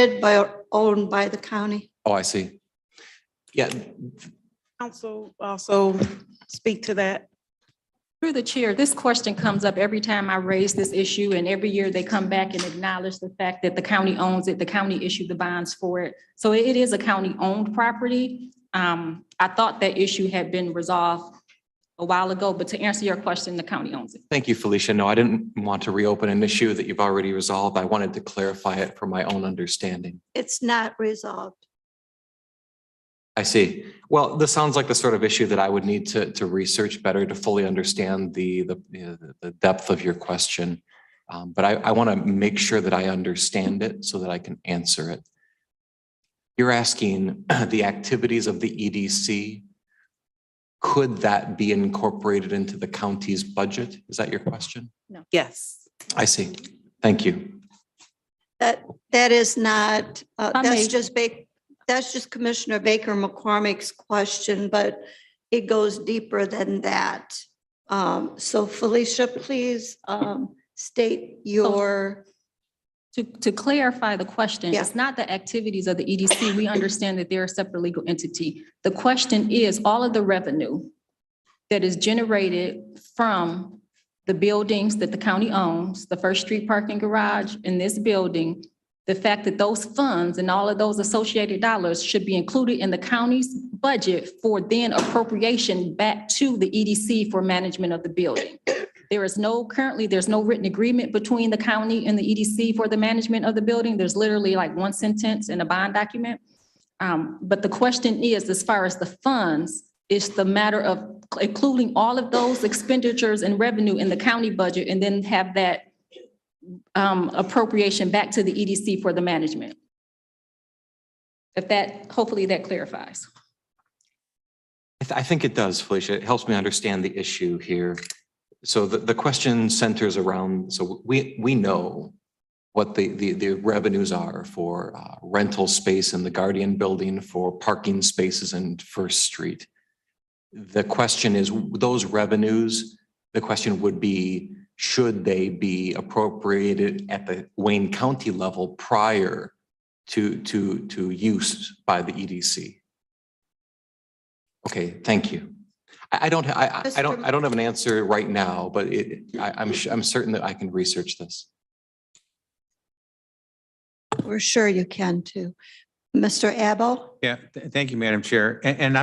operated by or owned by the county. Oh, I see. Yeah, Council also speak to that. Through the chair, this question comes up every time I raise this issue, and every year they come back and acknowledge the fact that the county owns it, the county issued the bonds for it. So it is a county-owned property. I thought that issue had been resolved a while ago, but to answer your question, the county owns it. thank you, Felicia. No, I didn't want to reopen an issue that you've already resolved. I wanted to clarify it for my own understanding. It's not resolved. I see. Well, this sounds like the sort of issue that I would need to research better to fully understand the depth of your question. But I want to make sure that I understand it so that I can answer it. You're asking the activities of the EDC, could that be incorporated into the county's budget? Is that your question? Yes. I see. Thank you. That is not, that's just Commissioner Baker McCormick's question, but it goes deeper than that. So Felicia, please state your. To clarify the question, Yeah. it's not the activities of the EDC. We understand that they're a separate legal entity. The question is all of the revenue that is generated from the buildings that the county owns, the First Street Parking Garage in this building, the fact that those funds and all of those associated dollars should be included in the county's budget for then appropriation back to the EDC for management of the building. There's no written agreement between the county and the EDC for the management of the building. There's literally like one sentence in a bond document. But the question is, as far as the funds, it's the matter of including all of those expenditures and revenue in the county budget and then have that appropriation back to the EDC for the management. Hopefully that clarifies. I think it does, Felicia. It helps me understand the issue here. So the question centers around, so we know what the revenues are for rental space in the Guardian building, for parking spaces in First Street. The question is, those revenues, the question would be, should they be appropriated at the Wayne County level prior to use by the EDC? Okay, thank you. I don't have an answer right now, but I'm certain that I can research this. We're sure you can too. Mr. Abel? Yeah, thank you, Madam Chair. And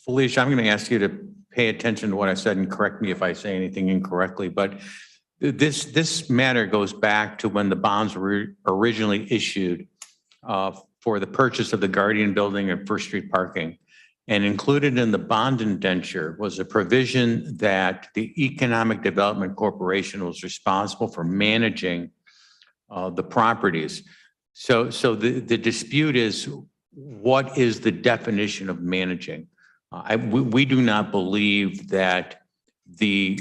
Felicia, I'm going to ask you to pay attention to what I said and correct me if I say anything incorrectly, but this matter goes back to when the bonds were originally issued for the purchase of the Guardian building and First Street parking. And included in the bond indenture was a provision that the Economic Development Corporation was responsible for managing the properties. So the dispute is, what is the definition of managing? We do not believe that the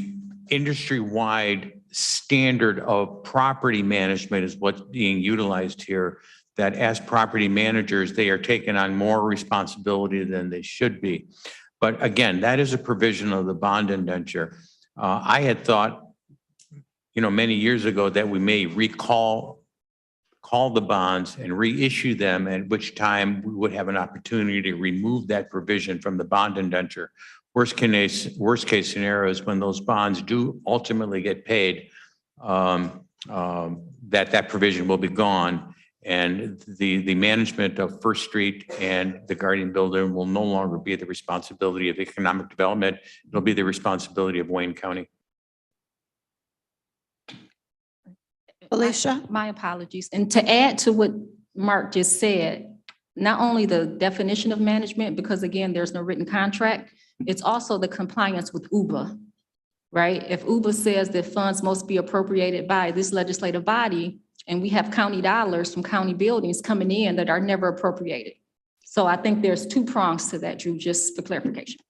industry-wide standard of property management is what's being utilized here, that as property managers, they are taking on more responsibility than they should be. But again, that is a provision of the bond indenture. I had thought, many years ago that we may call the bonds and reissue them, at which time we would have an opportunity to remove that provision from the bond indenture. Worst case scenario is when those bonds do ultimately get paid, that provision will be gone. And the management of First Street and the Guardian building will no longer be the responsibility of economic development. It'll be the responsibility of Wayne County. Felicia? My apologies. And to add to what Mark just said, not only the definition of management, because again, there's no written contract, it's also the compliance with UBA, right? If UBA says that funds must be appropriated by this legislative body, and we have county dollars from county buildings coming in that are never appropriated. So I think there's two prongs to that, Drew, just for clarification.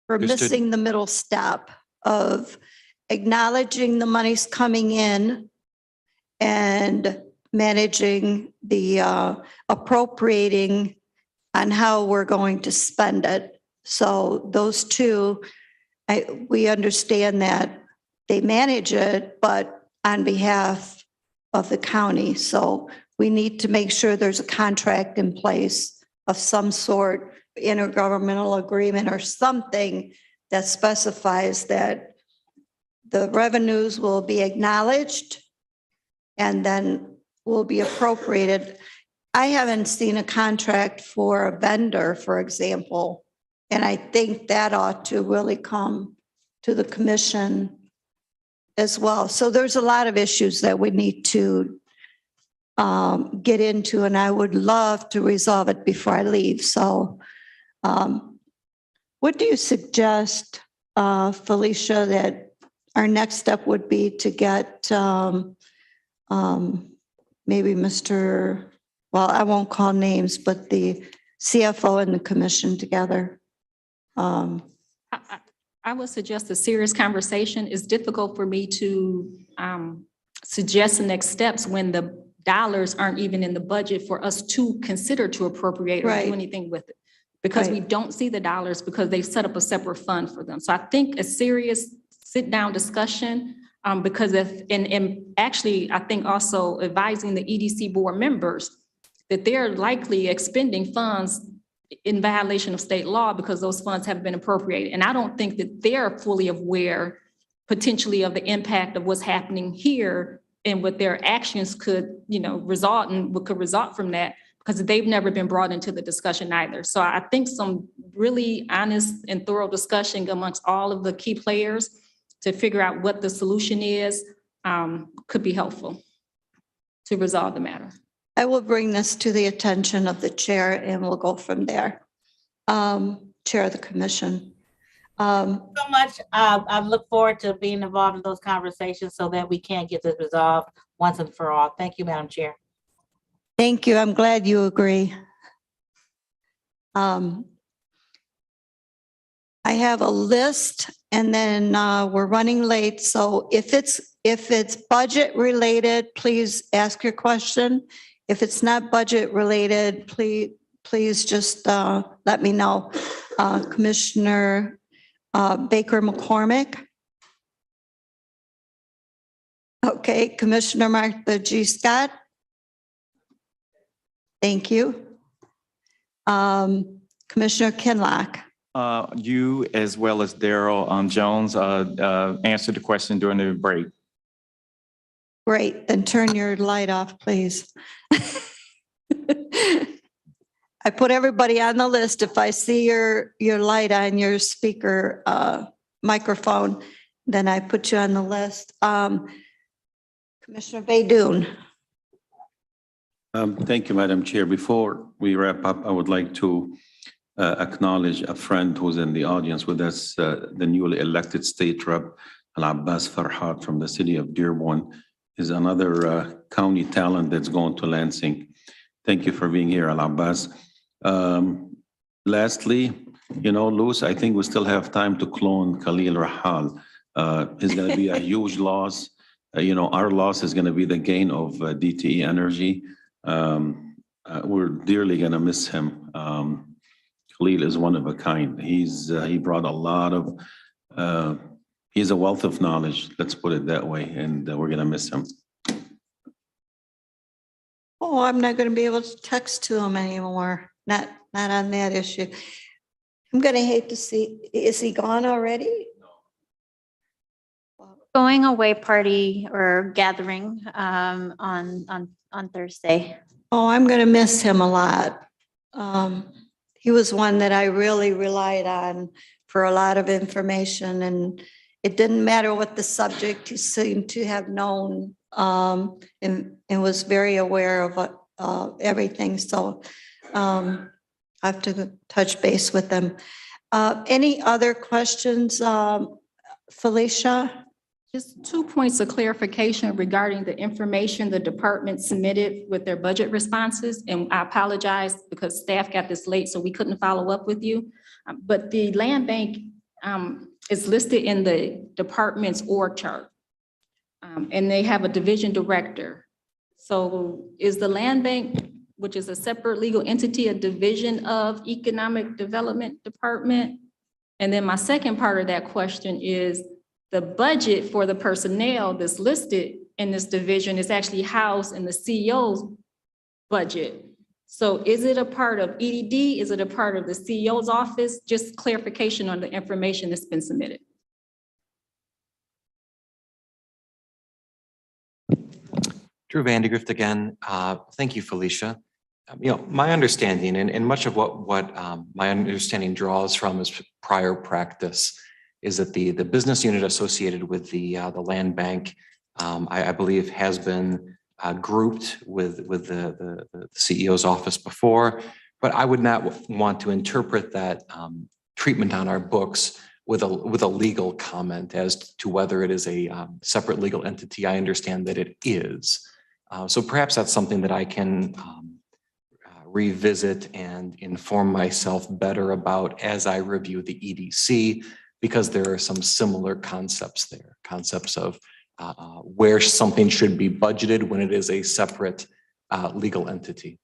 We're Understood. missing the middle step of acknowledging the money's coming in and managing the appropriating on how we're going to spend it. So those two, we understand that they manage it, but on behalf of the county. So we need to make sure there's a contract in place of some sort, intergovernmental agreement or something that specifies that the revenues will be acknowledged and then will be appropriated. I haven't seen a contract for a vendor, for example, and I think that ought to really come to the commission as well. So there's a lot of issues that we need to get into, and I would love to resolve it before I leave. So what do you suggest, Felicia, that our next step would be to get maybe Mr., well, I won't call names, but the CFO and the commission together? I would suggest a serious conversation. It's difficult for me to suggest the next steps when the dollars aren't even in the budget for us to consider to appropriate or Right. do anything with it. Because we Right. don't see the dollars because they've set up a separate fund for them. So I think a serious sit-down discussion, because and actually, I think also advising the EDC board members that they're likely expending funds in violation of state law because those funds have been appropriated. And I don't think that they're fully aware potentially of the impact of what's happening here and what their actions could, result in, what could result from that, because they've never been brought into the discussion either. So I think some really honest and thorough discussion amongst all of the key players to figure out what the solution is could be helpful to resolve the matter. I will bring this to the attention of the chair and we'll go from there. Chair of the commission. So much. I look forward to being involved in those conversations so that we can get this resolved once and for all. Thank you, Madam Chair. Thank you. I'm glad you agree. I have a list and then we're running late. So if it's budget related, please ask your question. If it's not budget related, please just let me know. Commissioner Baker McCormick. Okay, Commissioner Martha G. Scott. Thank you. Commissioner Kinlock. You as well as Daryl Jones answered the question during the break. Great, then turn your light off, please. I put everybody on the list. If I see your light on your speaker microphone, then I put you on the list. Commissioner Baydoun. Thank you, Madam Chair. Before we wrap up, I would like to acknowledge a friend who's in the audience with us, the newly elected state rep, Al-Abbas Farhat from the city of Dearborn, is another county talent that's going to Lansing. Thank you for being here, Al-Abbas. Lastly, Luz, I think we still have time to clone Khalil Rahal. It's going to be a huge loss. Our loss is going to be the gain of DTE Energy. We're dearly going to miss him. Khalil is one of a kind. He brought a lot of, he's a wealth of knowledge, let's put it that way, and we're going to miss him. Oh, I'm not going to be able to text to him anymore. Not on that issue. I'm going to hate to see, is he gone already? Going away party or gathering on Thursday. Oh, I'm going to miss him a lot. He was one that I really relied on for a lot of information, and it didn't matter what the subject, he seemed to have known and was very aware of everything. So I have to touch base with them. Any other questions, Felicia? Just 2 points of clarification regarding the information the department submitted with their budget responses. And I apologize because staff got this late, so we couldn't follow up with you. But the land bank is listed in the department's org chart. And they have a division director. So is the land bank, which is a separate legal entity, a division of economic development department? And then my second part of that question is, the budget for the personnel that's listed in this division is actually housed in the CEO's budget. So is it a part of EDD? Is it a part of the CEO's office? Just clarification on the information that's been submitted. Drew Vandergrift again. Thank you, Felicia. My understanding and much of what my understanding draws from is prior practice is that the business unit associated with the land bank, I believe, has been grouped with the CEO's office before, but I would not want to interpret that treatment on our books with a legal comment as to whether it is a separate legal entity. I understand that it is. So perhaps that's something that I can revisit and inform myself better about as I review the EDC, because there are some similar concepts there, concepts of where something should be budgeted when it is a separate legal entity.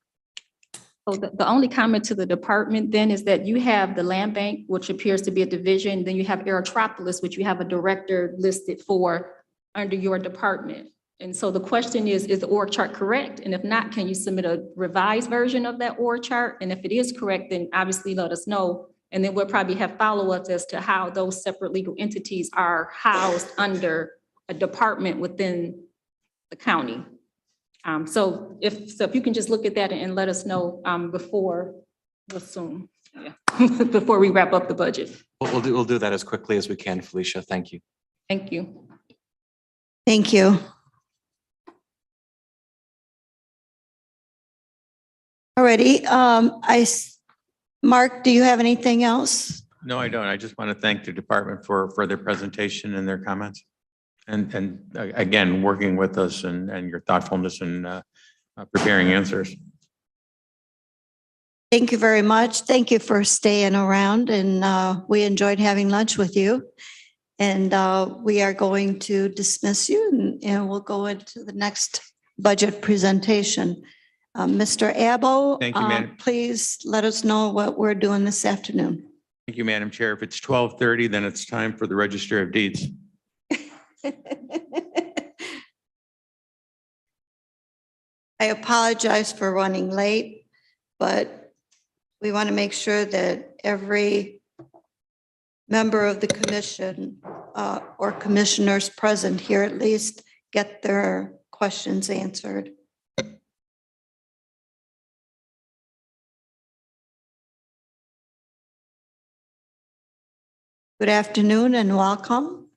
So the only comment to the department then is that you have the land bank, which appears to be a division, then you have Aerotropolis, which you have a director listed for under your department. And so the question is the org chart correct? And if not, can you submit a revised version of that org chart? And if it is correct, then obviously let us know. And then we'll probably have follow-ups as to how those separate legal entities are housed under a department within the county. So if you can just look at that and let us know before before we wrap up the budget. We'll do that as quickly as we can, Felicia. Thank you. Thank you. Thank you. Alrighty, Mark, do you have anything else? No, I don't. I just want to thank the department for their presentation and their comments. And again, working with us and your thoughtfulness in preparing answers. Thank you very much. Thank you for staying around, and we enjoyed having lunch with you. And we are going to dismiss you, and we'll go into the next budget presentation. Mr. Abbo, Thank you, Madam. Please let us know what we're doing this afternoon. Thank you, Madam Chair. If it's 12:30, then it's time for the Register of Deeds. I apologize for running late, but we want to make sure that every member of the commission or commissioners present here at least get their questions answered. Good afternoon and welcome.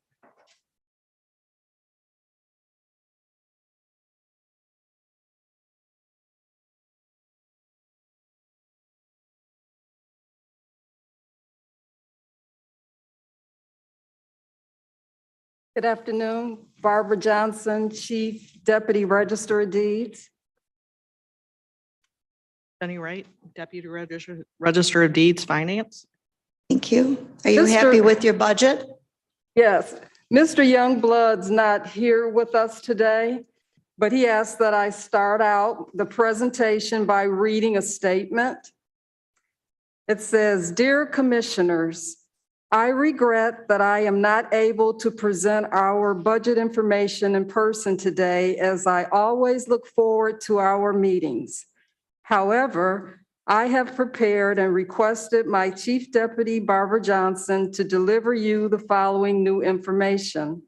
Good afternoon, Barbara Johnson, Chief Deputy Register of Deeds. Jenny Wright, Deputy Register of Deeds, Finance. Thank you. Are you Mr. happy with your budget? Yes, Mr. Youngblood's not here with us today, but he asked that I start out the presentation by reading a statement. It says, "Dear Commissioners, I regret that I am not able to present our budget information in person today, as I always look forward to our meetings. However, I have prepared and requested my Chief Deputy Barbara Johnson to deliver you the following new information.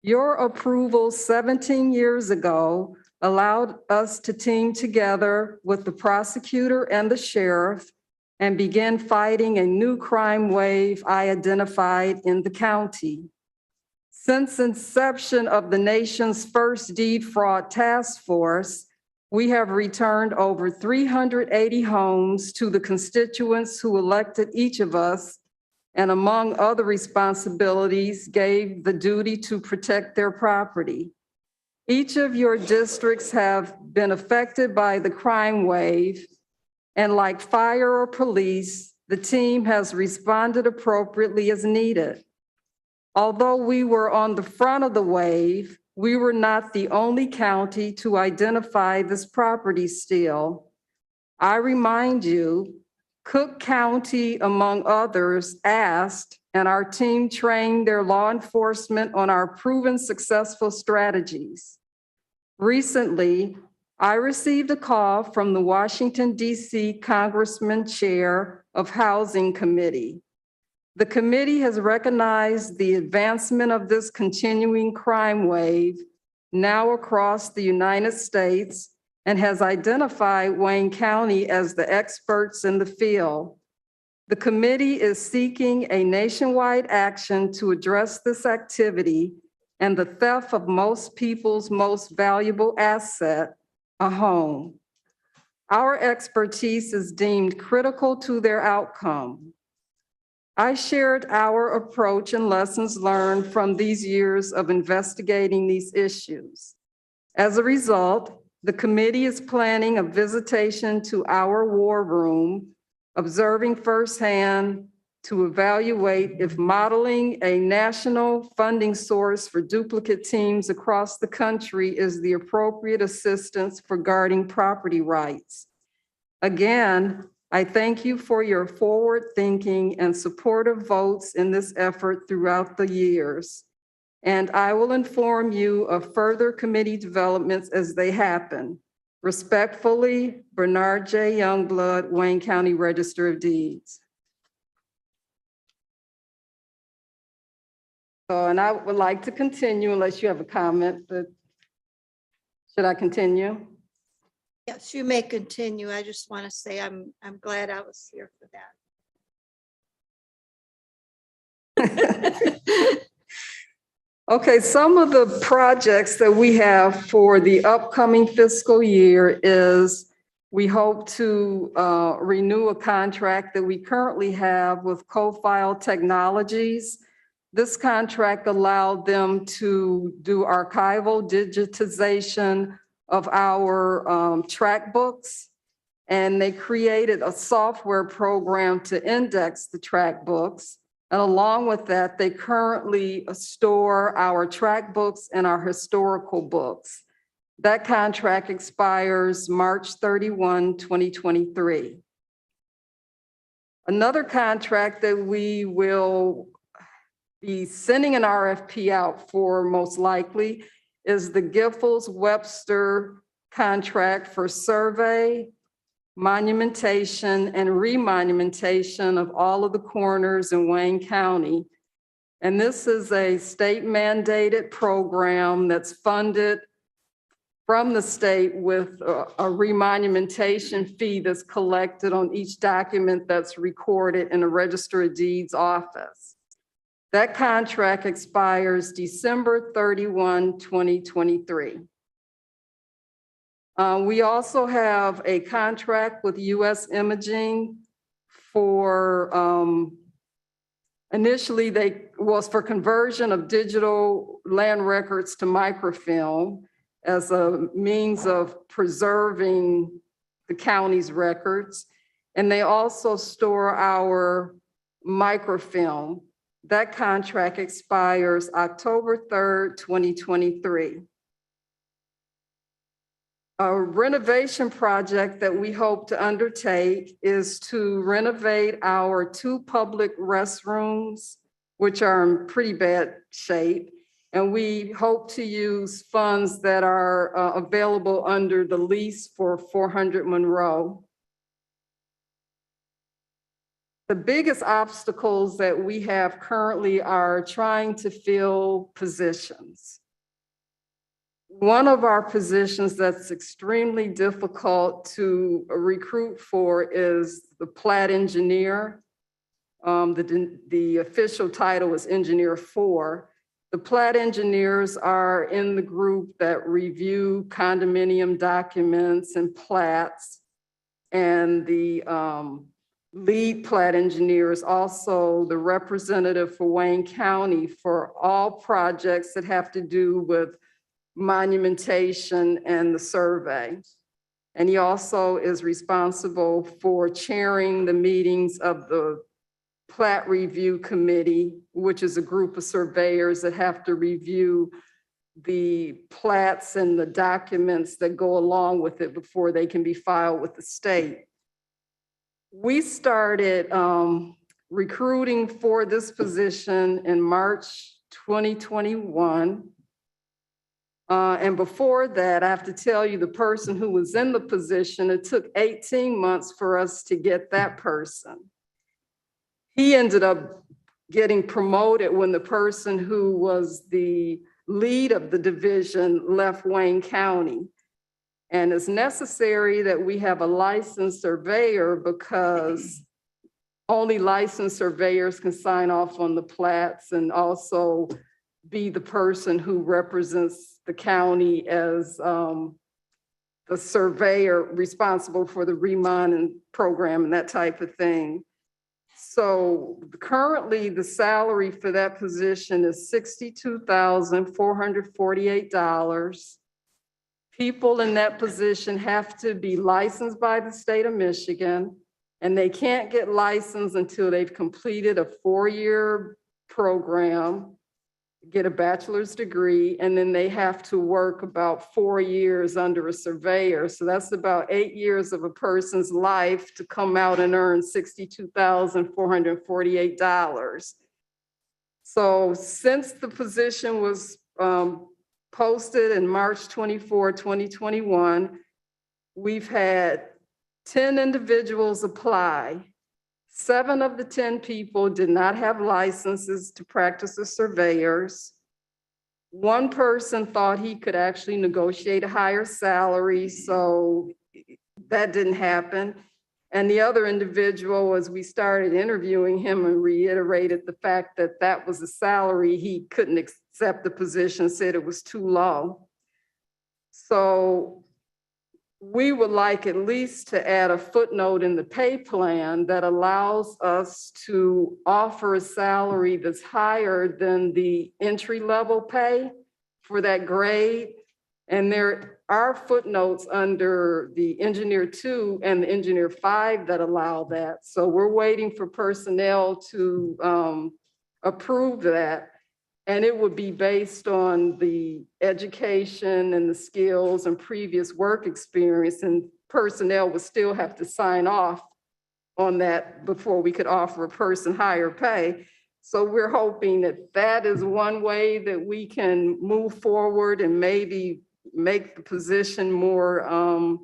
Your approval 17 years ago allowed us to team together with the prosecutor and the sheriff and begin fighting a new crime wave I identified in the county. Since inception of the nation's first deed fraud task force, we have returned over 380 homes to the constituents who elected each of us, and among other responsibilities, gave the duty to protect their property. Each of your districts have been affected by the crime wave, and like fire or police, the team has responded appropriately as needed. Although we were on the front of the wave, we were not the only county to identify this property steal. I remind you Cook County, among others, asked, and our team trained their law enforcement on our proven successful strategies. Recently, I received a call from the Washington, D.C. Congressman Chair of Housing Committee. The committee has recognized the advancement of this continuing crime wave now across the United States and has identified Wayne County as the experts in the field. The committee is seeking a nationwide action to address this activity and the theft of most people's most valuable asset, a home. Our expertise is deemed critical to their outcome. I shared our approach and lessons learned from these years of investigating these issues. As a result, the committee is planning a visitation to our war room, observing firsthand to evaluate if modeling a national funding source for duplicate teams across the country is the appropriate assistance for guarding property rights. Again, I thank you for your forward thinking and supportive votes in this effort throughout the years. And I will inform you of further committee developments as they happen. Respectfully, Bernard J. Youngblood, Wayne County Register of Deeds. So, and I would like to continue unless you have a comment, but should I continue? Yes, you may continue. I just want to say I'm glad I was here for that. Okay, some of the projects that we have for the upcoming fiscal year is we hope to renew a contract that we currently have with Co-File Technologies. This contract allowed them to do archival digitization of our track books, and they created a software program to index the track books. And along with that, they currently store our track books and our historical books. That contract expires March 31, 2023. Another contract that we will be sending an RFP out for most likely is the Giffords-Webster contract for survey, monumentation, and remonumentation of all of the corners in Wayne County. And this is a state mandated program that's funded from the state with a remonumentation fee that's collected on each document that's recorded in a Register of Deeds office. That contract expires December 31, 2023. We also have a contract with U.S. Imaging for, initially was for conversion of digital land records to microfilm as a means of preserving the county's records. And they also store our microfilm. That contract expires October 3rd, 2023. A renovation project that we hope to undertake is to renovate our 2 public restrooms, which are in pretty bad shape. And we hope to use funds that are available under the lease for 400 Monroe. The biggest obstacles that we have currently are trying to fill positions. One of our positions that's extremely difficult to recruit for is the plat engineer. The official title is Engineer 4. The plat engineers are in the group that review condominium documents and plats. And the lead plat engineer is also the representative for Wayne County for all projects that have to do with monumentation and the survey. And he also is responsible for chairing the meetings of the Plat Review Committee, which is a group of surveyors that have to review the plats and the documents that go along with it before they can be filed with the state. We started recruiting for this position in March 2021. And before that, I have to tell you, the person who was in the position, it took 18 months for us to get that person. He ended up getting promoted when the person who was the lead of the division left Wayne County. And it's necessary that we have a licensed surveyor because only licensed surveyors can sign off on the plats and also be the person who represents the county as the surveyor responsible for the remon program and that type of thing. So currently the salary for that position is $62,448. People in that position have to be licensed by the state of Michigan, and they can't get licensed until they've completed a 4-year program, get a bachelor's degree, and then they have to work about 4 years under a surveyor. So that's about 8 years of a person's life to come out and earn $62,448. So since the position was posted in March 24, 2021, we've had 10 individuals apply. 7 of the 10 people did not have licenses to practice as surveyors. 1 person thought he could actually negotiate a higher salary, so that didn't happen. And the other individual, as we started interviewing him, and reiterated the fact that that was a salary he couldn't accept the position, said it was too low. So we would like at least to add a footnote in the pay plan that allows us to offer a salary that's higher than the entry-level pay for that grade. And there are footnotes under the Engineer 2 and the Engineer 5 that allow that. So we're waiting for personnel to approve that. And it would be based on the education and the skills and previous work experience, and personnel would still have to sign off on that before we could offer a person higher pay. So we're hoping that that is one way that we can move forward and maybe make the position more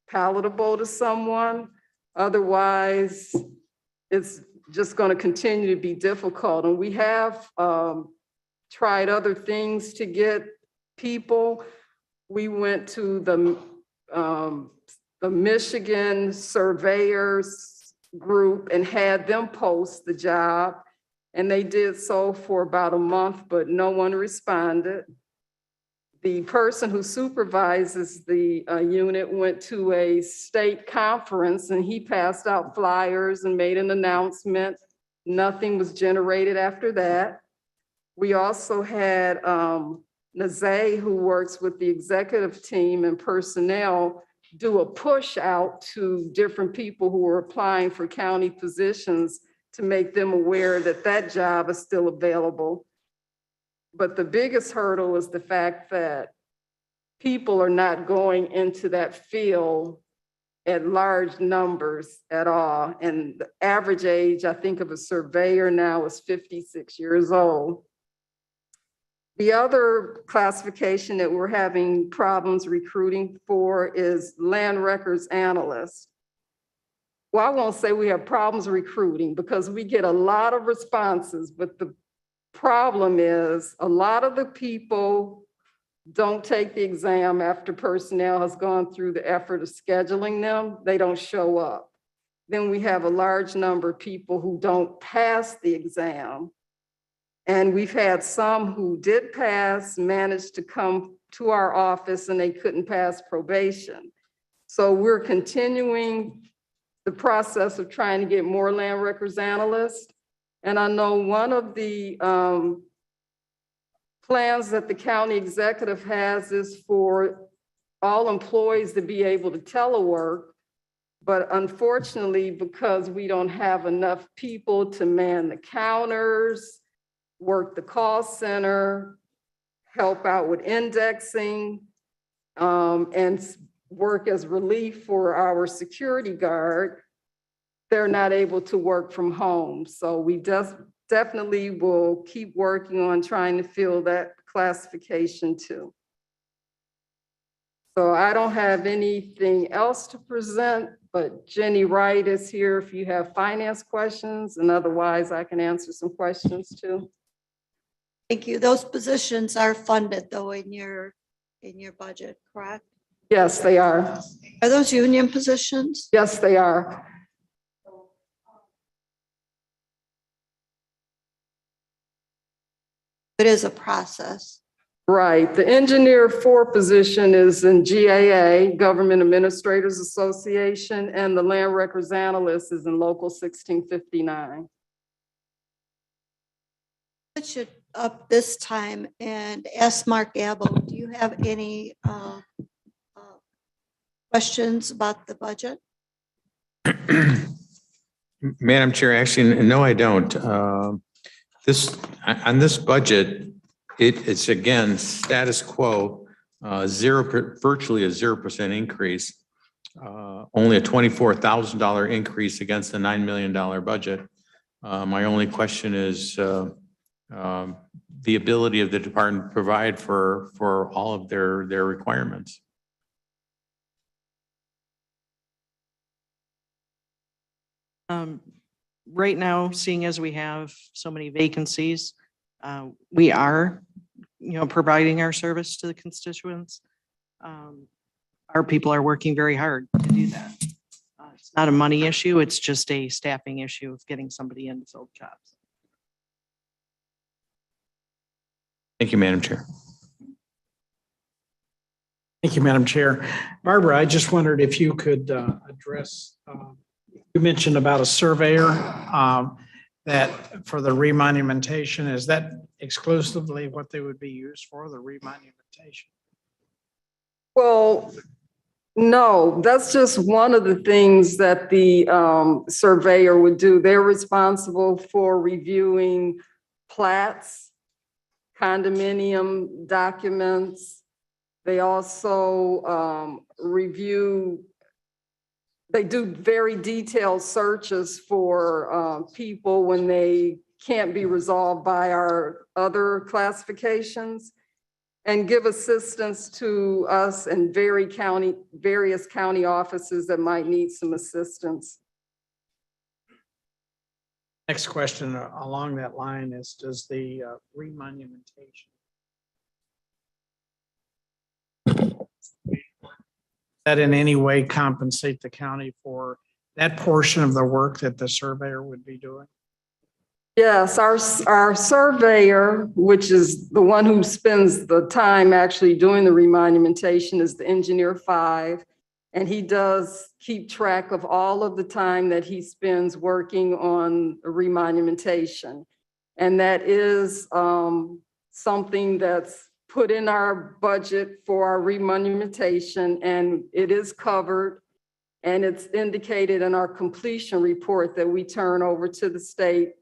palatable to someone. Otherwise, it's just going to continue to be difficult. And we have tried other things to get people. We went to the Michigan surveyors group and had them post the job. And they did so for about a month, but no one responded. The person who supervises the unit went to a state conference and he passed out flyers and made an announcement. Nothing was generated after that. We also had Nazay, who works with the executive team and personnel, do a push out to different people who are applying for county positions to make them aware that that job is still available. But the biggest hurdle is the fact that people are not going into that field at large numbers at all. And the average age, I think, of a surveyor now is 56 years old. The other classification that we're having problems recruiting for is land records analyst. Well, I won't say we have problems recruiting because we get a lot of responses, but the problem is a lot of the people don't take the exam after personnel has gone through the effort of scheduling them. They don't show up. Then we have a large number of people who don't pass the exam. And we've had some who did pass, managed to come to our office and they couldn't pass probation. So we're continuing the process of trying to get more land records analysts. And I know one of the plans that the county executive has is for all employees to be able to telework. But unfortunately, because we don't have enough people to man the counters, work the call center, help out with indexing, and work as relief for our security guard, they're not able to work from home. So we just definitely will keep working on trying to fill that classification too. So I don't have anything else to present, but Jenny Wright is here if you have finance questions, and otherwise I can answer some questions too. Thank you. Those positions are funded though in your budget, correct? Yes, they are. Are those union positions? Yes, they are. It is a process. Right. The engineer 4 position is in GAA, Government Administrators Association, and the land records analyst is in Local 1659. It should up this time and ask Mark Abel, do you have any questions about the budget? Madam Chair, actually, no, I don't. On this budget, it's again, status quo, virtually a 0% increase. Only a $24,000 increase against the $9 million budget. My only question is the ability of the department to provide for all of their requirements. Right now, seeing as we have so many vacancies, we are, providing our service to the constituents. Our people are working very hard to do that. It's not a money issue, it's just a staffing issue of getting somebody in to fill jobs. Thank you, Madam Chair. Thank you, Madam Chair. Barbara, I just wondered if you could address, you mentioned about a surveyor that for the remonumentation, is that exclusively what they would be used for, the remonumentation? Well, no, that's just one of the things that the surveyor would do. They're responsible for reviewing plats, condominium documents. They also they do very detailed searches for people when they can't be resolved by our other classifications, and give assistance to us and various county offices that might need some assistance. Next question along that line is, does the remonumentation that in any way compensate the county for that portion of the work that the surveyor would be doing? Yes, our surveyor, which is the one who spends the time actually doing the remonumentation, is the engineer 5. And he does keep track of all of the time that he spends working on remonumentation. And that is something that's put in our budget for our remonumentation, and it is covered. And it's indicated in our completion report that we turn over to the state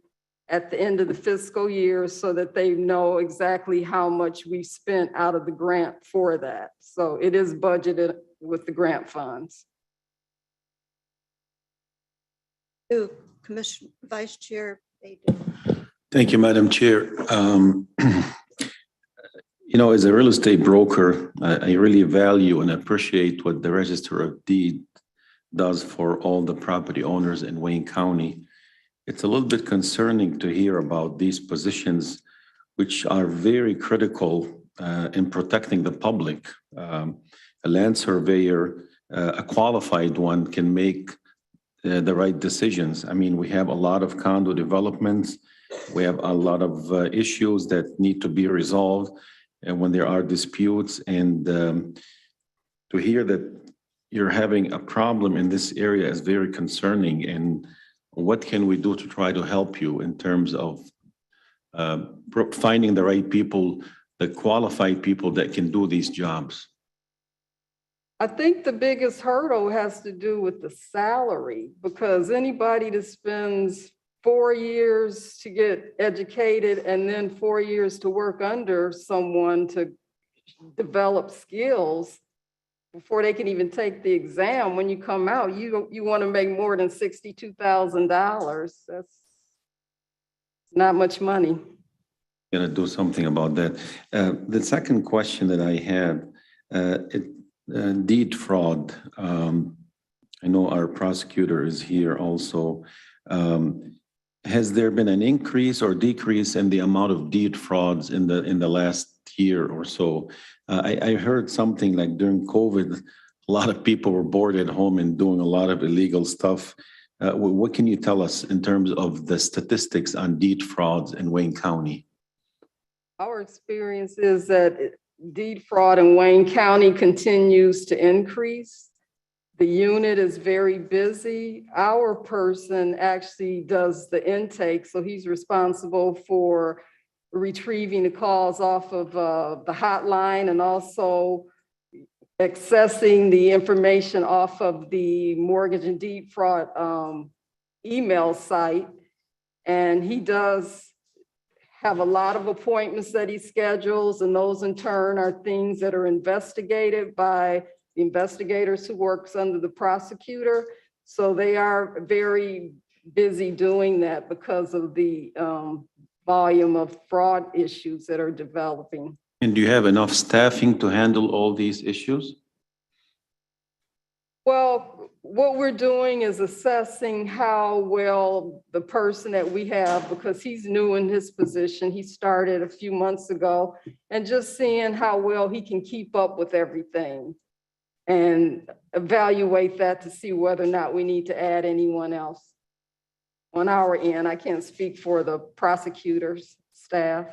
at the end of the fiscal year so that they know exactly how much we spent out of the grant for that. So it is budgeted with the grant funds. Commissioner Vice Chair Baden. Thank you, Madam Chair. As a real estate broker, I really value and appreciate what the Register of Deeds does for all the property owners in Wayne County. It's a little bit concerning to hear about these positions, which are very critical in protecting the public. A land surveyor, a qualified one, can make the right decisions. I mean, we have a lot of condo developments. We have a lot of issues that need to be resolved, and when there are disputes, and to hear that you're having a problem in this area is very concerning. And what can we do to try to help you in terms of finding the right people, the qualified people that can do these jobs? I think the biggest hurdle has to do with the salary, because anybody that spends 4 years to get educated and then 4 years to work under someone to develop skills, before they can even take the exam, when you come out, you want to make more than $62,000. That's not much money. Going to do something about that. The second question that I have, deed fraud. I know our prosecutor is here also. Has there been an increase or decrease in the amount of deed frauds in the last year or so? I heard something like during COVID, a lot of people were bored at home and doing a lot of illegal stuff. What can you tell us in terms of the statistics on deed frauds in Wayne County? Our experience is that deed fraud in Wayne County continues to increase. The unit is very busy. Our person actually does the intake, so he's responsible for retrieving the calls off of the hotline and also accessing the information off of the mortgage and deed fraud email site. And he does have a lot of appointments that he schedules, and those in turn are things that are investigated by the investigators who works under the prosecutor. So they are very busy doing that because of the volume of fraud issues that are developing. And do you have enough staffing to handle all these issues? Well, what we're doing is assessing how well the person that we have, because he's new in his position, he started a few months ago, and just seeing how well he can keep up with everything and evaluate that to see whether or not we need to add anyone else on our end. I can't speak for the prosecutor's staff.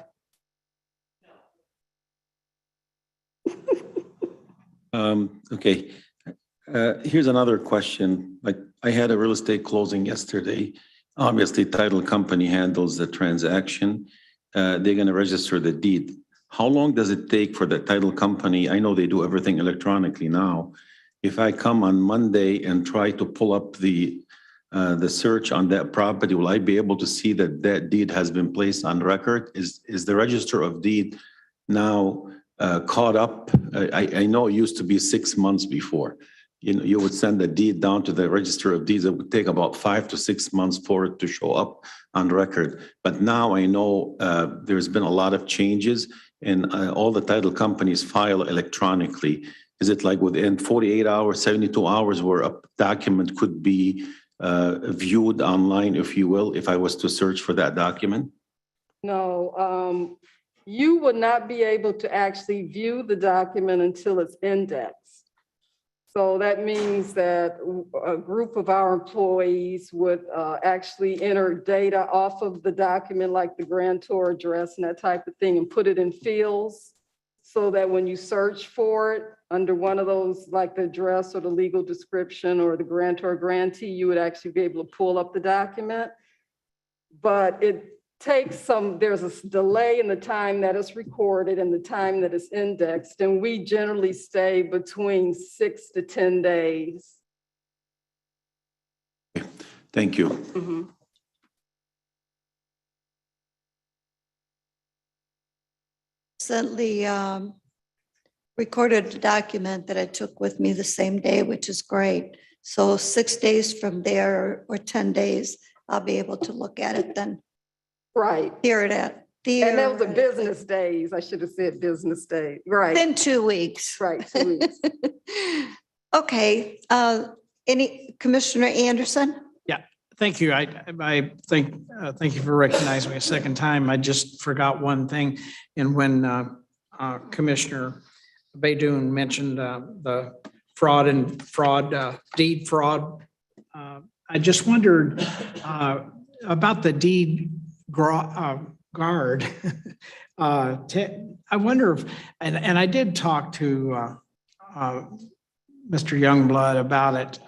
Okay. Here's another question. Like, I had a real estate closing yesterday. Obviously, title company handles the transaction. They're going to register the deed. How long does it take for the title company? I know they do everything electronically now. If I come on Monday and try to pull up the search on that property, will I be able to see that that deed has been placed on record? Is the register of deed now caught up? I know it used to be 6 months before. You would send the deed down to the register of deeds. It would take about 5 to 6 months for it to show up on record. But now I know there's been a lot of changes, and all the title companies file electronically. Is it like within 48 hours, 72 hours, where a document could be viewed online, if you will, if I was to search for that document? No, you would not be able to actually view the document until it's indexed. So that means that a group of our employees would actually enter data off of the document, like the grantor address and that type of thing, and put it in fields so that when you search for it under one of those, like the address or the legal description or the grantor grantee, you would actually be able to pull up the document. But it takes there's a delay in the time that it's recorded and the time that it's indexed, and we generally stay between 6 to 10 days. Thank you. Mm-hmm. Recently recorded a document that I took with me the same day, which is great. So 6 days from there or 10 days, I'll be able to look at it then. Right. Hear it at. And those are business days. I should have said business day. Right. Within 2 weeks. Right, 2 weeks. Okay. Any Commissioner Anderson? Thank you. I think, thank you for recognizing me a second time. I just forgot one thing. And when Commissioner Baydoun mentioned the deed fraud, I just wondered about the deed guard. I wonder if, and I did talk to Mr. Youngblood about it,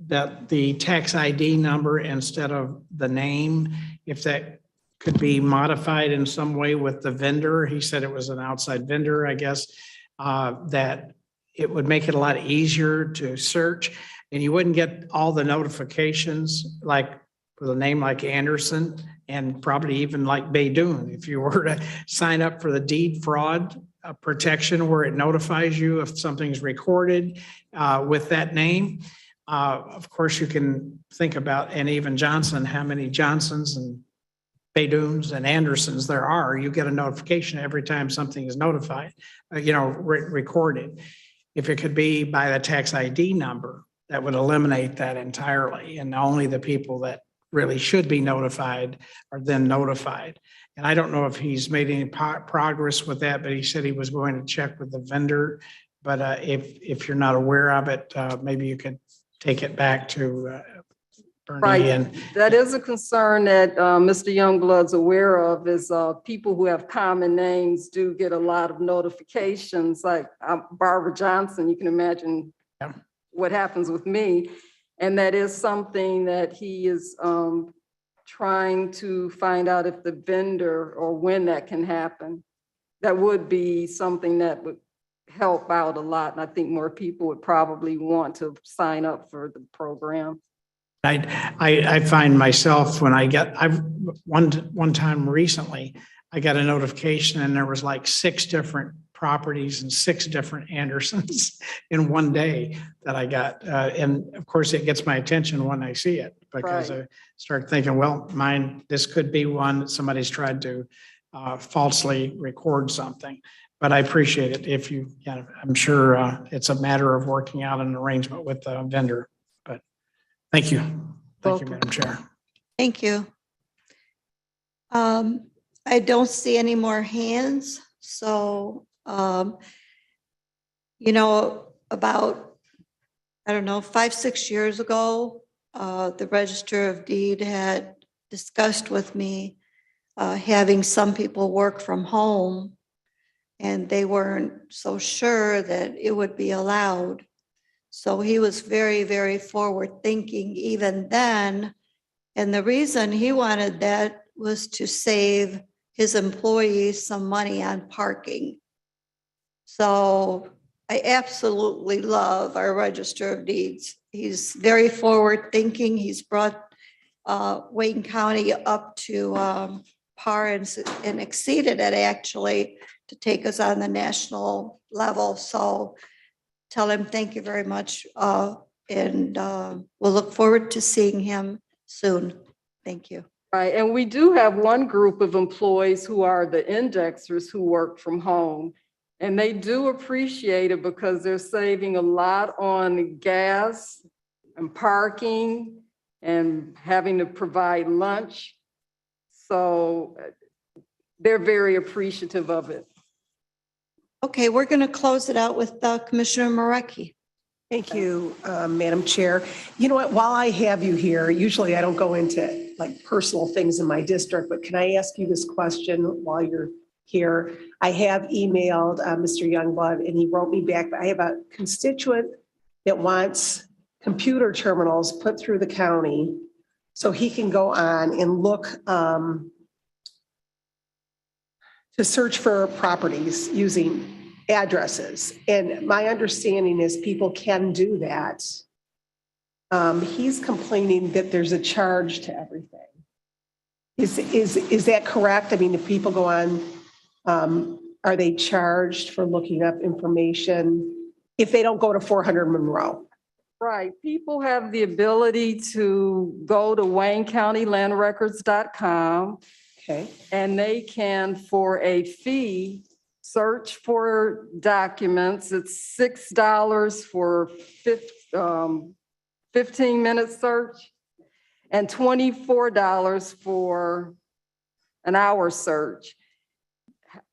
that the tax ID number instead of the name, if that could be modified in some way with the vendor. He said it was an outside vendor, I guess, that it would make it a lot easier to search, and you wouldn't get all the notifications like with a name like Anderson and probably even like Baydoun. If you were to sign up for the deed fraud a protection where it notifies you if something's recorded with that name. Of course, you can think about, and even Johnson, how many Johnsons and Baydooms and Andersons there are. You get a notification every time something is notified, recorded. If it could be by the tax ID number, that would eliminate that entirely. And only the people that really should be notified are then notified. And I don't know if he's made any progress with that, but he said he was going to check with the vendor. But if you're not aware of it, maybe you could take it back to Bernie. Right. And That is a concern that Mr. Youngblood's aware of, is people who have common names do get a lot of notifications, like Barbara Johnson. You can imagine what happens with me. And that is something that he is trying to find out if the vendor or when that can happen. That would be something that would help out a lot. And I think more people would probably want to sign up for the program. I find myself when I've one time recently, I got a notification and there was like 6 different properties and 6 different Andersons in one day that I got. And of course it gets my attention when I see it, because I start thinking, well, this could be one that somebody's tried to falsely record something. But I appreciate it. I'm sure it's a matter of working out an arrangement with the vendor. But thank you. Thank you, Madam Chair. Thank you. I don't see any more hands. So, about, 5-6 years ago, the Register of Deed had discussed with me having some people work from home, and they weren't so sure that it would be allowed. So he was very, very forward thinking even then. And the reason he wanted that was to save his employees some money on parking. So I absolutely love our Register of Deeds. He's very forward thinking. He's brought Wayne County up to par and exceeded it, actually, to take us on the national level. So tell him thank you very much. And we'll look forward to seeing him soon. Thank you. Right, and we do have one group of employees who are the indexers who work from home. And they do appreciate it because they're saving a lot on gas and parking and having to provide lunch. So they're very appreciative of it. Okay, we're going to close it out with Commissioner Marecki. Thank you, Madam Chair. You know what, while I have you here, usually I don't go into like personal things in my district, but can I ask you this question while you're here? I have emailed Mr. Youngblood and he wrote me back, but I have a constituent that wants computer terminals put through the county so he can go on and look to search for properties using addresses. And my understanding is people can do that. He's complaining that there's a charge to everything. Is that correct? I mean, if people go on, are they charged for looking up information if they don't go to 400 Monroe? Right, people have the ability to go to WayneCountyLandRecords.com. Okay. And they can, for a fee, search for documents. It's $6 for 15-minute search and $24 for an hour search.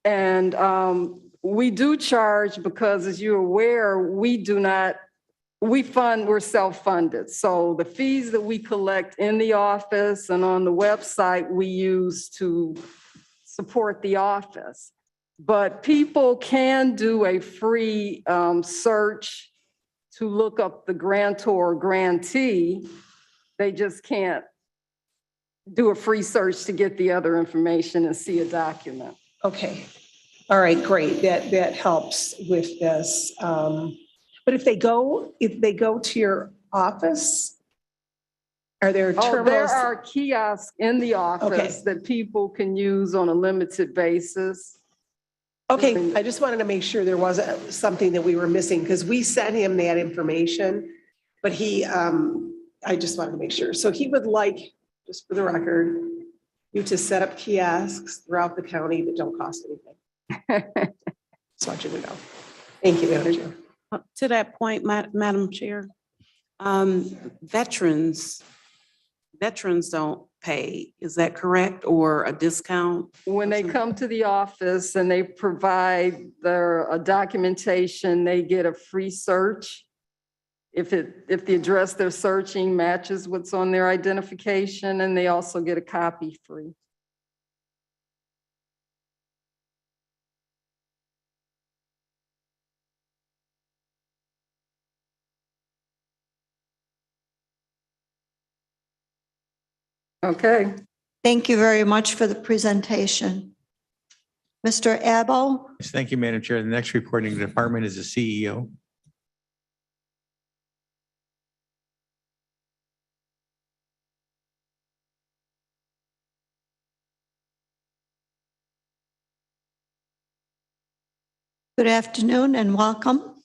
And we do charge because, as you're aware, we're self-funded. So the fees that we collect in the office and on the website, we use to support the office. But people can do a free search to look up the grantor or grantee. They just can't do a free search to get the other information and see a document. Okay. All right, great. That helps with this. But if they go to your office, are there terminals? There are kiosks in the office that people can use on a limited basis. Okay, I just wanted to make sure there wasn't something that we were missing because we sent him that information. But I just wanted to make sure. So he would like, just for the record, you to set up kiosks throughout the county that don't cost anything. Just want you to know. Thank you, Madam Chair. To that point, Madam Chair, veterans don't pay, is that correct? Or a discount? When they come to the office and they provide their documentation, they get a free search. If the address they're searching matches what's on their identification, and they also get a copy free. Okay. Thank you very much for the presentation. Mr. Abel? Yes, thank you, Madam Chair. The next reporting department is the CEO. Good afternoon and welcome.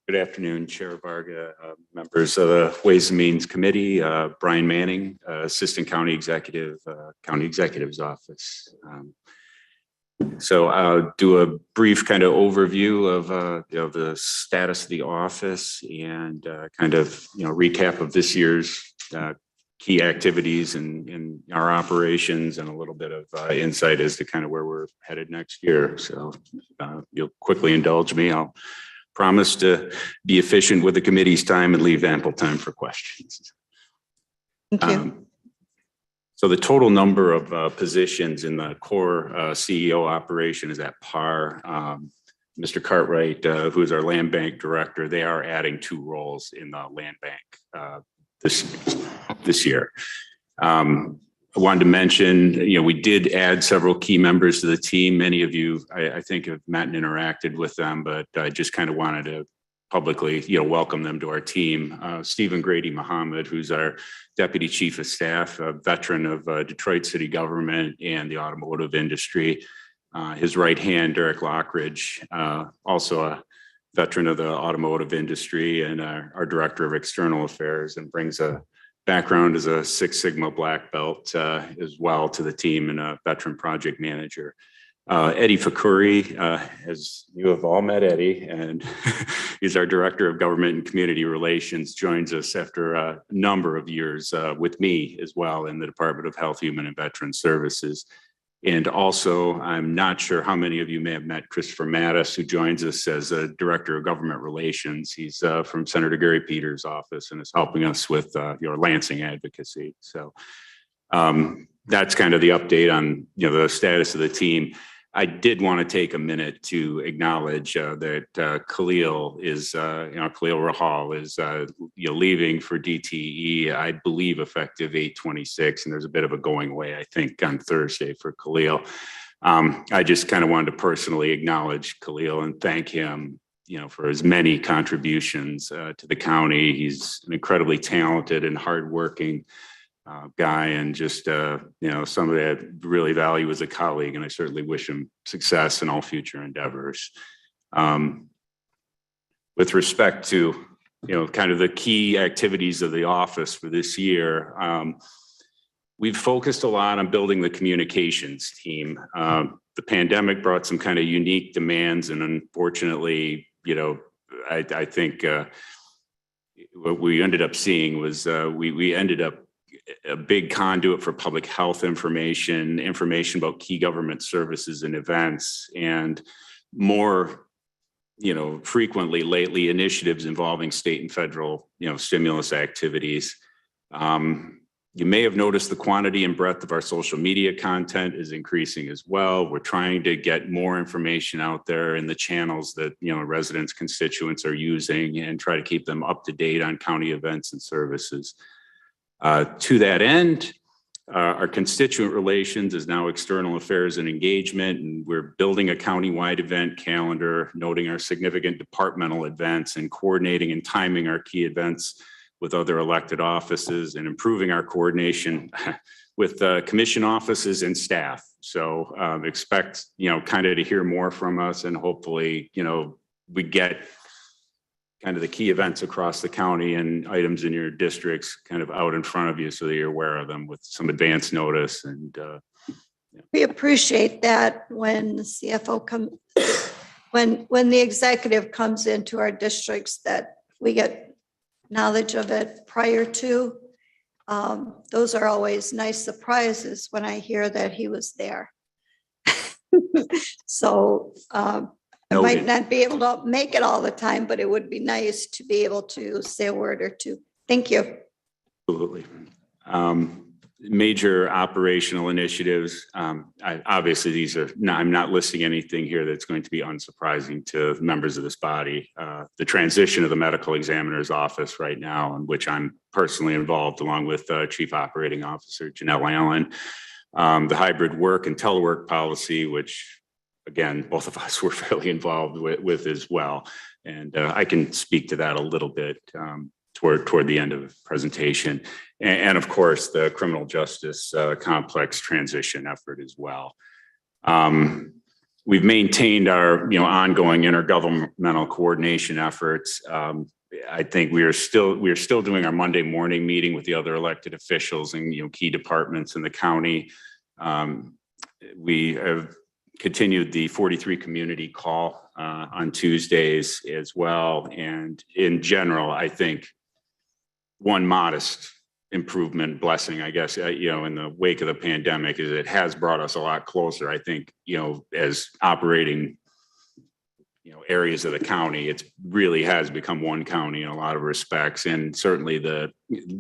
Good afternoon, Chair Varga, members of the Ways and Means Committee, Brian Manning, Assistant County Executive, County Executive's Office. So I'll do a brief kind of overview of the status of the office and kind of recap of this year's key activities in our operations and a little bit of insight as to kind of where we're headed next year. So you'll quickly indulge me. I'll promise to be efficient with the committee's time and leave ample time for questions. Thank you. So the total number of positions in the core CEO operation is at par. Mr. Cartwright, who is our land bank director, they are adding 2 roles in the land bank this year. I wanted to mention, we did add several key members to the team. Many of you, I think, have met and interacted with them, but I just kind of wanted to publicly, welcome them to our team. Stephen Grady Muhammad, who's our Deputy Chief of Staff, a veteran of Detroit City government and the automotive industry. His right hand, Derek Lockridge, also a veteran of the automotive industry and our Director of External Affairs, and brings a background as a Six Sigma black belt as well to the team, and a veteran project manager. Eddie Fakuri, as you have all met Eddie, and he's our Director of Government and Community Relations, joins us after a number of years with me as well in the Department of Health, Human and Veteran Services. And also, I'm not sure how many of you may have met Christopher Mattis, who joins us as a Director of Government Relations. He's from Senator Gary Peters' office and is helping us with your Lansing advocacy. So that's kind of the update on the status of the team. I did want to take a minute to acknowledge that Khalil Rahal is leaving for DTE, I believe effective 8/26, and there's a bit of a going away, I think, on Thursday for Khalil. I just kind of wanted to personally acknowledge Khalil and thank him, for his many contributions to the county. He's an incredibly talented and hardworking guy, and just somebody I really value as a colleague, and I certainly wish him success in all future endeavors. With respect to kind of the key activities of the office for this year, we've focused a lot on building the communications team. The pandemic brought some kind of unique demands, and unfortunately, I think what we ended up seeing was we ended up a big conduit for public health information about key government services and events, and more, frequently lately, initiatives involving state and federal, stimulus activities. You may have noticed the quantity and breadth of our social media content is increasing as well. We're trying to get more information out there in the channels that, residents, constituents are using, and try to keep them up to date on county events and services. To that end, Our constituent relations is now external affairs and engagement, and we're building a county-wide event calendar, noting our significant departmental events and coordinating and timing our key events with other elected offices and improving our coordination with commission offices and staff. So expect, kind of to hear more from us, and hopefully, we get kind of the key events across the county and items in your districts kind of out in front of you so that you're aware of them with some advance notice. And We appreciate that when the CFO comes, when the executive comes into our districts, that we get knowledge of it prior to. Those are always nice surprises when I hear that he was there. So I might not be able to make it all the time, but it would be nice to be able to say a word or two. Thank you. absolutely. Major operational initiatives. Obviously, these are, I'm not listing anything here that's going to be unsurprising to members of this body. The transition of the medical examiner's office right now, in which I'm personally involved along with Chief Operating Officer Janelle Allen. The hybrid work and telework policy, which again, both of us were fairly involved with as well. And I can speak to that a little bit toward the end of the presentation. And of course, the criminal justice complex transition effort as well. We've maintained our ongoing intergovernmental coordination efforts. I think we are still doing our Monday morning meeting with the other elected officials and key departments in the county. We have continued the 43 community call on Tuesdays as well. And in general, I think one modest improvement, blessing, I guess, in the wake of the pandemic, is it has brought us a lot closer. I think, as operating, areas of the county, it really has become one county in a lot of respects. And certainly the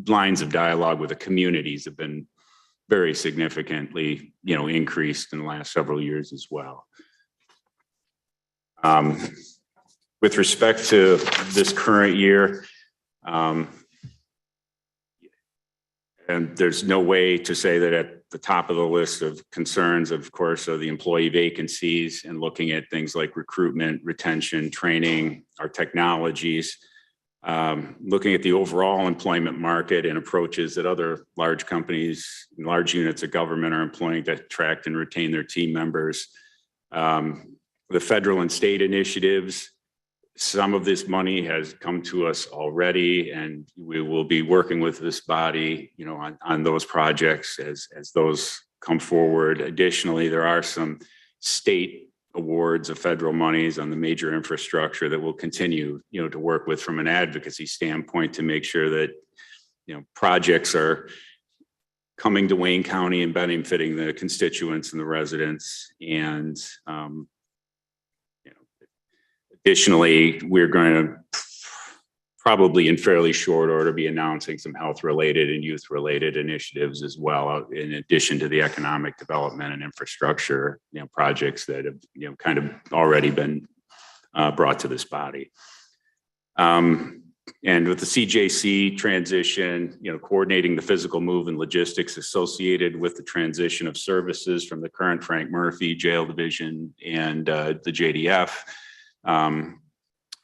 lines of dialogue with the communities have been very significantly, increased in the last several years as well. With respect to this current year, and there's no way to say that at the top of the list of concerns, of course, are the employee vacancies and looking at things like recruitment, retention, training, our technologies. Looking at the overall employment market and approaches that other large companies, large units of government are employing to attract and retain their team members. The federal and state initiatives, some of this money has come to us already, and we will be working with this body, on those projects as those come forward. Additionally, there are some state awards of federal monies on the major infrastructure that we'll continue, to work with from an advocacy standpoint to make sure that, projects are coming to Wayne County and benefiting the constituents and the residents. And, additionally, we're going to probably in fairly short order be announcing some health-related and youth-related initiatives as well, in addition to the economic development and infrastructure, projects that have, kind of already been brought to this body. And with the CJC transition, coordinating the physical move and logistics associated with the transition of services from the current Frank Murphy Jail Division and the JDF.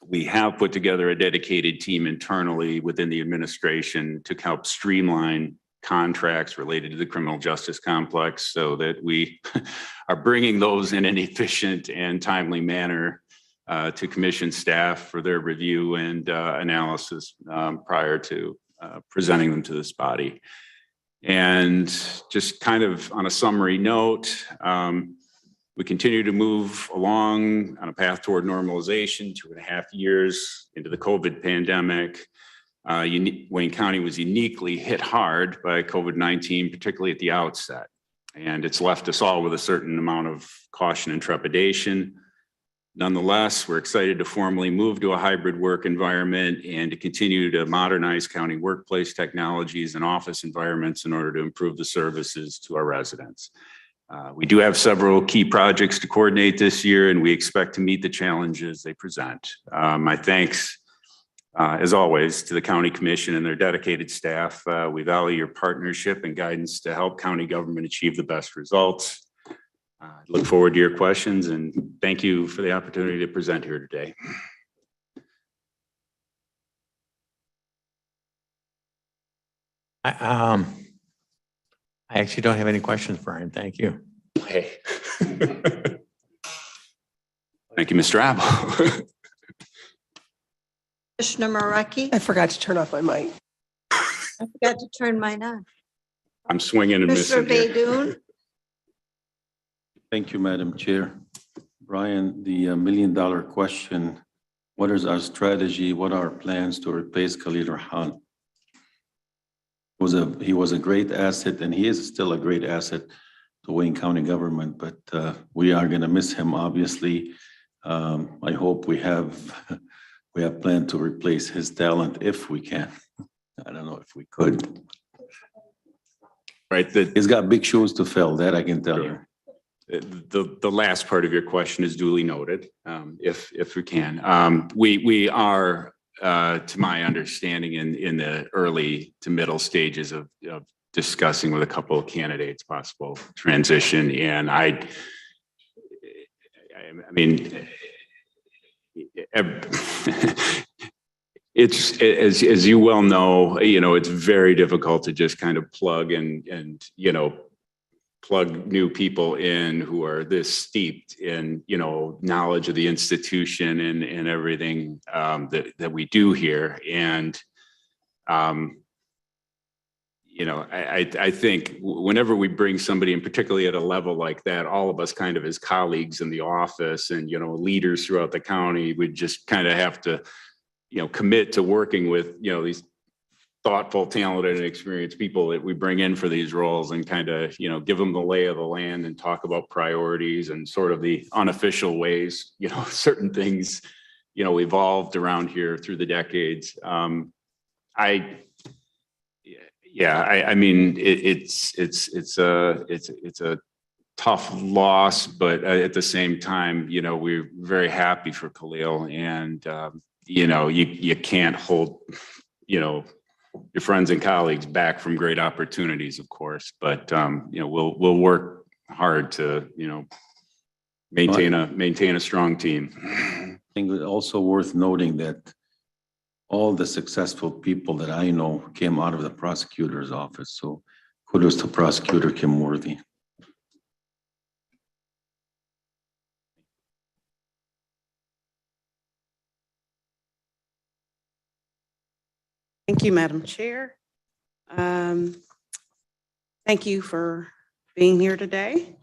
We have put together a dedicated team internally within the administration to help streamline contracts related to the criminal justice complex so that we are bringing those in an efficient and timely manner to commission staff for their review and analysis prior to presenting them to this body. And just kind of on a summary note, we continue to move along on a path toward normalization, 2.5 years into the COVID pandemic. Wayne County was uniquely hit hard by COVID-19, particularly at the outset. And it's left us all with a certain amount of caution and trepidation. Nonetheless, we're excited to formally move to a hybrid work environment and to continue to modernize county workplace technologies and office environments in order to improve the services to our residents. We do have several key projects to coordinate this year, and we expect to meet the challenges they present. My thanks As always, to the County Commission and their dedicated staff, we value your partnership and guidance to help county government achieve the best results. Look forward to your questions and thank you for the opportunity to present here today. I actually don't have any questions, Brian. Thank you. Hey. Thank you, Mr. Abel. Commissioner Markey? I forgot to turn off my mic. I forgot to turn mine on. I'm swinging and Commissioner missing here. Baydoun? Thank you, Madam Chair. Brian, the $1 million question, what is our strategy? What are our plans to replace Khalil Rahal? He was a great asset, and he is still a great asset to Wayne County government, but we are going to miss him, obviously. I hope we have planned to replace his talent if we can. I don't know if we could. Right. He's got big shoes to fill, that I can tell you. The last part of your question is duly noted, if we can. We are, to my understanding, in the early to middle stages of discussing with a couple of candidates possible transition. And I mean, it's as you well know, it's very difficult to just kind of plug and plug new people in who are this steeped in knowledge of the institution and everything that we do here. And I think whenever we bring somebody in, particularly at a level like that, all of us kind of as colleagues in the office and leaders throughout the county, we just kind of have to commit to working with these thoughtful, talented, and experienced people that we bring in for these roles and kind of, give them the lay of the land and talk about priorities and sort of the unofficial ways, certain things, evolved around here through the decades. I mean, it's a tough loss, but at the same time, we're very happy for Khalil, and you can't hold, your friends and colleagues back from great opportunities, of course, but we'll work hard to maintain a strong team. I think it's also worth noting that all the successful people that I know came out of the prosecutor's office. So kudos to Prosecutor Kim Worthy. Thank you, Madam Chair. Thank you for being here today.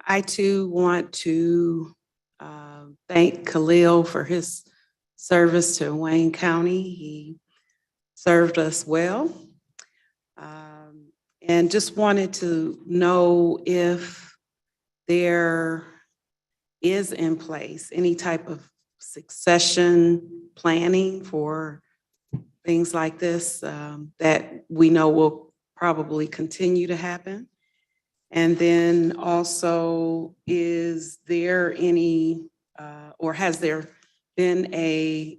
I too want to thank Khalil for his service to Wayne County. He served us well. And just wanted to know if there is in place any type of succession planning for things like this that we know will probably continue to happen. And then also, is there any, or has there been a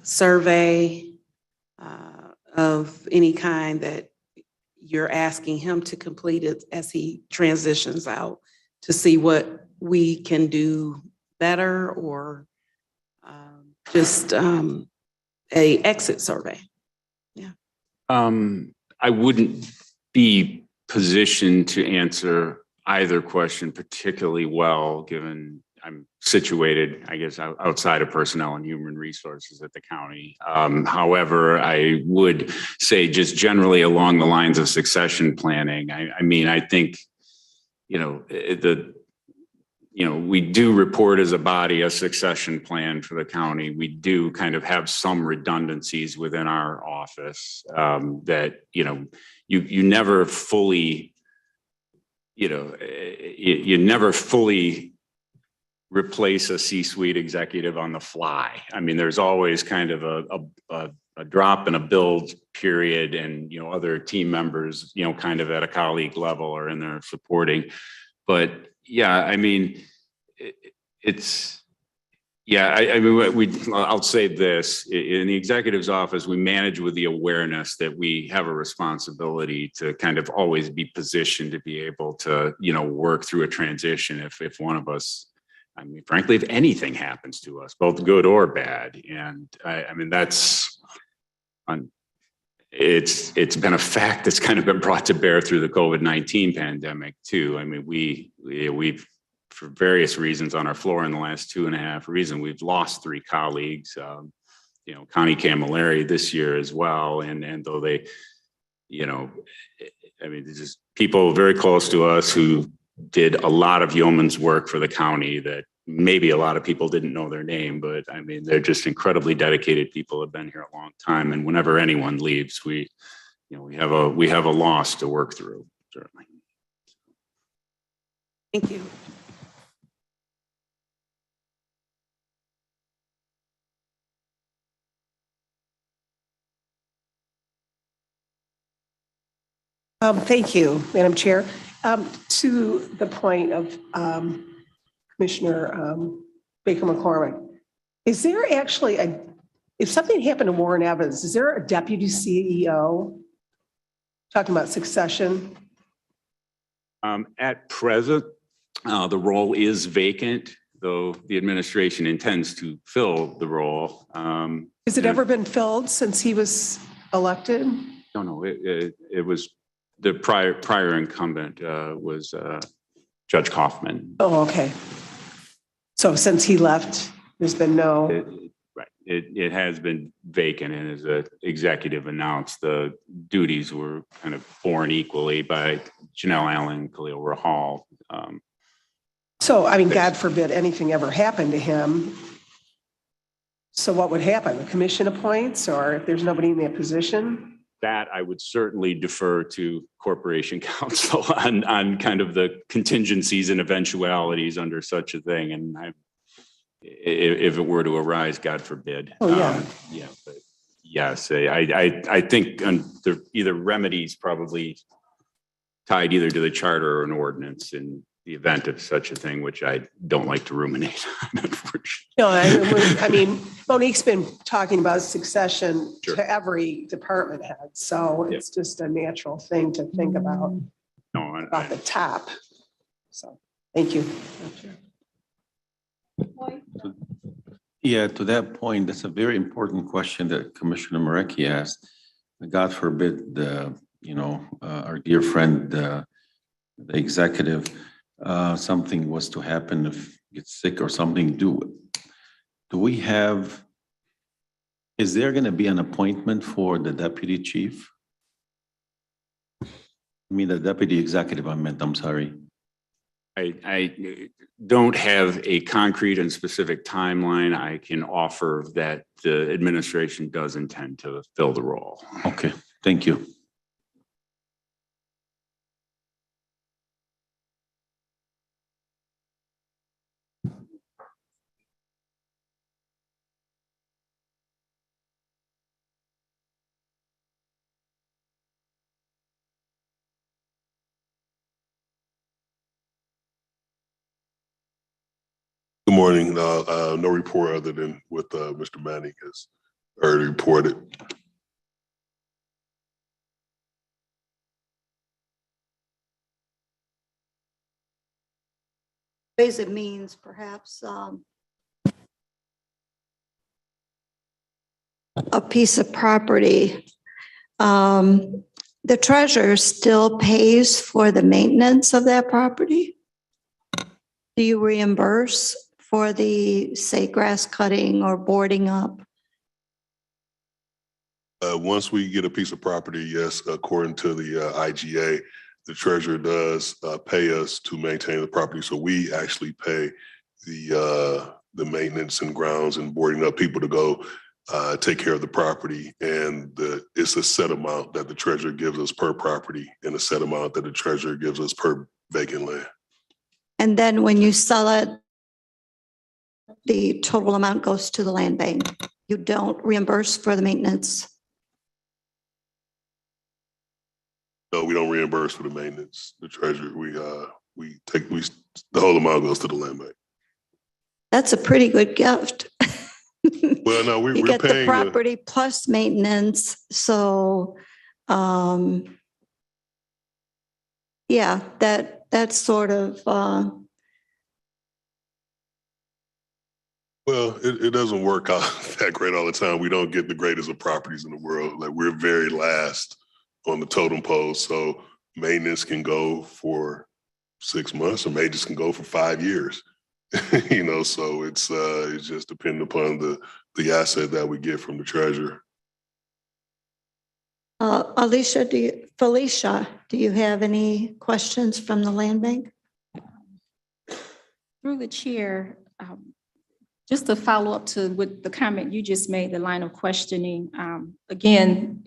survey of any kind that you're asking him to complete it as he transitions out to see what we can do better, or just a exit survey? Yeah. I wouldn't be positioned to answer either question particularly well, given I'm situated, I guess, outside of personnel and human resources at the county. However, I would say just generally along the lines of succession planning, I mean, I think, we do report as a body a succession plan for the county. We do kind of have some redundancies within our office that, you never fully, you never fully replace a C-suite executive on the fly. I mean, there's always kind of a drop in a build period, and, other team members, kind of at a colleague level or in there supporting. But yeah, I mean, it's, Yeah, I mean, I'll say this, in the executive's office, we manage with the awareness that we have a responsibility to kind of always be positioned to be able to, work through a transition if one of us, I mean, frankly, if anything happens to us, both good or bad. And I mean, it's been a fact that's kind of been brought to bear through the COVID-19 pandemic too. I mean, we've, for various reasons on our floor in the last 2.5 reasons, we've lost 3 colleagues, Connie Camilleri this year as well. And though they, I mean, there's just people very close to us who did a lot of yeoman's work for the county that maybe a lot of people didn't know their name, but I mean, they're just incredibly dedicated people, have been here a long time. And whenever anyone leaves, we have a loss to work through, certainly. Thank you. Thank you, Madam Chair. To the point of Commissioner Baker McCormick, is there actually if something happened to Warren Evans, is there a deputy CEO? Talking about succession. At present, the role is vacant, though the administration intends to fill the role. Has it ever been filled since he was elected? No, it was the prior incumbent was Judge Kaufman. Oh, okay. So since he left, there's been no. Right. It has been vacant, and as the executive announced, the duties were kind of borne equally by Janelle Allen, Khalil Rahal. So, I mean, God forbid anything ever happened to him. So what would happen? The commission appoints, or if there's nobody in that position? That I would certainly defer to Corporation Counsel on kind of the contingencies and eventualities under such a thing. And if it were to arise, God forbid. Oh, yeah. Yeah, but yes, I think the either remedies probably tied either to the charter or an ordinance in the event of such a thing, which I don't like to ruminate on, unfortunately. No, I mean, Monique's been talking about succession Sure. to every department head. So it's just a natural thing to think about off the top. So, thank you. Yeah, to that point, that's a very important question that Commissioner Marecki asked. God forbid, our dear friend, the executive, something was to happen, if gets sick or something, do we have, is there going to be an appointment for the deputy chief? I mean, the deputy executive, I'm sorry. I don't have a concrete and specific timeline. I can offer that the administration does intend to fill the role. Okay, thank you. Good morning. No report other than what Mr. Manning has already reported. Ways and means, perhaps, a piece of property. The treasurer still pays for the maintenance of that property? Do you reimburse for the, say, grass cutting or boarding up? Once we get a piece of property, yes, according to the IGA, the treasurer does pay us to maintain the property. So we actually pay the maintenance and grounds and boarding up people to go take care of the property. And it's a set amount that the treasurer gives us per property and a set amount that the treasurer gives us per vacant land. And then when you sell it, the total amount goes to the land bank. You don't reimburse for the maintenance. No, we don't reimburse for the maintenance. The treasurer, the whole amount goes to the land bank. That's a pretty good gift. Well, no, You we're get the paying property plus maintenance, so, yeah, that's sort of, well, it doesn't work out that great all the time. We don't get the greatest of properties in the world. Like we're very last on the totem pole. So maintenance can go for 6 months or maintenance can go for 5 years. You know, so it's just depending upon the asset that we get from the treasurer. Felicia, do you have any questions from the land bank? Through the chair, just to follow up to with the comment you just made, the line of questioning, again,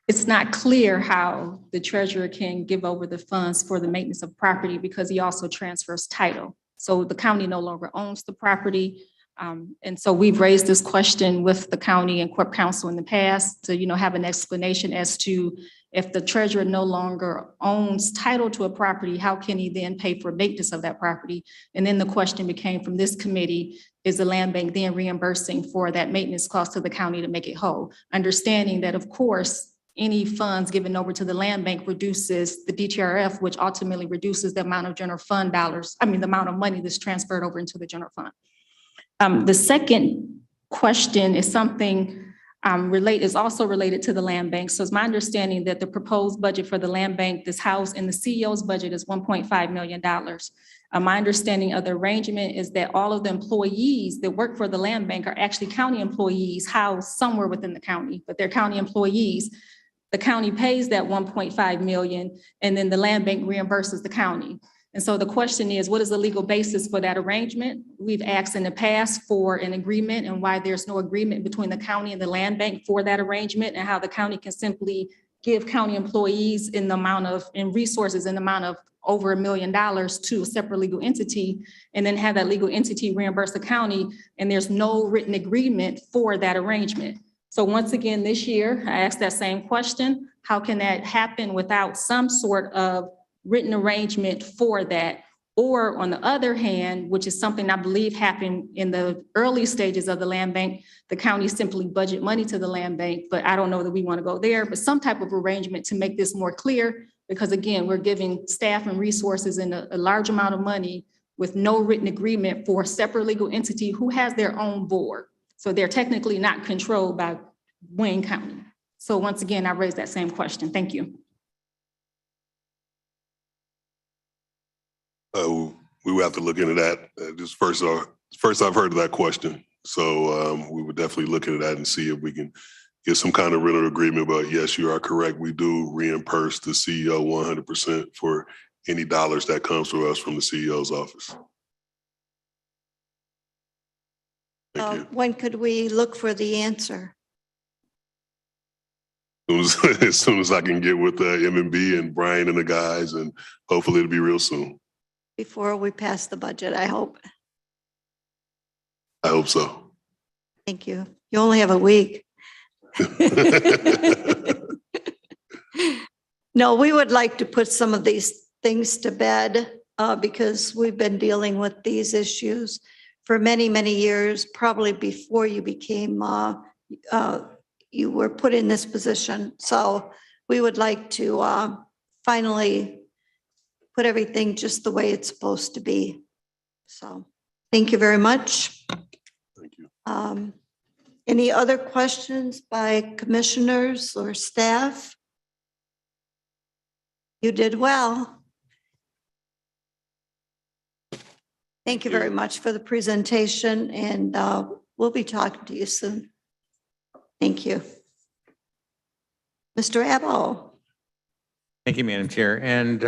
it's not clear how the treasurer can give over the funds for the maintenance of property because he also transfers title. So the county no longer owns the property. And so we've raised this question with the county and corp counsel in the past to, have an explanation as to if the treasurer no longer owns title to a property, how can he then pay for maintenance of that property? And then the question became from this committee, is the land bank then reimbursing for that maintenance cost to the county to make it whole? Understanding that, of course, any funds given over to the land bank reduces the DTRF, which ultimately reduces the amount of general fund dollars, the amount of money that's transferred over into the general fund. The second question is something is also related to the land bank. So it's my understanding that the proposed budget for the land bank that's housed in the CEO's budget is $1.5 million. My understanding of the arrangement is that all of the employees that work for the land bank are actually county employees housed somewhere within the county, but they're county employees. The county pays that 1.5 million, and then the land bank reimburses the county. And so the question is, what is the legal basis for that arrangement? We've asked in the past for an agreement and why there's no agreement between the county and the land bank for that arrangement, and how the county can simply give county employees in resources in the amount of over $1 million to a separate legal entity, and then have that legal entity reimburse the county, and there's no written agreement for that arrangement. So once again, this year, I asked that same question. How can that happen without some sort of written arrangement for that? Or on the other hand, which is something I believe happened in the early stages of the land bank, the county simply budget money to the land bank, but I don't know that we want to go there, but some type of arrangement to make this more clear, because again, we're giving staff and resources and a large amount of money with no written agreement for a separate legal entity who has their own board. So they're technically not controlled by Wayne County. So once again, I raised that same question. Thank you. We will have to look into that. Just first I've heard of that question. So we would definitely look into that and see if we can get some kind of written agreement. But yes, you are correct. We do reimburse the CEO 100% for any dollars that comes to us from the CEO's office. Thank you. When could we look for the answer? As soon as I can get with M&B and Brian and the guys, and hopefully it'll be real soon. Before we pass the budget, I hope. I hope so. Thank you. You only have a week. No, we would like to put some of these things to bed because we've been dealing with these issues for many, many years, probably before you became, you were put in this position. So we would like to finally put everything just the way it's supposed to be. So thank you very much. Thank you. Any other questions by commissioners or staff? You did well. Thank you very much for the presentation, and we'll be talking to you soon. Thank you. Mr. Abbo. Thank you, Madam Chair. And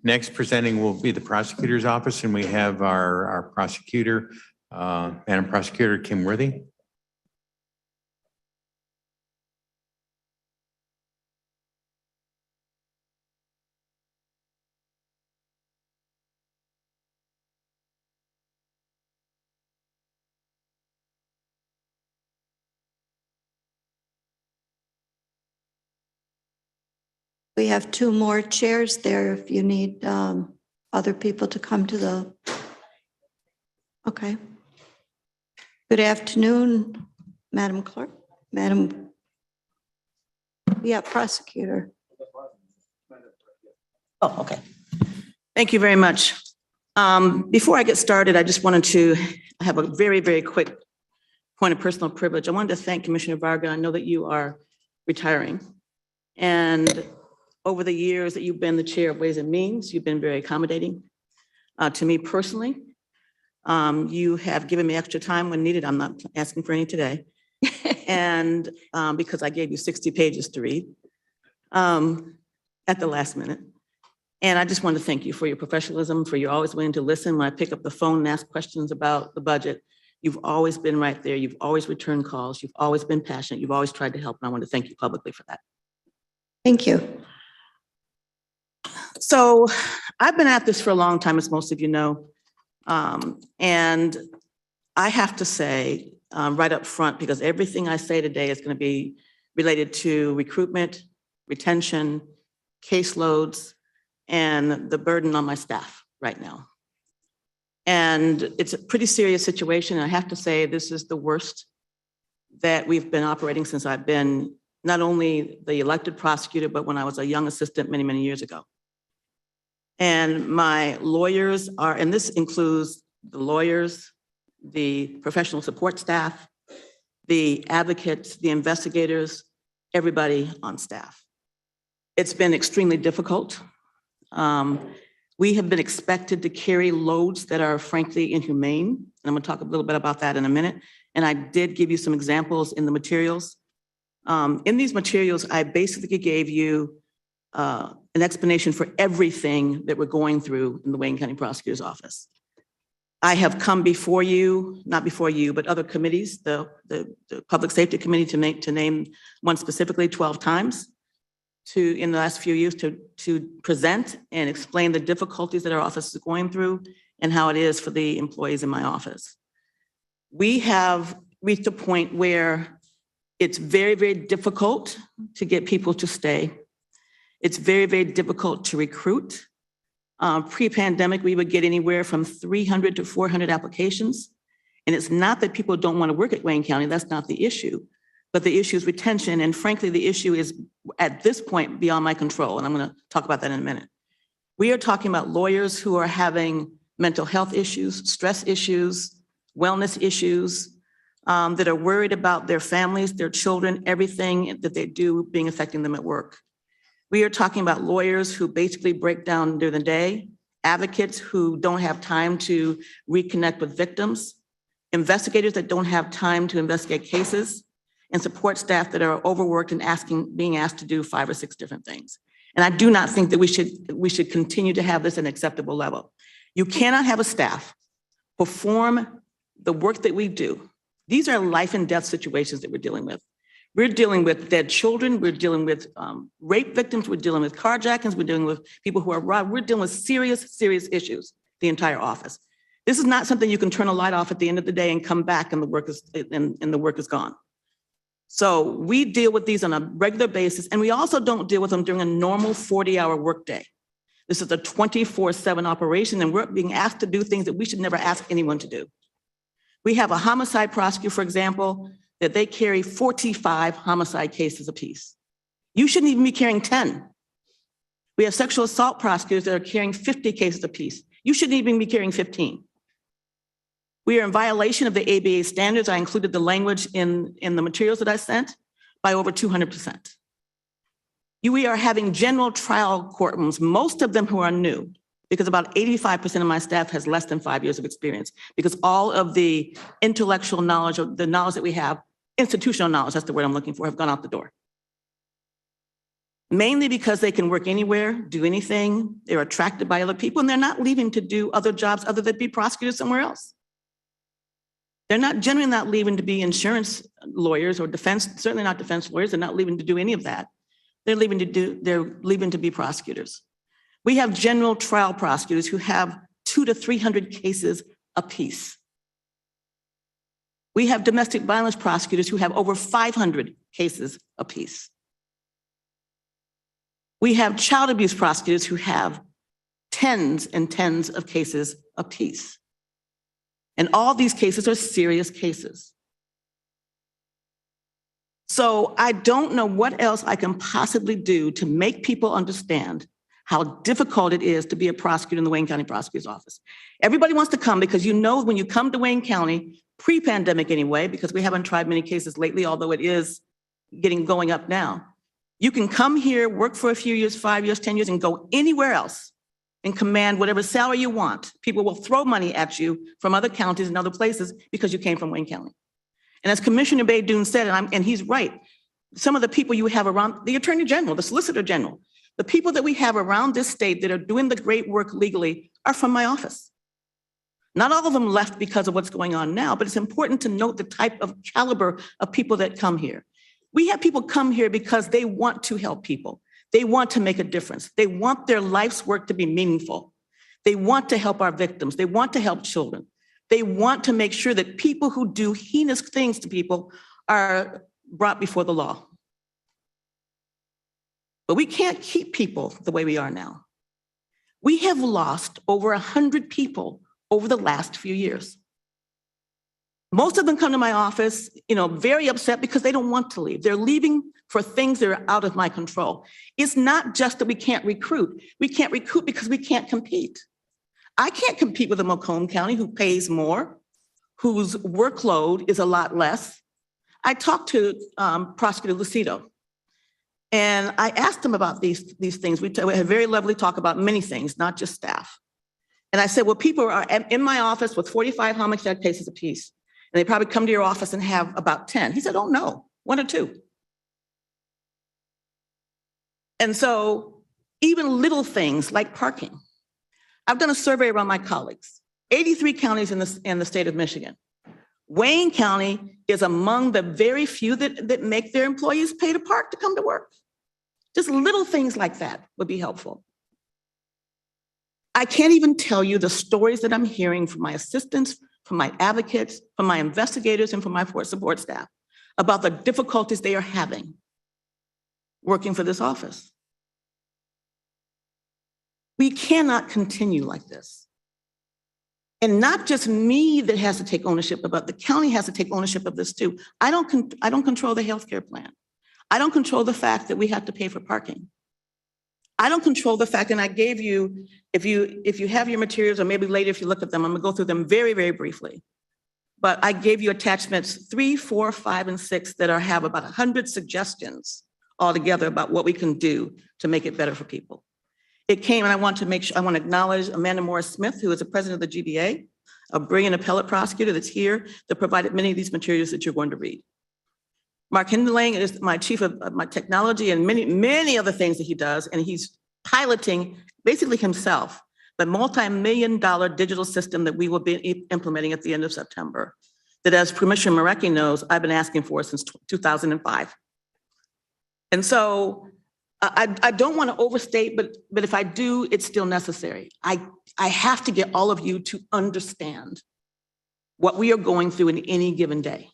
next presenting will be the prosecutor's office, and we have our prosecutor, Madam Prosecutor Kim Worthy. We have two more chairs there if you need other people to come to the, okay. Good afternoon, Madam Clerk, Madam, yeah, Prosecutor. Oh, okay. Thank you very much. Before I get started, I just wanted to have a very, very quick point of personal privilege. I wanted to thank Commissioner Varga. I know that you are retiring. And over the years that you've been the chair of Ways and Means, you've been very accommodating to me personally. You have given me extra time when needed. I'm not asking for any today. And because I gave you 60 pages to read at the last minute. And I just want to thank you for your professionalism, for you're always willing to listen when I pick up the phone and ask questions about the budget. You've always been right there. You've always returned calls. You've always been passionate. You've always tried to help. And I want to thank you publicly for that. Thank you. So I've been at this for a long time, as most of you know. And I have to say right up front, because everything I say today is going to be related to recruitment, retention, caseloads, and the burden on my staff right now. And it's a pretty serious situation. I have to say this is the worst that we've been operating since I've been not only the elected prosecutor, but when I was a young assistant many, many years ago. And my lawyers are, and this includes the lawyers, the professional support staff, the advocates, the investigators, everybody on staff. It's been extremely difficult. We have been expected to carry loads that are frankly inhumane. And I'm going to talk a little bit about that in a minute. And I did give you some examples in the materials. In these materials, I basically gave you an explanation for everything that we're going through in the Wayne County Prosecutor's Office. I have come before you, not before you, but other committees, the Public Safety Committee to name one specifically 12 times in the last few years to present and explain the difficulties that our office is going through and how it is for the employees in my office. We have reached a point where it's very, very difficult to get people to stay. It's very, very difficult to recruit. Pre-pandemic, we would get anywhere from 300 to 400 applications. And it's not that people don't want to work at Wayne County, that's not the issue. But the issue is retention. And frankly, the issue is at this point beyond my control. And I'm going to talk about that in a minute. We are talking about lawyers who are having mental health issues, stress issues, wellness issues, that are worried about their families, their children, everything that they do being affecting them at work. We are talking about lawyers who basically break down during the day, advocates who don't have time to reconnect with victims, investigators that don't have time to investigate cases, and support staff that are overworked and being asked to do 5 or 6 different things. And I do not think that we should continue to have this at an acceptable level. You cannot have a staff perform the work that we do. These are life and death situations that we're dealing with. We're dealing with dead children. We're dealing with rape victims. We're dealing with carjackings. We're dealing with people who are robbed. We're dealing with serious, serious issues, the entire office. This is not something you can turn a light off at the end of the day and come back and the work is gone. So we deal with these on a regular basis, and we also don't deal with them during a normal 40-hour workday. This is a 24/7 operation, and we're being asked to do things that we should never ask anyone to do. We have a homicide prosecutor, for example, that they carry 45 homicide cases apiece. You shouldn't even be carrying 10. We have sexual assault prosecutors that are carrying 50 cases apiece. You shouldn't even be carrying 15. We are in violation of the ABA standards. I included the language in the materials that I sent by over 200%. We are having general trial courtrooms, most of them who are new, because about 85% of my staff has less than 5 years of experience, because all of the intellectual knowledge, or the knowledge that we have, institutional knowledge, that's the word I'm looking for, have gone out the door. Mainly because they can work anywhere, do anything, they're attracted by other people, and they're not leaving to do other jobs other than be prosecutors somewhere else. They're not generally not leaving to be insurance lawyers or defense, certainly not defense lawyers. They're not leaving to do any of that. They're leaving to be prosecutors. We have general trial prosecutors who have 200 to 300 cases apiece. We have domestic violence prosecutors who have over 500 cases apiece. We have child abuse prosecutors who have tens and tens of cases apiece. And all these cases are serious cases. So I don't know what else I can possibly do to make people understand how difficult it is to be a prosecutor in the Wayne County Prosecutor's Office. Everybody wants to come because you know when you come to Wayne County, pre-pandemic anyway, because we haven't tried many cases lately, although it is going up now. You can come here, work for a few years, 5 years, 10 years, and go anywhere else and command whatever salary you want. People will throw money at you from other counties and other places because you came from Wayne County. And as Commissioner Baydoun said, and he's right, some of the people you have around, the Attorney General, the Solicitor General, the people that we have around this state that are doing the great work legally are from my office. Not all of them left because of what's going on now, but it's important to note the type of caliber of people that come here. We have people come here because they want to help people. They want to make a difference. They want their life's work to be meaningful. They want to help our victims. They want to help children. They want to make sure that people who do heinous things to people are brought before the law. But we can't keep people the way we are now. We have lost over 100 people over the last few years. Most of them come to my office, very upset because they don't want to leave. They're leaving for things that are out of my control. It's not just that we can't recruit. We can't recruit because we can't compete. I can't compete with a Macomb County who pays more, whose workload is a lot less. I talked to Prosecutor Lucido, and I asked him about these things. We had a very lovely talk about many things, not just staff. And I said, well, people are in my office with 45 homicide cases apiece, and they probably come to your office and have about 10. He said, oh no, 1 or 2. And so even little things like parking. I've done a survey around my colleagues, 83 counties in the state of Michigan. Wayne County is among the very few that make their employees pay to park to come to work. Just little things like that would be helpful. I can't even tell you the stories that I'm hearing from my assistants, from my advocates, from my investigators, and from my support staff about the difficulties they are having working for this office. We cannot continue like this. And not just me that has to take ownership, but the county has to take ownership of this too. I don't control the healthcare plan. I don't control the fact that we have to pay for parking. I don't control the fact, and I gave you, if you have your materials, or maybe later if you look at them, I'm gonna go through them very, very briefly. But I gave you attachments 3, 4, 5, and 6 that have about 100 suggestions altogether about what we can do to make it better for people. It came, and I want to acknowledge Amanda Morris-Smith, who is the president of the GBA, a brilliant appellate prosecutor that's here that provided many of these materials that you're going to read. Mark Hindling is my chief of my technology and many, many other things that he does, and he's piloting basically himself the multi-million-dollar digital system that we will be implementing at the end of September, that as Commissioner Marecki knows, I've been asking for since 2005. And so I don't want to overstate, but if I do, it's still necessary. I have to get all of you to understand what we are going through in any given day.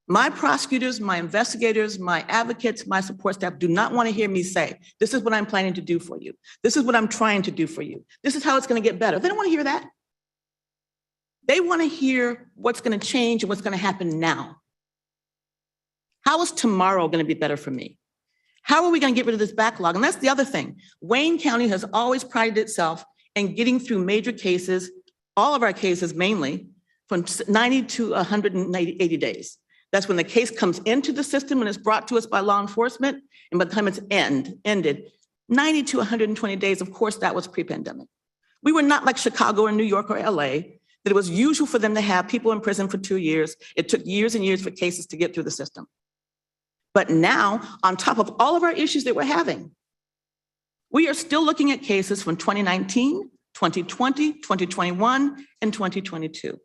My prosecutors, my investigators, my advocates, my support staff do not want to hear me say, this is what I'm planning to do for you. This is what I'm trying to do for you. This is how it's going to get better. They don't want to hear that. They want to hear what's going to change and what's going to happen now. How is tomorrow going to be better for me? How are we going to get rid of this backlog? And that's the other thing. Wayne County has always prided itself in getting through major cases, all of our cases mainly, from 90 to 180 days. That's when the case comes into the system and is brought to us by law enforcement, and by the time it's ended, 90 to 120 days, of course, that was pre-pandemic. We were not like Chicago or New York or LA, that it was usual for them to have people in prison for 2 years. It took years and years for cases to get through the system. But now, on top of all of our issues that we're having, we are still looking at cases from 2019, 2020, 2021, and 2022.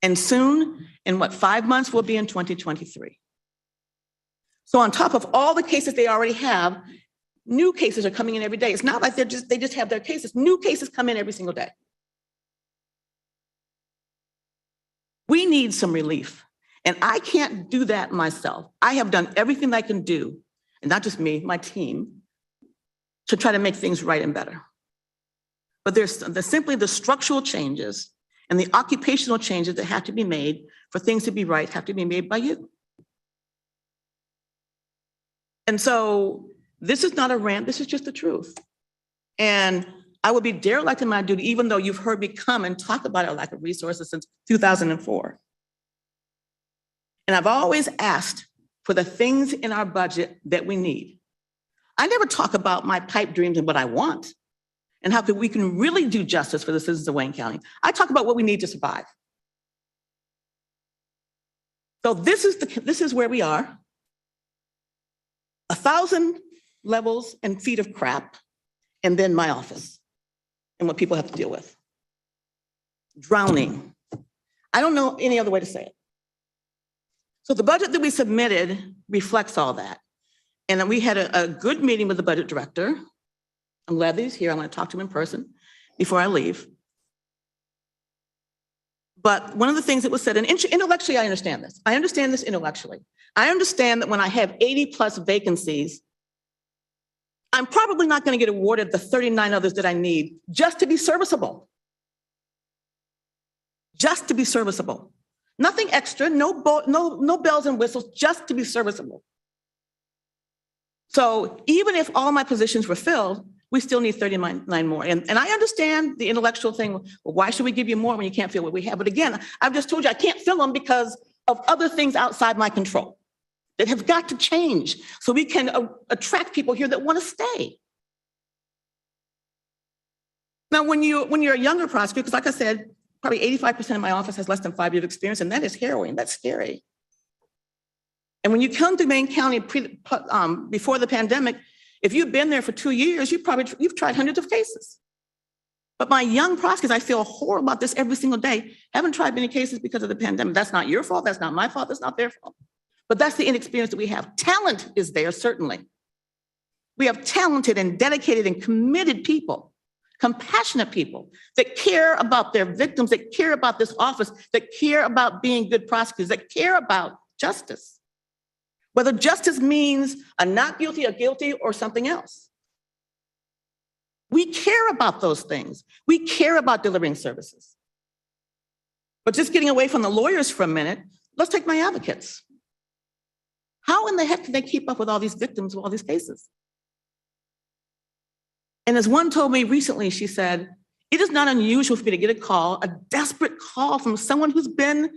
And soon, in 5 months, we'll be in 2023. So on top of all the cases they already have, new cases are coming in every day. It's not like they just have their cases. New cases come in every single day. We need some relief. And I can't do that myself. I have done everything I can do, and not just me, my team, to try to make things right and better. but there's simply the structural changes and the occupational changes that have to be made for things to be right have to be made by you. And so this is not a rant, this is just the truth. And I would be derelict in my duty, even though you've heard me come and talk about our lack of resources since 2004. And I've always asked for the things in our budget that we need. I never talk about my pipe dreams and what I want and how we can really do justice for the citizens of Wayne County. I talk about what we need to survive. So this is where we are. 1,000 levels and feet of crap, and then my office and what people have to deal with. Drowning. I don't know any other way to say it. So the budget that we submitted reflects all that. And then we had a good meeting with the budget director. I'm glad that he's here. I'm going to talk to him in person before I leave. But one of the things that was said, and intellectually, I understand this. I understand this intellectually. I understand that when I have 80+ vacancies, I'm probably not going to get awarded the 39 others that I need just to be serviceable. Just to be serviceable. Nothing extra, no bells and whistles, just to be serviceable. So even if all my positions were filled, we still need 39 more. And I understand the intellectual thing. Well, why should we give you more when you can't fill what we have? But again, I've just told you I can't fill them because of other things outside my control that have got to change so we can attract people here that want to stay. Now, when you're a younger prosecutor, because like I said, probably 85% of my office has less than 5 years of experience, and that is harrowing, that's scary. And when you come to Wayne County before the pandemic, if you've been there for 2 years, you've tried hundreds of cases. But my young prosecutors, I feel horrible about this every single day, haven't tried many cases because of the pandemic. That's not your fault, that's not my fault, that's not their fault. But that's the inexperience that we have. Talent is there, certainly. We have talented and dedicated and committed people, compassionate people that care about their victims, that care about this office, that care about being good prosecutors, that care about justice. Whether justice means a not guilty, a guilty, or something else. We care about those things. We care about delivering services. But just getting away from the lawyers for a minute, let's take my advocates. How in the heck can they keep up with all these victims of all these cases? And as one told me recently, she said, it is not unusual for me to get a call, a desperate call from someone who's been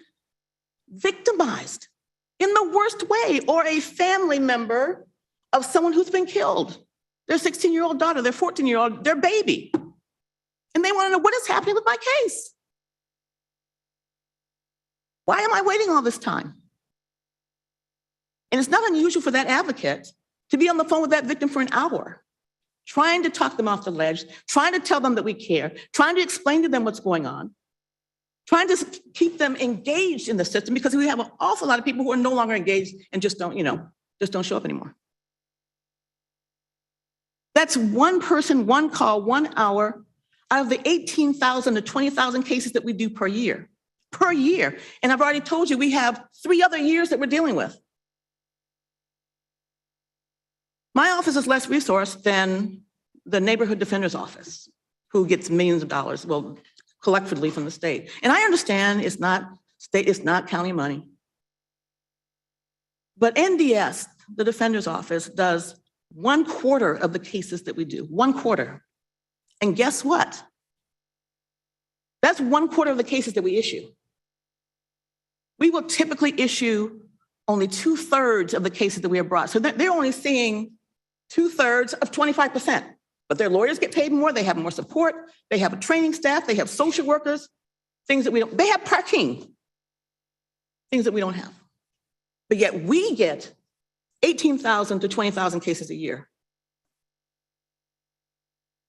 victimized in the worst way, or a family member of someone who's been killed. Their 16-year-old daughter, their 14-year-old, their baby. And they want to know what is happening with my case. Why am I waiting all this time? And it's not unusual for that advocate to be on the phone with that victim for an hour, trying to talk them off the ledge, trying to tell them that we care, trying to explain to them what's going on, trying to keep them engaged in the system, because we have an awful lot of people who are no longer engaged and just don't show up anymore. That's one person, one call, 1 hour out of the 18,000 to 20,000 cases that we do per year. And I've already told you, we have 3 other years that we're dealing with. My office is less resourced than the neighborhood defender's office, who gets millions of dollars, well, collectively from the state. And I understand it's not state, it's not county money. But NDS, the defender's office, does 1/4 of the cases that we do, 1/4. And guess what? That's 1/4 of the cases that we issue. We will typically issue only 2/3 of the cases that we have brought. So they're only seeing 2/3 of 25%. But their lawyers get paid more, they have more support, they have a training staff, they have social workers, things that we don't, they have parking, things that we don't have. But yet we get 18,000 to 20,000 cases a year.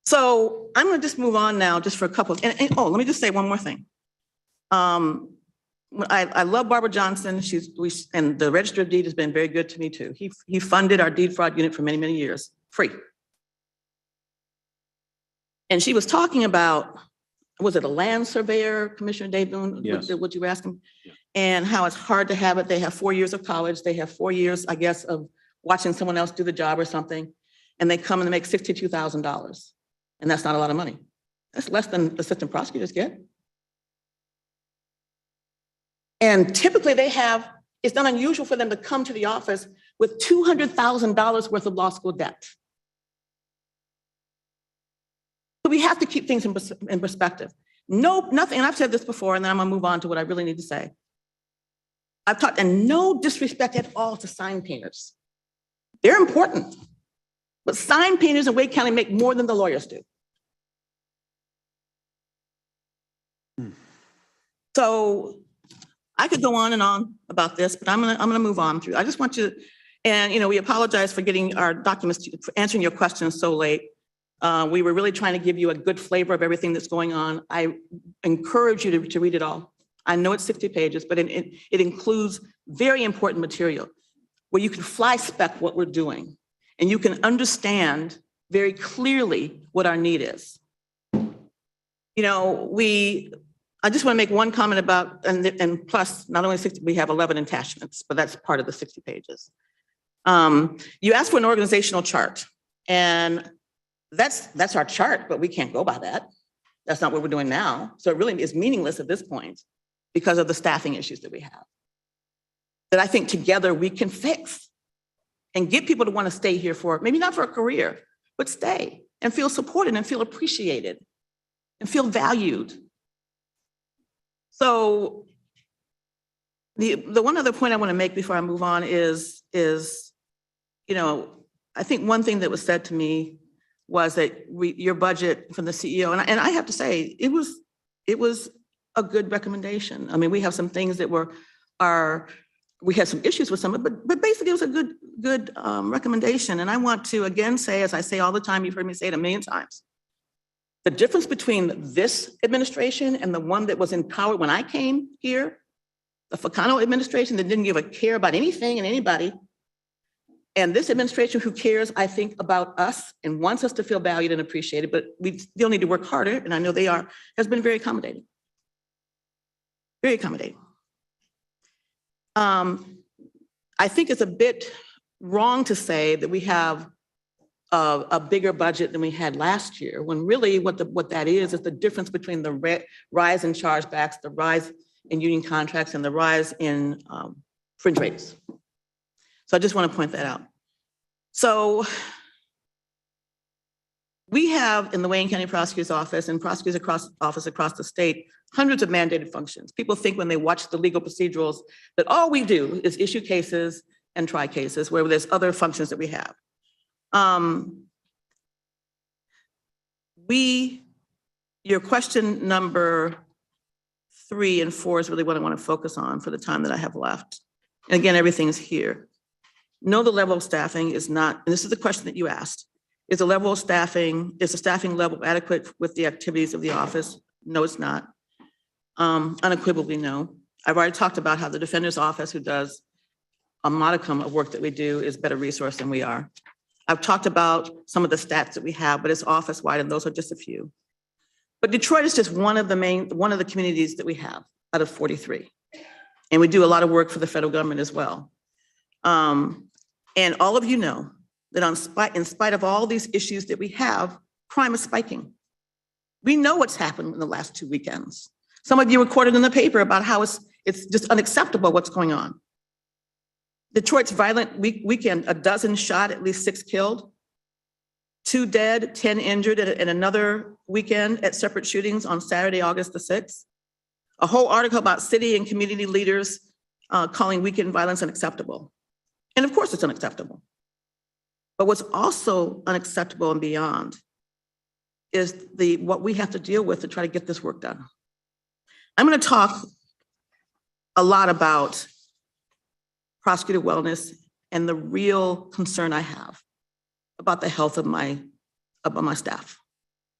So I'm gonna just move on now just for a couple of, let me just say one more thing. I love Barbara Johnson, and the Register of Deeds has been very good to me too. He funded our deed fraud unit for many, many years, free. And she was talking about, was it a land surveyor, Commissioner Dave Boone? Yes. What you were asking? And how it's hard to have it. They have 4 years of college. They have 4 years, I guess, of watching someone else do the job or something. And they come and they make $62,000. And that's not a lot of money. That's less than assistant prosecutors get. And typically it's not unusual for them to come to the office with $200,000 worth of law school debt. So we have to keep things in perspective. Nothing, and I've said this before, and then I'm gonna move on to what I really need to say. I've talked, and no disrespect at all to sign painters. They're important, but sign painters in Wake County make more than the lawyers do. So I could go on and on about this, but I'm gonna move on through. I just want you, and we apologize for getting our documents, for answering your questions so late. We were really trying to give you a good flavor of everything that's going on. I encourage you to read it all. I know it's 60 pages, but it includes very important material where you can fly spec what we're doing and you can understand very clearly what our need is. I just want to make one comment about, and plus, not only 60, we have 11 attachments, but that's part of the 60 pages. You asked for an organizational chart, and that's our chart, but we can't go by that. That's not what we're doing now. So it really is meaningless at this point because of the staffing issues that we have. That I think together we can fix and get people to want to stay here for, maybe not for a career, but stay and feel supported and feel appreciated and feel valued. So the one other point I want to make before I move on is, I think one thing that was said to me was that your budget from the CEO, and I have to say, it was a good recommendation. I mean, we have some things that we had some issues with some of it, but basically it was a good recommendation. And I want to again say, as I say all the time, you've heard me say it a million times, the difference between this administration and the one that was in power when I came here, the Ficano administration that didn't give a care about anything and anybody, and this administration who cares, I think, about us and wants us to feel valued and appreciated, but we still need to work harder, and I know they are, has been very accommodating. Very accommodating. I think it's a bit wrong to say that we have a bigger budget than we had last year, when really what that is the difference between the rise in chargebacks, the rise in union contracts, and the rise in fringe rates. So I just want to point that out. So we have in the Wayne County Prosecutor's Office and prosecutors across the state, hundreds of mandated functions. People think when they watch the legal procedurals that all we do is issue cases and try cases, where there's other functions that we have. Your question number 3 and 4 is really what I want to focus on for the time that I have left. And again, everything's here. No, the level of staffing is not, and this is the question that you asked, is the staffing level adequate with the activities of the office? No, it's not. Unequivocally, no. I've already talked about how the defender's office, who does a modicum of work that we do, is better resourced than we are. I've talked about some of the stats that we have, but it's office-wide, and those are just a few. But Detroit is just one of the communities that we have out of 43. And we do a lot of work for the federal government as well. And all of you know that in spite of all these issues that we have, crime is spiking. We know what's happened in the last 2 weekends. Some of you reported in the paper about how it's just unacceptable what's going on. Detroit's violent weekend, 12 shot, at least 6 killed, 2 dead, 10 injured, and another weekend at separate shootings on Saturday, August the 6th. A whole article about city and community leaders calling weekend violence unacceptable. And of course it's unacceptable. But what's also unacceptable and beyond is what we have to deal with to try to get this work done. I'm going to talk a lot about prosecutor wellness and the real concern I have about the health of my staff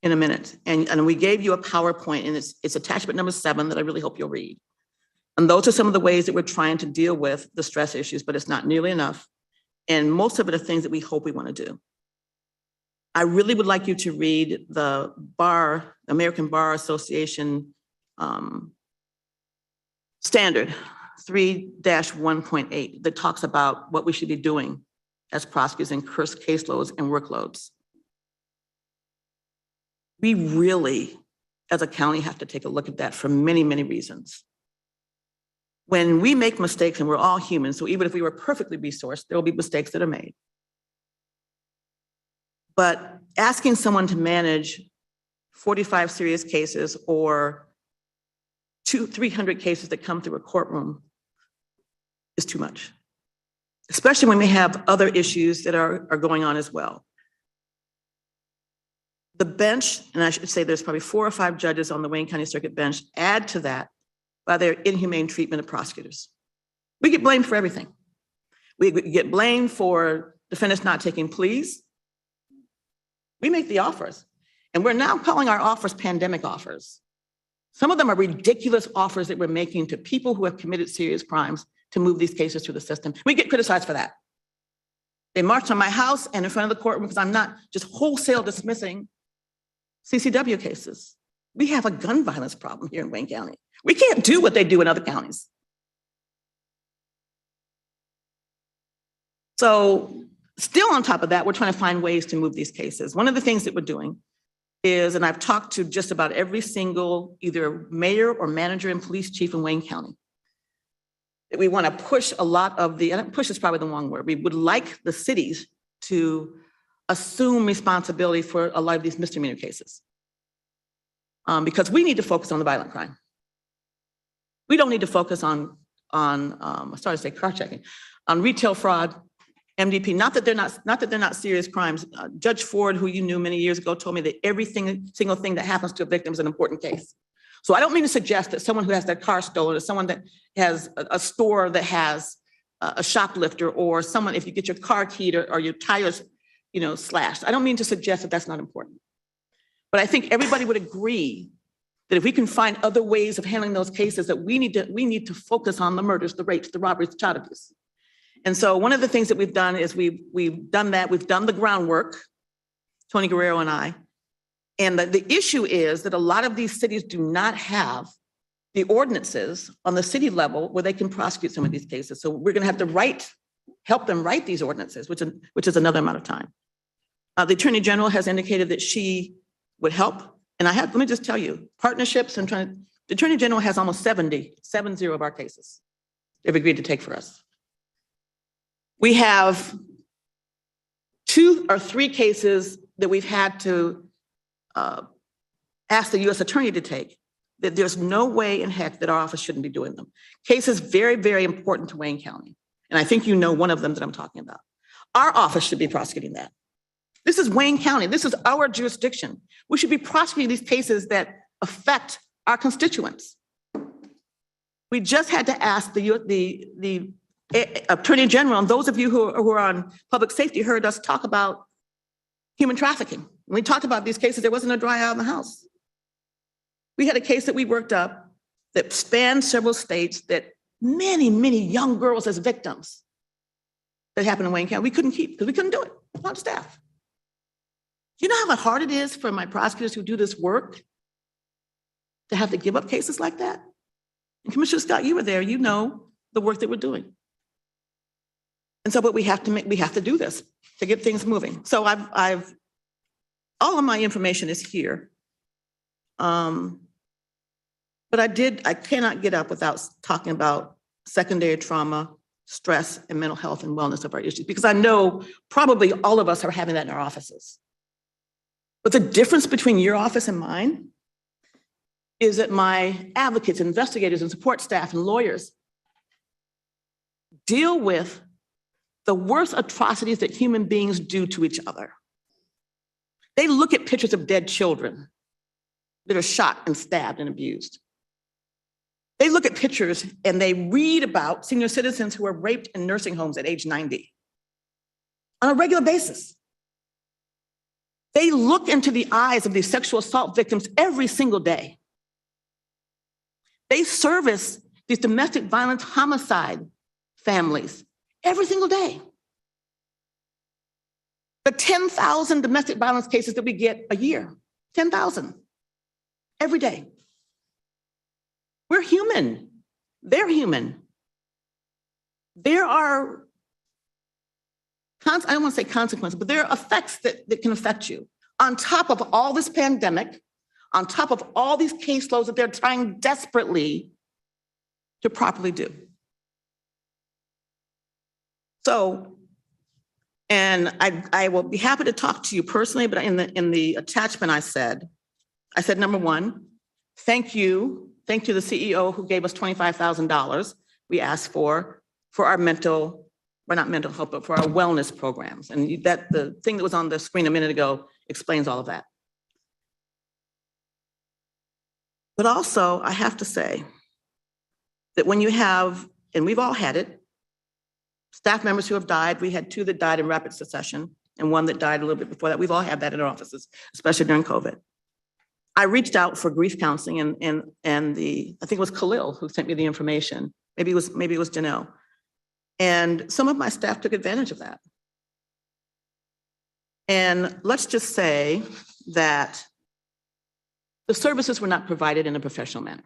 in a minute. And we gave you a PowerPoint, and it's attachment number 7 that I really hope you'll read. And those are some of the ways that we're trying to deal with the stress issues, but it's not nearly enough. And most of it are things that we hope we want to do. I really would like you to read the American Bar Association standard 3-1.8 that talks about what we should be doing as prosecutors in caseloads and workloads. We really as a county, have to take a look at that for many, many reasons. When we make mistakes, and we're all human, so even if we were perfectly resourced, there will be mistakes that are made. But asking someone to manage 45 serious cases or 300 cases that come through a courtroom is too much, especially when we have other issues that are going on as well. The bench, and I should say there's probably 4 or 5 judges on the Wayne County Circuit bench, add to that by their inhumane treatment of prosecutors. We get blamed for everything. We get blamed for defendants not taking pleas. We make the offers, and we're now calling our offers pandemic offers. Some of them are ridiculous offers that we're making to people who have committed serious crimes to move these cases through the system. We get criticized for that. They marched on my house and in front of the courtroom because I'm not just wholesale dismissing CCW cases. We have a gun violence problem here in Wayne County. We can't do what they do in other counties. So still on top of that, we're trying to find ways to move these cases. One of the things that we're doing is, and I've talked to just about every single either mayor or manager and police chief in Wayne County, that we want to push a lot of the, and push is probably the wrong word, we would like the cities to assume responsibility for a lot of these misdemeanor cases. Because we need to focus on the violent crime. We don't need to focus on I started to say car checking, on retail fraud, MDP. Not that they're not serious crimes. Judge Ford, who you knew many years ago, told me that every single thing that happens to a victim is an important case. So I don't mean to suggest that someone who has their car stolen, or someone that has a store that has a shoplifter, or someone, if you get your car keyed or your tires, slashed. I don't mean to suggest that that's not important. But I think everybody would agree that if we can find other ways of handling those cases, that we need to focus on the murders, the rapes, the robberies, the child abuse. And so one of the things that we've done is we've done that. We've done the groundwork, Tony Guerrero and I. And the issue is that a lot of these cities do not have the ordinances on the city level where they can prosecute some of these cases. So we're going to have to help them write these ordinances, which is another amount of time. The Attorney General has indicated that she would help. And let me just tell you, partnerships, the Attorney General has almost 70 of our cases they've agreed to take for us. We have 2 or 3 cases that we've had to ask the U.S. Attorney to take, that there's no way in heck that our office shouldn't be doing them. Cases very, very important to Wayne County. And I think you know one of them that I'm talking about. Our office should be prosecuting that. This is Wayne County. This is our jurisdiction. We should be prosecuting these cases that affect our constituents. We just had to ask the Attorney General, and those of you who are on public safety heard us talk about human trafficking. When we talked about these cases, there wasn't a dry eye in the house. We had a case that we worked up that spanned several states, that many, many young girls as victims that happened in Wayne County, we couldn't keep because we couldn't do it, not staff. Do you know how hard it is for my prosecutors who do this work to have to give up cases like that? And Commissioner Scott, you were there, you know the work that we're doing. And so, but we have to do this to get things moving. So all of my information is here. But I cannot get up without talking about secondary trauma, stress, and mental health and wellness of our issues, because I know probably all of us are having that in our offices. But the difference between your office and mine is that my advocates, investigators, and support staff and lawyers deal with the worst atrocities that human beings do to each other. They look at pictures of dead children that are shot and stabbed and abused. They look at pictures and they read about senior citizens who are raped in nursing homes at age 90 on a regular basis. They look into the eyes of these sexual assault victims every single day. They service these domestic violence homicide families every single day. The 10,000 domestic violence cases that we get a year, 10,000 every day. We're human. They're human. There are, I don't want to say consequences, but there are effects that can affect you. On top of all this pandemic, on top of all these caseloads that they're trying desperately to properly do. So, and I will be happy to talk to you personally, but in the attachment I said, number one, thank you to the CEO who gave us $25,000 we asked for our mental, well, not mental health, but for our wellness programs. And that the thing that was on the screen a minute ago explains all of that. But also, I have to say that when you have, and we've all had it, staff members who have died, we had 2 that died in rapid succession and 1 that died a little bit before that. We've all had that in our offices, especially during COVID. I reached out for grief counseling and I think it was Khalil who sent me the information. Maybe it was Janelle. And some of my staff took advantage of that. And let's just say that the services were not provided in a professional manner.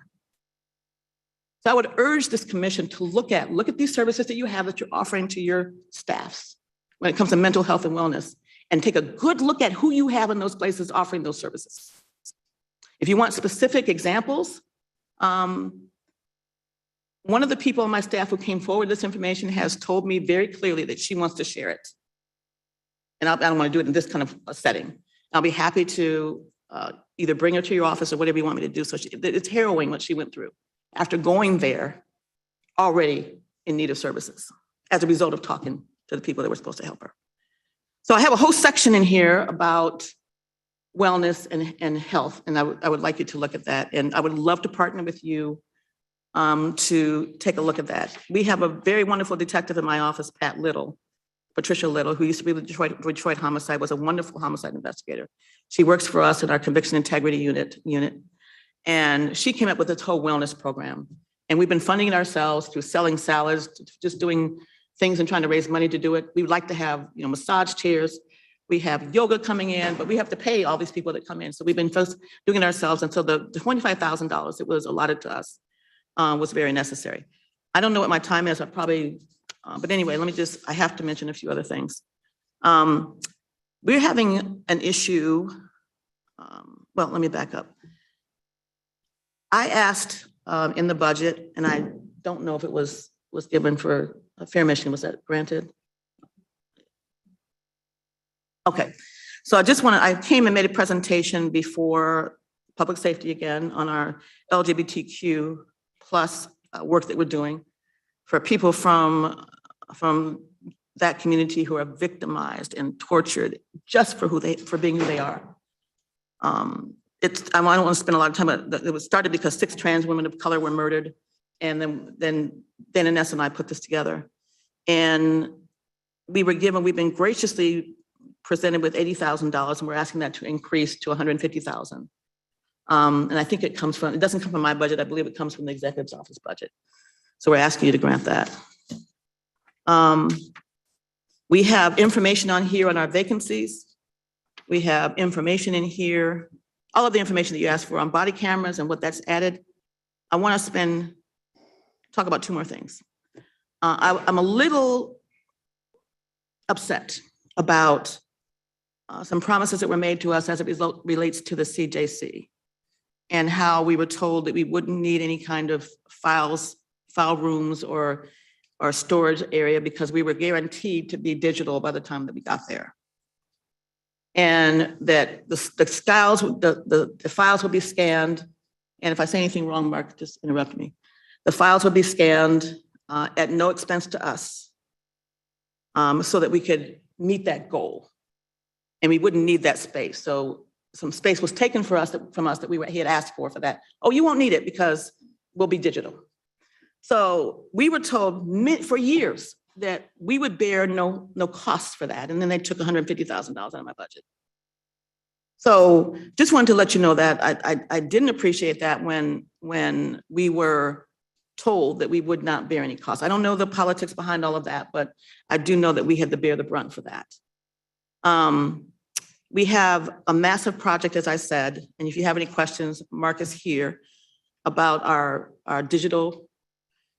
So I would urge this commission to look at these services that you have that you're offering to your staffs when it comes to mental health and wellness, and take a good look at who you have in those places offering those services. If you want specific examples, one of the people on my staff who came forward with this information has told me very clearly that she wants to share it. And I don't want to do it in this kind of a setting. I'll be happy to either bring her to your office or whatever you want me to do. So it's harrowing what she went through after going there already in need of services as a result of talking to the people that were supposed to help her. So I have a whole section in here about wellness and health, and I would like you to look at that. And I would love to partner with you to take a look at that. We have a very wonderful detective in my office, Patricia Little, who used to be with Detroit Homicide, was a wonderful homicide investigator. She works for us in our conviction integrity unit. And she came up with this whole wellness program. And we've been funding it ourselves through selling salads, just doing things and trying to raise money to do it. We would like to have, massage chairs. We have yoga coming in, but we have to pay all these people that come in. So we've been first doing it ourselves. And so the $25,000 that was allotted to us was very necessary. I don't know what my time is. I probably, but anyway, I have to mention a few other things. We're having an issue. Well, let me back up. I asked in the budget, and I don't know if it was given for a fair mission. Was that granted? Okay, so I came and made a presentation before public safety again on our LGBTQ plus work that we're doing for people from that community who are victimized and tortured just for being who they are. I don't want to spend a lot of time, but it was started because 6 trans women of color were murdered. And then Inessa and I put this together. And we've been graciously presented with $80,000, and we're asking that to increase to $150,000. And I think it doesn't come from my budget. I believe it comes from the executive's office budget. So we're asking you to grant that. We have information on here on our vacancies. We have information in here, all of the information that you asked for on body cameras and what that's added. I want to talk about 2 more things. I'm a little upset about some promises that were made to us as it relates to the CJC and how we were told that we wouldn't need any kind of file rooms or storage area because we were guaranteed to be digital by the time that we got there. And that the files will be scanned. And if I say anything wrong, Mark, just interrupt me. The files will be scanned at no expense to us so that we could meet that goal. And we wouldn't need that space. So some space was taken from us that he had asked for that. Oh, you won't need it because we'll be digital. So we were told for years that we would bear no costs for that. And then they took $150,000 out of my budget. So just wanted to let you know that I didn't appreciate that when we were told that we would not bear any costs. I don't know the politics behind all of that, but I do know that we had to bear the brunt for that. We have a massive project, as I said, and if you have any questions, Mark is here, about our digital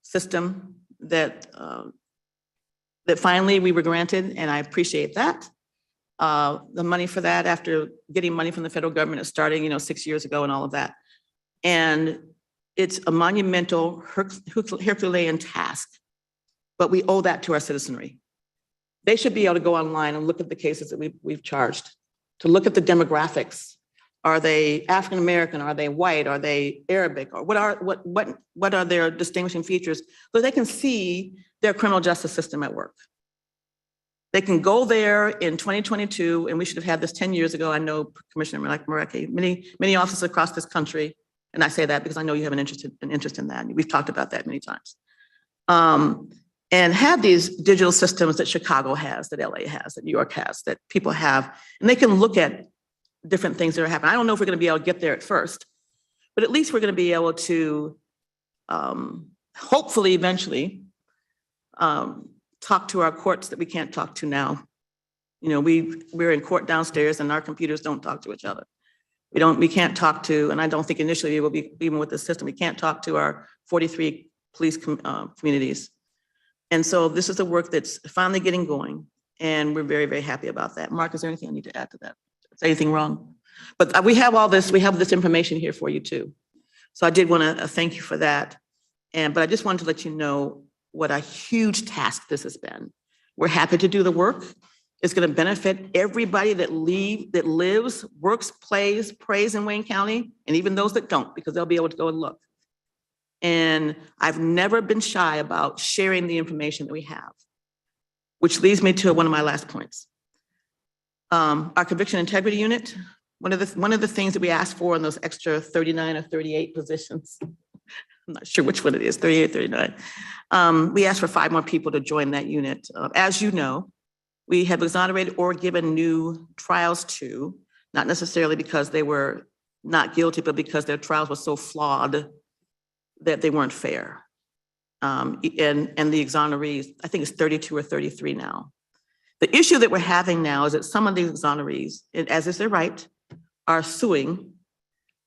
system that finally we were granted, and I appreciate that. the money for that after getting money from the federal government, starting, 6 years ago and all of that. And it's a monumental Herculean task, but we owe that to our citizenry. They should be able to go online and look at the cases that we've charged, to look at the demographics. Are they African-American? Are they white? Are they Arabic? Or what are their distinguishing features? So they can see their criminal justice system at work. They can go there in 2022, and we should have had this 10 years ago. I know Commissioner Marecki, many offices across this country, and I say that because I know you have an interest in that. We've talked about that many times. And have these digital systems that Chicago has, that LA has, that New York has, that people have, and they can look at different things that are happening. I don't know if we're going to be able to get there at first, but at least we're going to be able to hopefully eventually talk to our courts that we can't talk to now. We're in court downstairs and our computers don't talk to each other. We can't talk to, and I don't think initially it will be even with the system, we can't talk to our 43 police communities. And so this is the work that's finally getting going, and we're very, very happy about that. Mark, is there anything I need to add to that? Is anything wrong? But we have this information here for you too. So I did want to thank you for that. But I just wanted to let you know what a huge task this has been. We're happy to do the work. It's going to benefit everybody that lives, works, plays, prays in Wayne County, and even those that don't, because they'll be able to go and look. And I've never been shy about sharing the information that we have, which leads me to one of my last points. Our conviction integrity unit, one of the things that we asked for in those extra 39 or 38 positions, I'm not sure which one it is, 38, 39. We asked for 5 more people to join that unit. As you know, we have exonerated or given new trials to, not necessarily because they were not guilty, but because their trials were so flawed that they weren't fair. And the exonerees, I think it's 32 or 33 now. The issue that we're having now is that some of these exonerees, as is their right, are suing.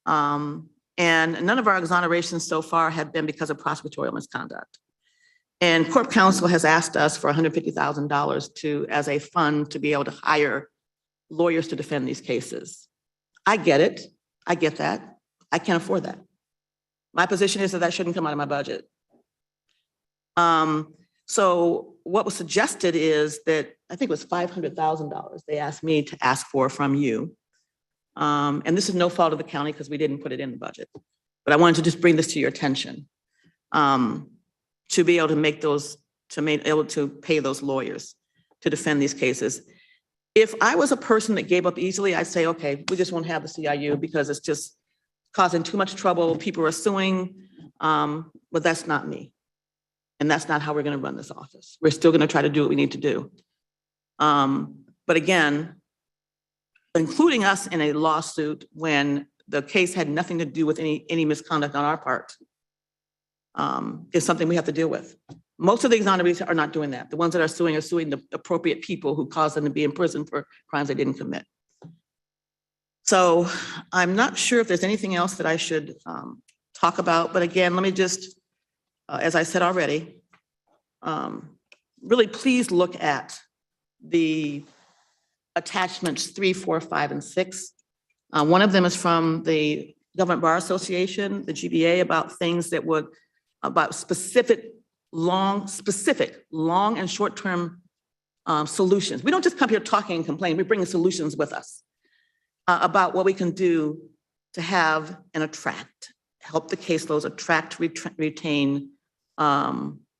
And none of our exonerations so far have been because of prosecutorial misconduct. And Corp Counsel has asked us for $150,000 as a fund to be able to hire lawyers to defend these cases. I get it. I get that. I can't afford that. My position is that shouldn't come out of my budget. So what was suggested is that, I think it was $500,000 they asked me to ask for from you. And this is no fault of the county because we didn't put it in the budget. But I wanted to just bring this to your attention, to be able to pay those lawyers to defend these cases. If I was a person that gave up easily, I'd say, okay, we just won't have the CIU because it's just causing too much trouble. People are suing, but that's not me. And that's not how we're going to run this office. We're still going to try to do what we need to do. But again, including us in a lawsuit when the case had nothing to do with any misconduct on our part, is something we have to deal with. Most of the exonerees are not doing that. The ones that are suing the appropriate people who caused them to be in prison for crimes they didn't commit. So I'm not sure if there's anything else that I should talk about, but again, let me just, as I said already, really please look at the attachments 3, 4, 5, and 6. One of them is from the Government Bar Association, the GBA, about specific long and short-term solutions. We don't just come here talking and complaining, we bring solutions with us about what we can do to have and help the caseloads attract, retain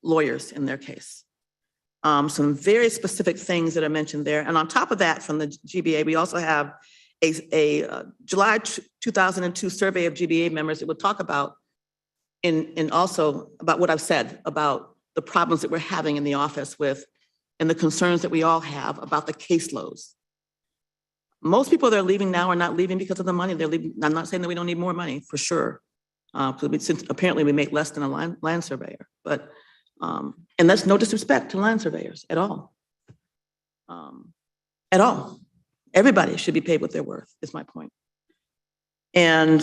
lawyers in their case. Some very specific things that are mentioned there. And on top of that, from the GBA, we also have a July 2002 survey of GBA members that will talk about and also about what I've said about the problems that we're having in the office and the concerns that we all have about the caseloads. Most people that are leaving now are not leaving because of the money. They're leaving. I'm not saying that we don't need more money, for sure. Since apparently we make less than a land surveyor, but and that's no disrespect to land surveyors at all. At all. Everybody should be paid what they're worth, is my point. And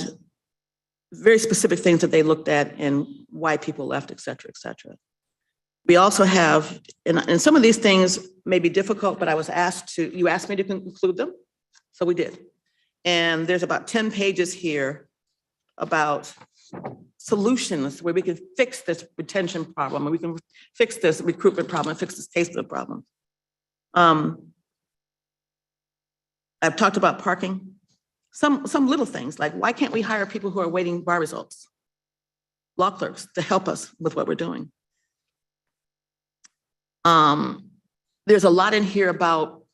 very specific things that they looked at and why people left, et cetera, et cetera. We also have, and some of these things may be difficult, but you asked me to conclude them, so we did. And there's about 10 pages here about solutions where we can fix this retention problem, and we can fix this recruitment problem, fix this caseload problem. I've talked about parking. Some little things like, why can't we hire people who are waiting bar results? Law clerks to help us with what we're doing. There's a lot in here about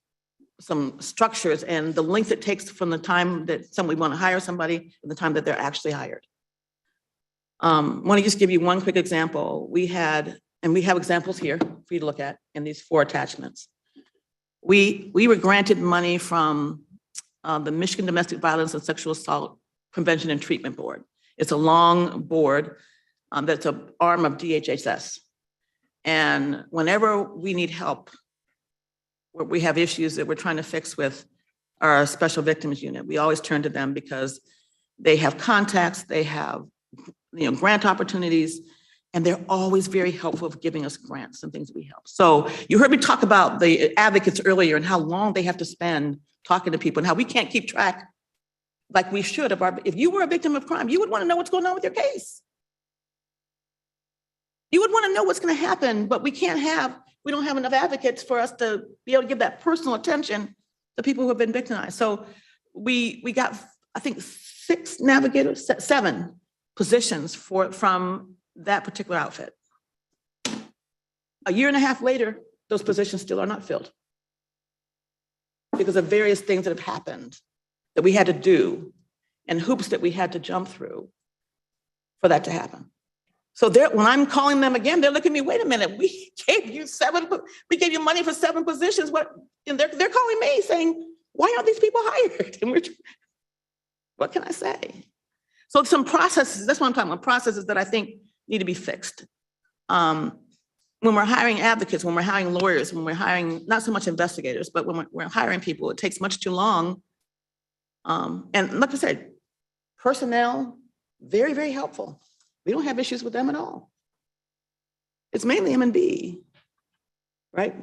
some structures and the length it takes from the time that we want to hire somebody to the time that they're actually hired. Want to just give you one quick example. We have examples here for you to look at in these 4 attachments. We were granted money from the Michigan Domestic Violence and Sexual Assault Prevention and Treatment Board. It's a long board that's an arm of DHHS. And whenever we need help, where we have issues that we're trying to fix with our special victims unit, we always turn to them because they have contacts, they have grant opportunities, and they're always very helpful of giving us grants and things we help. So you heard me talk about the advocates earlier and how long they have to spend talking to people and how we can't keep track like we should of if you were a victim of crime, you would want to know what's going on with your case. You would want to know what's going to happen, but we don't have enough advocates for us to be able to give that personal attention to people who have been victimized. So we got, I think, 7 positions from that particular outfit. A year and a half later, those positions still are not filled because of various things that have happened that we had to do and hoops that we had to jump through for that to happen. So when I'm calling them again, they're looking at me, wait a minute, we gave you money for 7 positions. And they're calling me saying, why aren't these people hired? And what can I say? So some processes, that's what I'm talking about, processes that I think need to be fixed. When we're hiring advocates, when we're hiring lawyers, when we're hiring not so much investigators, but when we're hiring people, it takes much too long. And like I said, personnel, very, very helpful. We don't have issues with them at all. It's mainly M&B, right?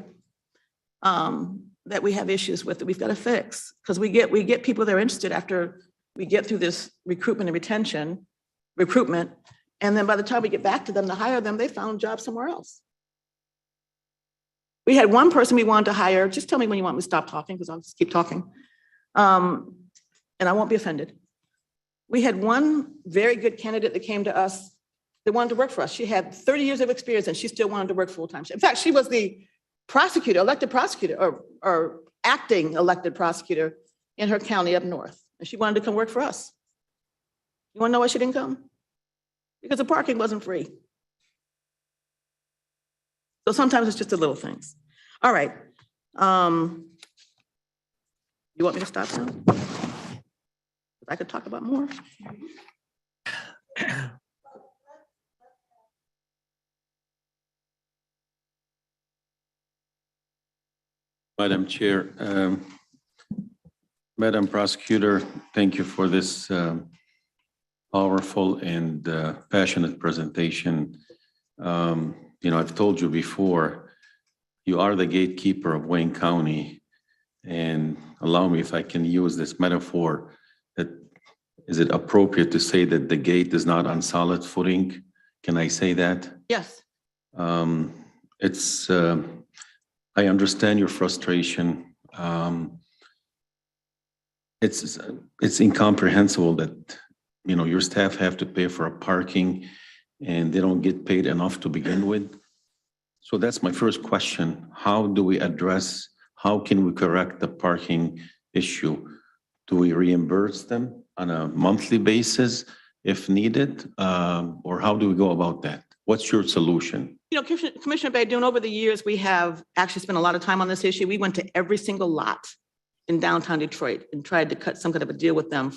That we have issues with that we've got to fix because we get people that are interested after we get through this recruitment and recruitment, and then by the time we get back to them to hire them, they found a job somewhere else. We had one person we wanted to hire. Just tell me when you want me to stop talking because I'll just keep talking. And I won't be offended. We had one very good candidate that came to us that wanted to work for us. She had 30 years of experience and she still wanted to work full-time. In fact, she was the prosecutor, elected prosecutor, or acting elected prosecutor in her county up north. And she wanted to come work for us. You want to know why she didn't come? Because the parking wasn't free. So sometimes it's just the little things. All right. You want me to stop now? I could talk about more. Madam Chair, Madam Prosecutor, thank you for this powerful and passionate presentation. I've told you before, you are the gatekeeper of Wayne County. And allow me, if I can use this metaphor, is it appropriate to say that the gate is not on solid footing? Can I say that? Yes. I understand your frustration. It's incomprehensible that, your staff have to pay for a parking and they don't get paid enough to begin with. So that's my first question. How can we correct the parking issue? Do we reimburse them on a monthly basis if needed? Or how do we go about that? What's your solution? Commissioner Baidoon, over the years, we have actually spent a lot of time on this issue. We went to every single lot in downtown Detroit and tried to cut some kind of a deal with them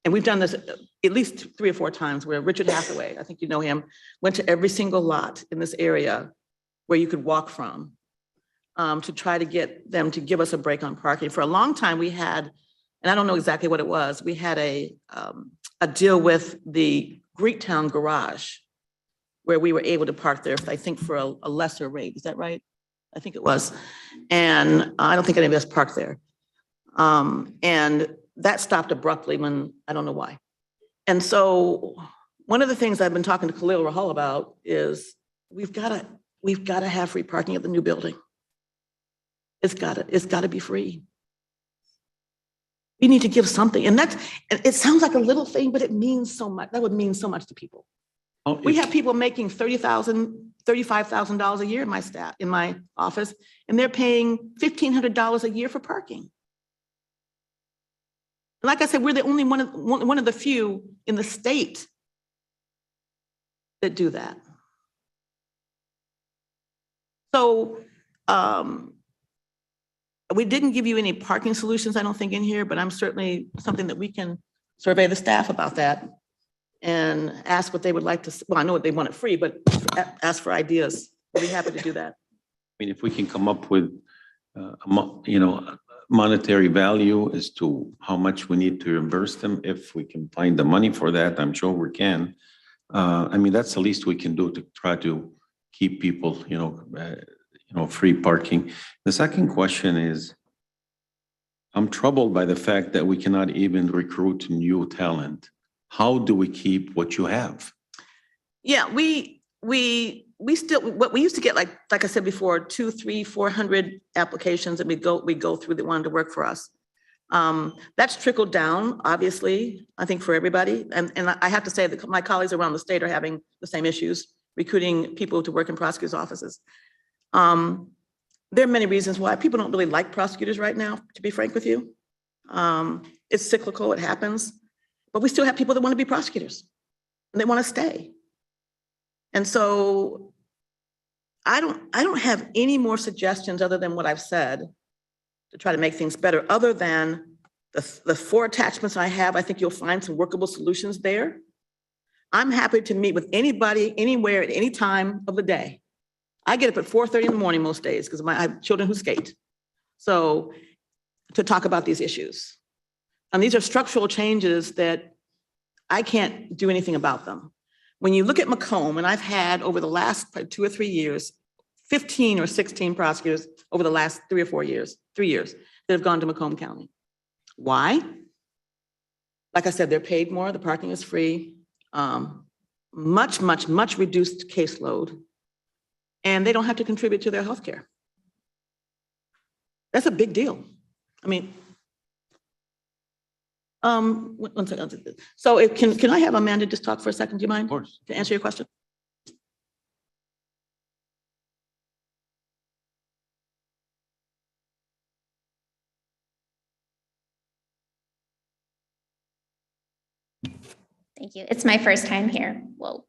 and we've done this at least 3 or 4 times where Richard Hathaway, I think you know him, went to every single lot in this area where you could walk from to try to get them to give us a break on parking. For a long time, we had, and I don't know exactly what it was, we had a deal with the Greektown Garage. where we were able to park there, I think for a lesser rate. Is that right? I think it was. And I don't think any of us parked there. And that stopped abruptly when, I don't know why. And so one of the things I've been talking to Khalil Rahal about is we've got to have free parking at the new building. It's got to be free. We need to give something. And it sounds like a little thing, but it means so much. That would mean so much to people. We have people making $30,000, $35,000 a year in my office, and they're paying $1,500 a year for parking. Like I said, we're the only one of the few in the state that do that. So we didn't give you any parking solutions, I don't think, in here, but I'm certainly something that we can survey the staff about that and ask what they would like to, well, I know what they want it free, but ask for ideas. We'll be happy to do that. I mean, if we can come up with, monetary value as to how much we need to reimburse them, if we can find the money for that, I'm sure we can. I mean, that's the least we can do to try to keep people, free parking. The second question is, I'm troubled by the fact that we cannot even recruit new talent. How do we keep what you have? Yeah, we still, what we used to get, like I said before, 200, 300, 400 applications that we go through that wanted to work for us. That's trickled down, obviously, I think for everybody. And I have to say that my colleagues around the state are having the same issues, recruiting people to work in prosecutors' offices. There are many reasons why people don't really like prosecutors right now, to be frank with you. It's cyclical, it happens, but we still have people that want to be prosecutors and they want to stay. And so I don't have any more suggestions other than what I've said to try to make things better, other than the 4 attachments I have. I think you'll find some workable solutions there. I'm happy to meet with anybody, anywhere, at any time of the day. I get up at 4:30 in the morning most days because I have children who skate. So to talk about these issues. And these are structural changes that I can't do anything about them. When you look at Macomb, and I've had over the last 2 or 3 years, 15 or 16 prosecutors over the last 3 or 4 years, 3 years, that have gone to Macomb County. Why? Like I said, they're paid more, the parking is free, much reduced caseload, and they don't have to contribute to their healthcare. That's a big deal. I mean, one second. So can I have Amanda just talk for a second? Do you mind? Of course. To answer your question? Thank you. It's my first time here. Whoa.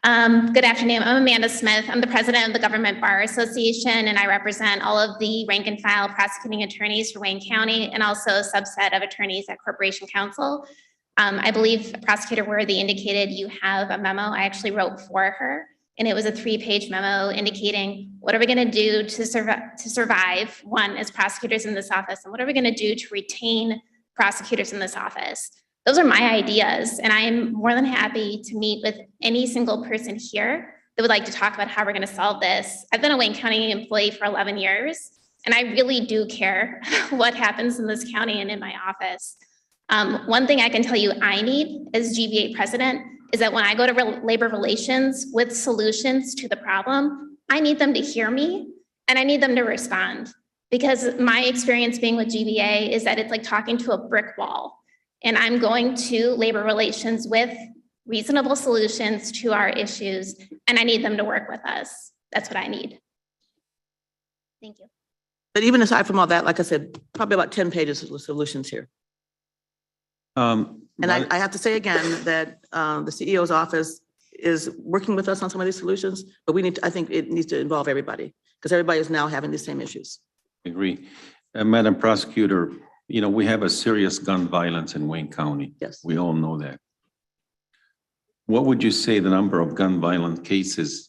Good afternoon. I'm Amanda Smith. I'm the president of the Government Bar Association, and I represent all of the rank and file prosecuting attorneys for Wayne County and also a subset of attorneys at Corporation Counsel. I believe Prosecutor Worthy indicated you have a memo I actually wrote for her, and it was a 3-page memo indicating what are we going to do to survive, one, as prosecutors in this office, and what are we going to do to retain prosecutors in this office. Those are my ideas, and I'm more than happy to meet with any single person here that would like to talk about how we're going to solve this. I've been a Wayne County employee for 11 years, and I really do care what happens in this county and in my office. One thing I can tell you I need as GBA president is that when I go to labor relations with solutions to the problem, I need them to hear me and I need them to respond, because my experience being with GBA is that it's like talking to a brick wall. And I'm going to labor relations with reasonable solutions to our issues, and I need them to work with us. That's what I need. Thank you. But even aside from all that, like I said, probably about 10 pages of solutions here. And I have to say again that the CEO's office is working with us on some of these solutions, but I think it needs to involve everybody, because everybody is now having the same issues. I agree. Madam Prosecutor, we have a serious gun violence in Wayne County. Yes. We all know that. What would you say the number of gun violence cases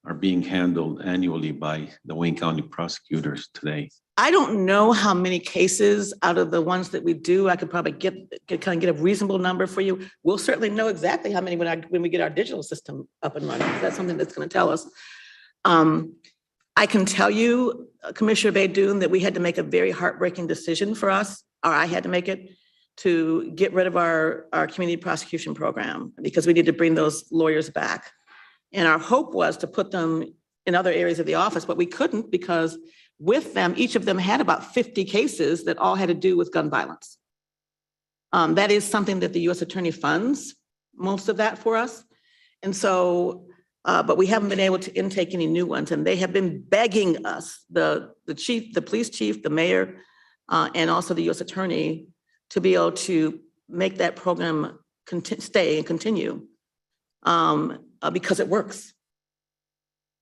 are being handled annually by the Wayne County prosecutors today? I don't know how many cases out of the ones that we do. I could probably kind of get a reasonable number for you. We'll certainly know exactly how many when we get our digital system up and running. That's something that's going to tell us. I can tell you, Commissioner Baydoun, that we had to make a very heartbreaking decision for us, or I had to make it, to get rid of our community prosecution program because we need to bring those lawyers back. And our hope was to put them in other areas of the office, but we couldn't because with them, each of them had about 50 cases that all had to do with gun violence. That is something that the U.S. Attorney funds, most of that for us. And so, but we haven't been able to intake any new ones, and they have been begging us, the chief, the police chief, the mayor, and also the U.S. Attorney, to be able to make that program stay and continue because it works.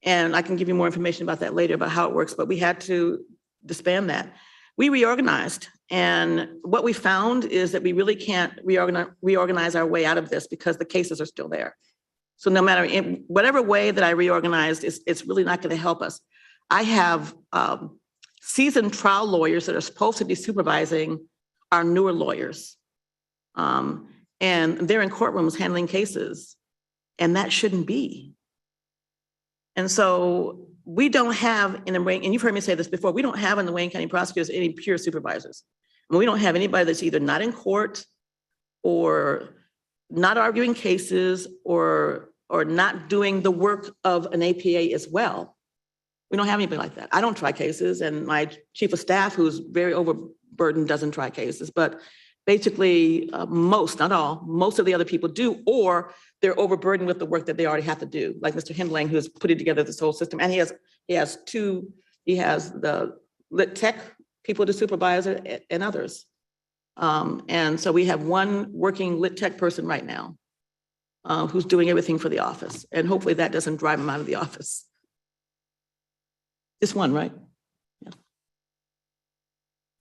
And I can give you more information about that later, about how it works, but we had to disband that. We reorganized, and what we found is that we really can't reorganize our way out of this because the cases are still there. So no matter in whatever way that I reorganized, it's really not going to help us. I have seasoned trial lawyers that are supposed to be supervising our newer lawyers. And they're in courtrooms handling cases, and that shouldn't be. And so we don't have in the Wayne, and you've heard me say this before, we don't have in the Wayne County prosecutors any pure supervisors. And we don't have anybody that's either not in court or not arguing cases or not doing the work of an APA as well. We don't have anybody like that. I don't try cases, and my chief of staff, who's very overburdened, doesn't try cases, but basically most, not all, most of the other people do, or they're overburdened with the work that they already have to do. Like Mr. Hindling, who's putting together this whole system. And he has the lit tech people to supervise and others. And so we have one working lit tech person right now who's doing everything for the office. And hopefully that doesn't drive him out of the office. Just one, right?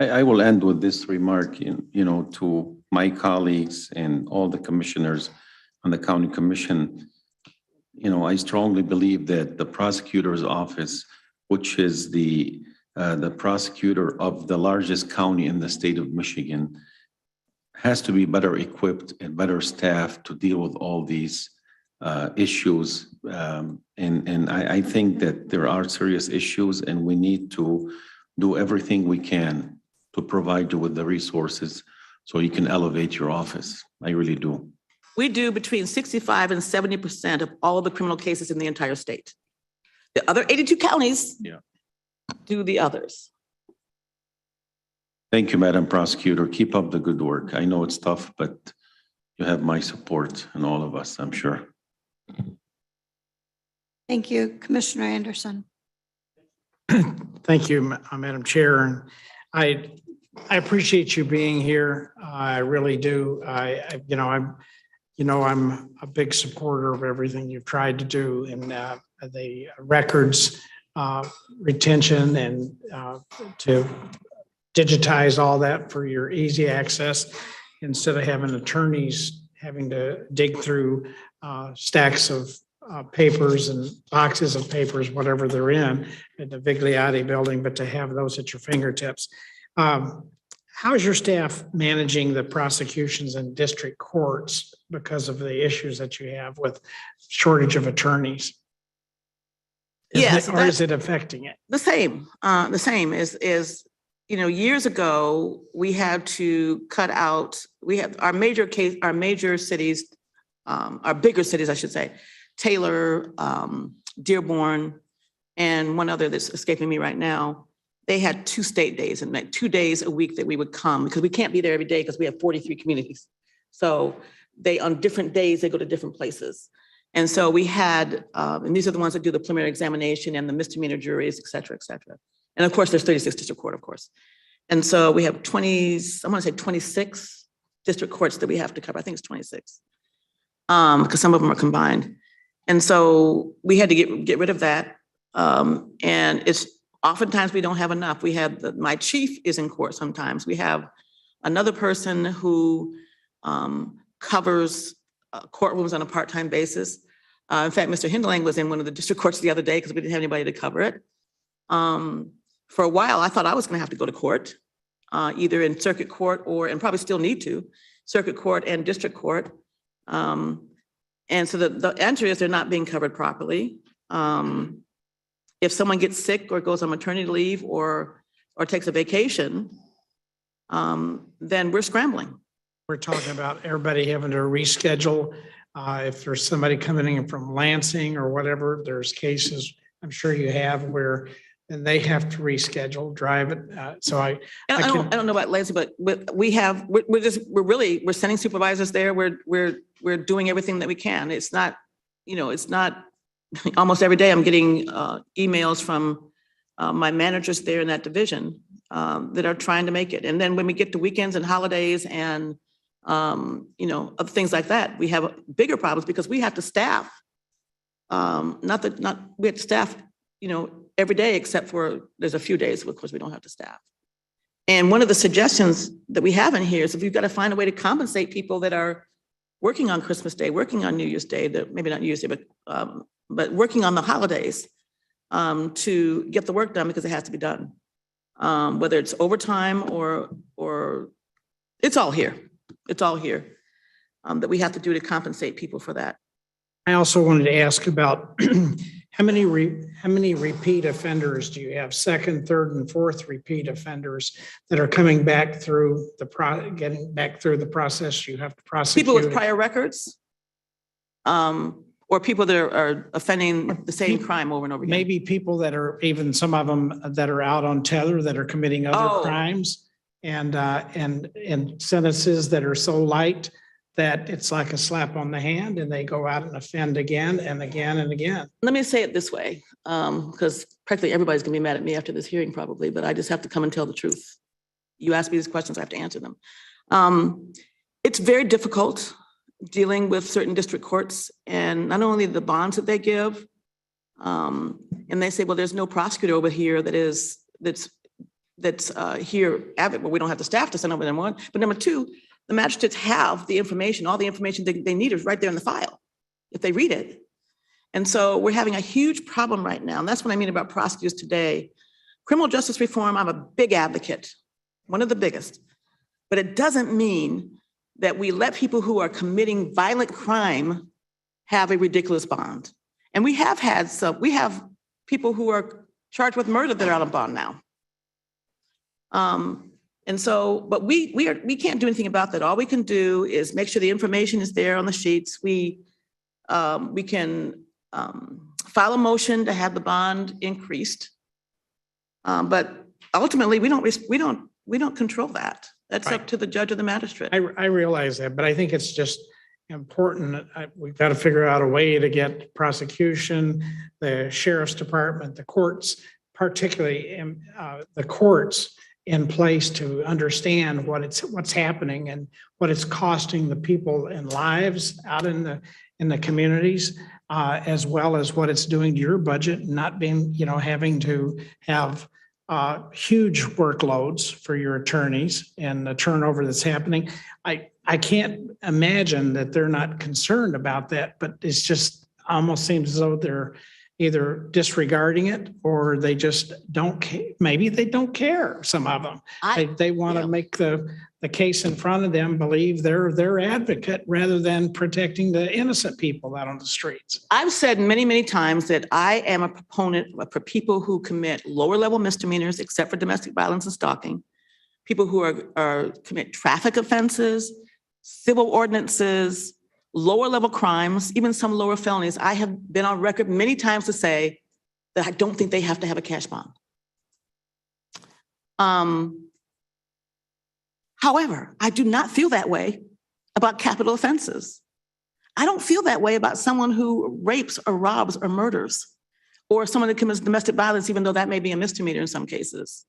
I will end with this remark, to my colleagues and all the commissioners on the county commission. I strongly believe that the prosecutor's office, which is the prosecutor of the largest county in the state of Michigan, has to be better equipped and better staffed to deal with all these issues. And I think that there are serious issues, and we need to do everything we can to provide you with the resources so you can elevate your office. I really do. We do between 65 and 70% of all of the criminal cases in the entire state. The other 82 counties do the others. Thank you, Madam Prosecutor. Keep up the good work. I know it's tough, but you have my support and all of us, I'm sure. Thank you, Commissioner Anderson. Thank you, Madam Chair. And I appreciate you being here. I really do. I'm a big supporter of everything you've tried to do in the records retention and to digitize all that for your easy access instead of having attorneys having to dig through stacks of papers and boxes of papers, whatever they're in the Vigliotti building, but to have those at your fingertips. How is your staff managing the prosecutions in district courts because of the issues that you have with shortage of attorneys? Or is it affecting it? The same is, years ago, we had to cut out, we have our major cities, our bigger cities, I should say, Taylor, Dearborn, and one other that's escaping me right now. They had 2 state days and like 2 days a week that we would come because we can't be there every day because we have 43 communities. So on different days, they go to different places. And so we had, and these are the ones that do the preliminary examination and the misdemeanor juries, et cetera, et cetera. And of course, there's 36 district court, of course. And so we have 26 district courts that we have to cover. I think it's 26 because some of them are combined. And so we had to get rid of that. And it's oftentimes we don't have enough. We have my chief is in court sometimes. We have another person who covers courtrooms on a part-time basis. In fact, Mr. Hindling was in one of the district courts the other day because we didn't have anybody to cover it. For a while, I thought I was going to have to go to court, either in circuit court and probably still need to, circuit court and district court. And so the answer is they're not being covered properly. If someone gets sick or goes on maternity leave or takes a vacation, then we're scrambling. We're talking about everybody having to reschedule. If there's somebody coming in from Lansing or whatever, there's cases I'm sure you have where and they have to reschedule, drive it. So I don't know about Lansing, but we're sending supervisors there. We're doing everything that we can. It's not almost every day I'm getting emails from my managers there in that division that are trying to make it. And then when we get to weekends and holidays and other things like that, we have bigger problems because we have to staff. We have to staff, every day except for there's a few days, of course, we don't have to staff. And one of the suggestions that we have in here is if we've got to find a way to compensate people that are working on Christmas Day, working on New Year's Day, maybe not New Year's Day, but working on the holidays to get the work done because it has to be done. Whether it's overtime or it's all here. It's all here that we have to do to compensate people for that. I also wanted to ask about how many repeat offenders do you have? Second, third, and fourth repeat offenders that are coming back through getting back through the process you have to prosecute? People with prior records, or people that are offending the same crime over and over again. Maybe people that are even some of them that are out on tether that are committing other crimes and sentences that are so light that it's like a slap on the hand and they go out and offend again and again and again. Let me say it this way, because practically everybody's gonna be mad at me after this hearing probably, but I just have to come and tell the truth. You ask me these questions, I have to answer them. It's very difficult dealing with certain district courts and not only the bonds that they give, and they say, well, there's no prosecutor over here that's here, well, we don't have the staff to send over them one, but number two, the magistrates have the information, all the information they need is right there in the file, if they read it. And so we're having a huge problem right now. And that's what I mean about prosecutors today. Criminal justice reform, I'm a big advocate, one of the biggest. But it doesn't mean that we let people who are committing violent crime have a ridiculous bond. And we have people who are charged with murder that are out on bond now. And so, but we can't do anything about that. All we can do is make sure the information is there on the sheets. We can file a motion to have the bond increased. But ultimately, we don't control that. That's up to the judge or the magistrate. I realize that, but I think it's just important. We've got to figure out a way to get prosecution, the sheriff's department, the courts, particularly the courts, in place to understand what's happening and what it's costing the people in lives out in the communities, as well as what it's doing to your budget, not being, having to have huge workloads for your attorneys and the turnover that's happening. I can't imagine that they're not concerned about that, but it's just almost seems as though they're either disregarding it or they just don't care. Maybe they don't care, some of them. They want to make the case in front of them believe they're their advocate rather than protecting the innocent people out on the streets. I've said many, many times that I am a proponent for people who commit lower level misdemeanors, except for domestic violence and stalking, people who commit traffic offenses, civil ordinances, lower level crimes, even some lower felonies. I have been on record many times to say that I don't think they have to have a cash bond. However, I do not feel that way about capital offenses. I don't feel that way about someone who rapes or robs or murders, or someone that commits domestic violence, even though that may be a misdemeanor in some cases.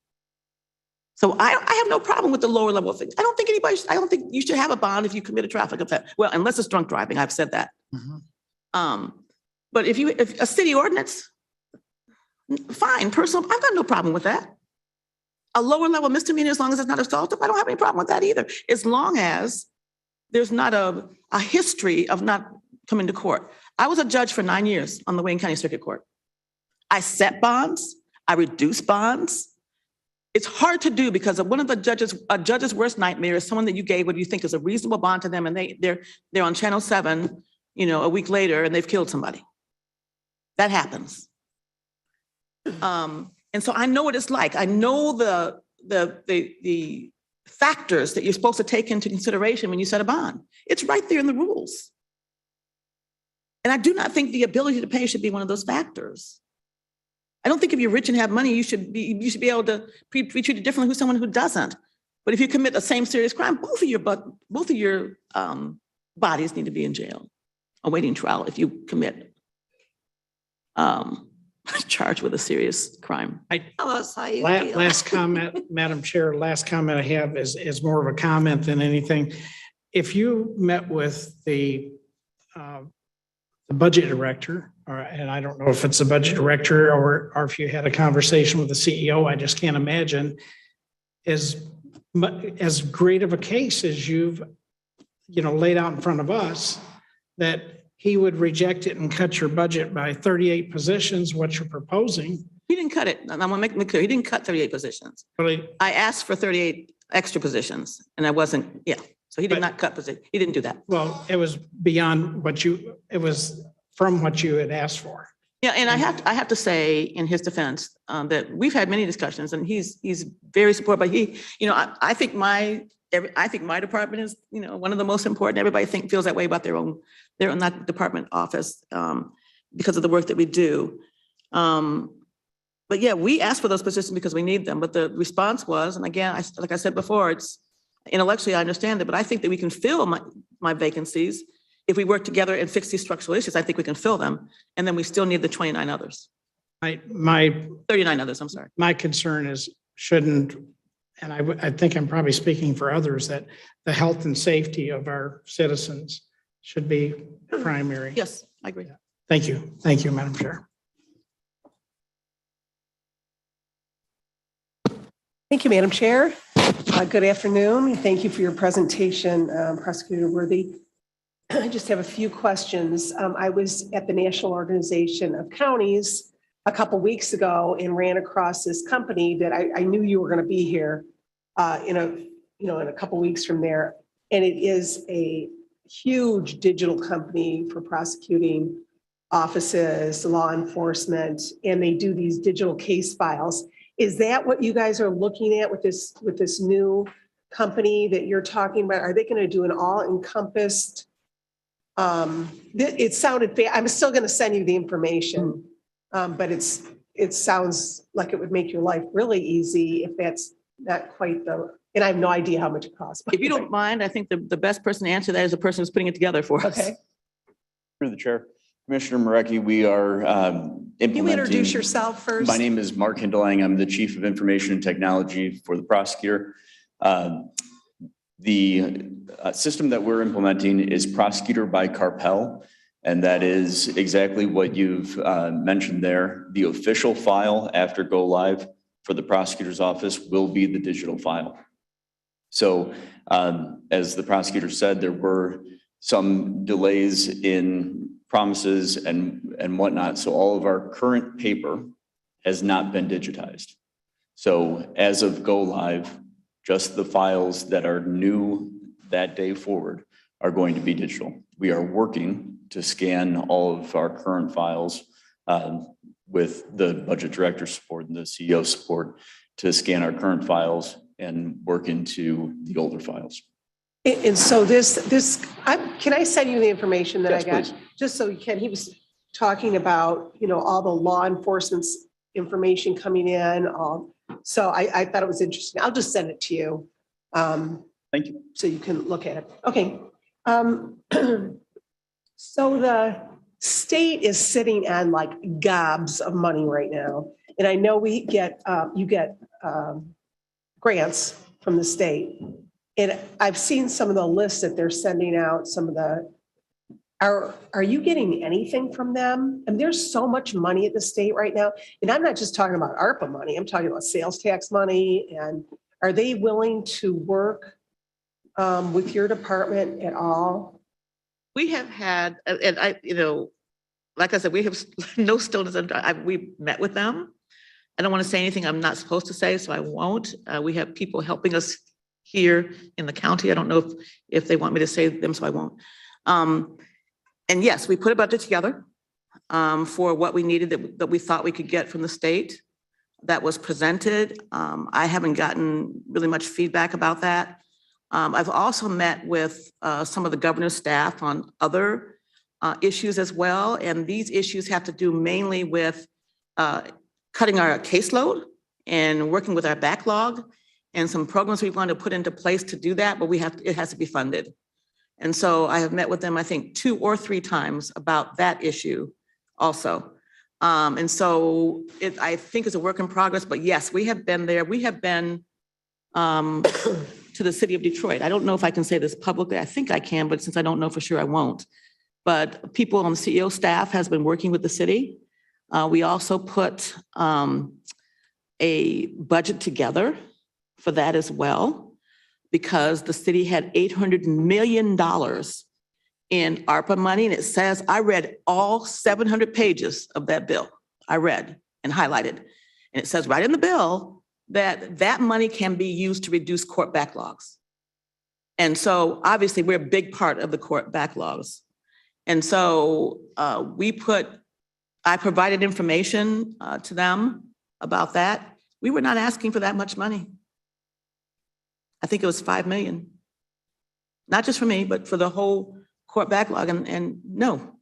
So I have no problem with the lower level things. I don't think you should have a bond if you commit a traffic offense. Well, unless it's drunk driving, I've said that. But if a city ordinance, fine, personal, I've got no problem with that. A lower level misdemeanor, as long as it's not assaultive, I don't have any problem with that either. As long as there's not a history of not come into court. I was a judge for 9 years on the Wayne County Circuit Court. I set bonds, I reduce bonds. It's hard to do because one of a judge's worst nightmare is someone that you gave what you think is a reasonable bond to them, and they're on Channel 7, a week later, and they've killed somebody. That happens. And so I know what it's like. I know the factors that you're supposed to take into consideration when you set a bond. It's right there in the rules. And I do not think the ability to pay should be one of those factors. I don't think if you're rich and have money, you should be able to be treated differently with someone who doesn't. But if you commit the same serious crime, both of your bodies need to be in jail, awaiting trial if you commit charged with a serious crime. Tell us how you feel. Last comment, Madam Chair, last comment I have is more of a comment than anything. If you met with the budget director, and I don't know if it's a budget director or if you had a conversation with the CEO, I just can't imagine as great of a case as you've laid out in front of us, that he would reject it and cut your budget by 38 positions, what you're proposing. He didn't cut it. I'm gonna make it clear. He didn't cut 38 positions. Really? I asked for 38 extra positions and I wasn't, So he did not cut position. He didn't do that. Well, it was beyond it was from what you had asked for. Yeah, and I have to say in his defense that we've had many discussions and he's very supportive, but I think my department is, one of the most important. Everybody feels that way about their own that department office because of the work that we do. But yeah, we asked for those positions because we need them. But the response was, and again, like I said before, it's intellectually I understand it, but I think that we can fill my vacancies if we work together and fix these structural issues. I think we can fill them, and then we still need the 29 others. 39 others. I'm sorry. My concern is shouldn't. And I think I'm probably speaking for others, that the health and safety of our citizens should be primary. Yes, I agree. Thank you. Thank you, Madam Chair. Thank you, Madam Chair. Good afternoon. Thank you for your presentation, Prosecutor Worthy. I just have a few questions. I was at the National Organization of Counties a couple weeks ago and ran across this company that I knew you were going to be here in a couple weeks from there. And it is a huge digital company for prosecuting offices, law enforcement, and they do these digital case files. Is that what you guys are looking at with this new company that you're talking about? Are they going to do an all-encompassed? It sounded, I'm still going to send you the information. But it sounds like it would make your life really easy if that's not quite and I have no idea how much it costs. If you don't mind, I think the best person to answer that is the person who's putting it together for us. Okay. Through the chair, Commissioner Marecki, we are implementing. Can you introduce yourself first? My name is Mark Hindelang. I'm the Chief of Information and Technology for the Prosecutor. The system that we're implementing is Prosecutor by Carpel. And that is exactly what you've mentioned there. The official file after go live for the prosecutor's office will be the digital file. So as the prosecutor said, there were some delays in promises and whatnot. So all of our current paper has not been digitized. So as of go live, just the files that are new that day forward are going to be digital. We are working to scan all of our current files with the budget director support and the CEO support to scan our current files and work into the older files. And so can I send you the information that Yes, I got? please. Just so you can, he was talking about, all the law enforcement's information coming in. So I thought it was interesting. I'll just send it to you. Thank you. So you can look at it. Okay. So the state is sitting on like gobs of money right now. And I know you get grants from the state. And I've seen some of the lists that they're sending out, are you getting anything from them? And there's so much money at the state right now. And I'm not just talking about ARPA money, I'm talking about sales tax money. And are they willing to work with your department at all? We have had, and I, like I said, we have no stone is unturned. We met with them. I don't want to say anything I'm not supposed to say, so I won't. We have people helping us here in the county. I don't know if they want me to say them, so I won't. And yes, we put a budget together for what we needed that we thought we could get from the state. That was presented. I haven't gotten really much feedback about that. I've also met with some of the governor's staff on other issues as well. And these issues have to do mainly with cutting our caseload and working with our backlog and some programs we want to put into place to do that, but it has to be funded. And so I have met with them, I think 2 or 3 times about that issue also. And so I think it's a work in progress, but yes, we have been there. We have been to the city of Detroit. I don't know if I can say this publicly. I think I can, but since I don't know for sure, I won't. But people on the CEO staff has been working with the city. We also put a budget together for that as well, because the city had $800 million in ARPA money. And it says, I read all 700 pages of that bill. I read and highlighted. And it says right in the bill that that money can be used to reduce court backlogs. And so obviously we're a big part of the court backlogs. And so I provided information to them about that. We were not asking for that much money. I think it was $5 million. Not just for me, but for the whole court backlog. And no.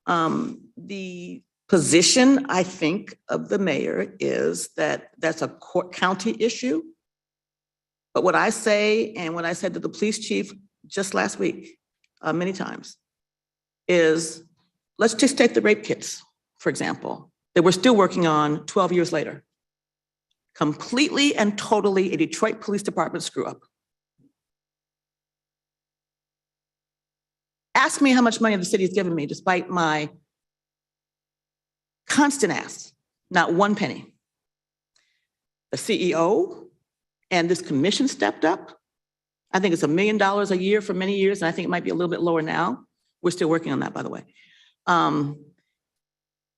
The position, I think, of the mayor is that that's a county issue. But what I say, and what I said to the police chief just last week, many times, is let's just take the rape kits, for example, that we're still working on 12 years later. Completely and totally a Detroit Police Department screw up. Ask me how much money the city has given me despite my constant ask, not 1 penny. The CEO and this commission stepped up. I think it's $1 million a year for many years, and I think it might be a little bit lower now. We're still working on that, by the way.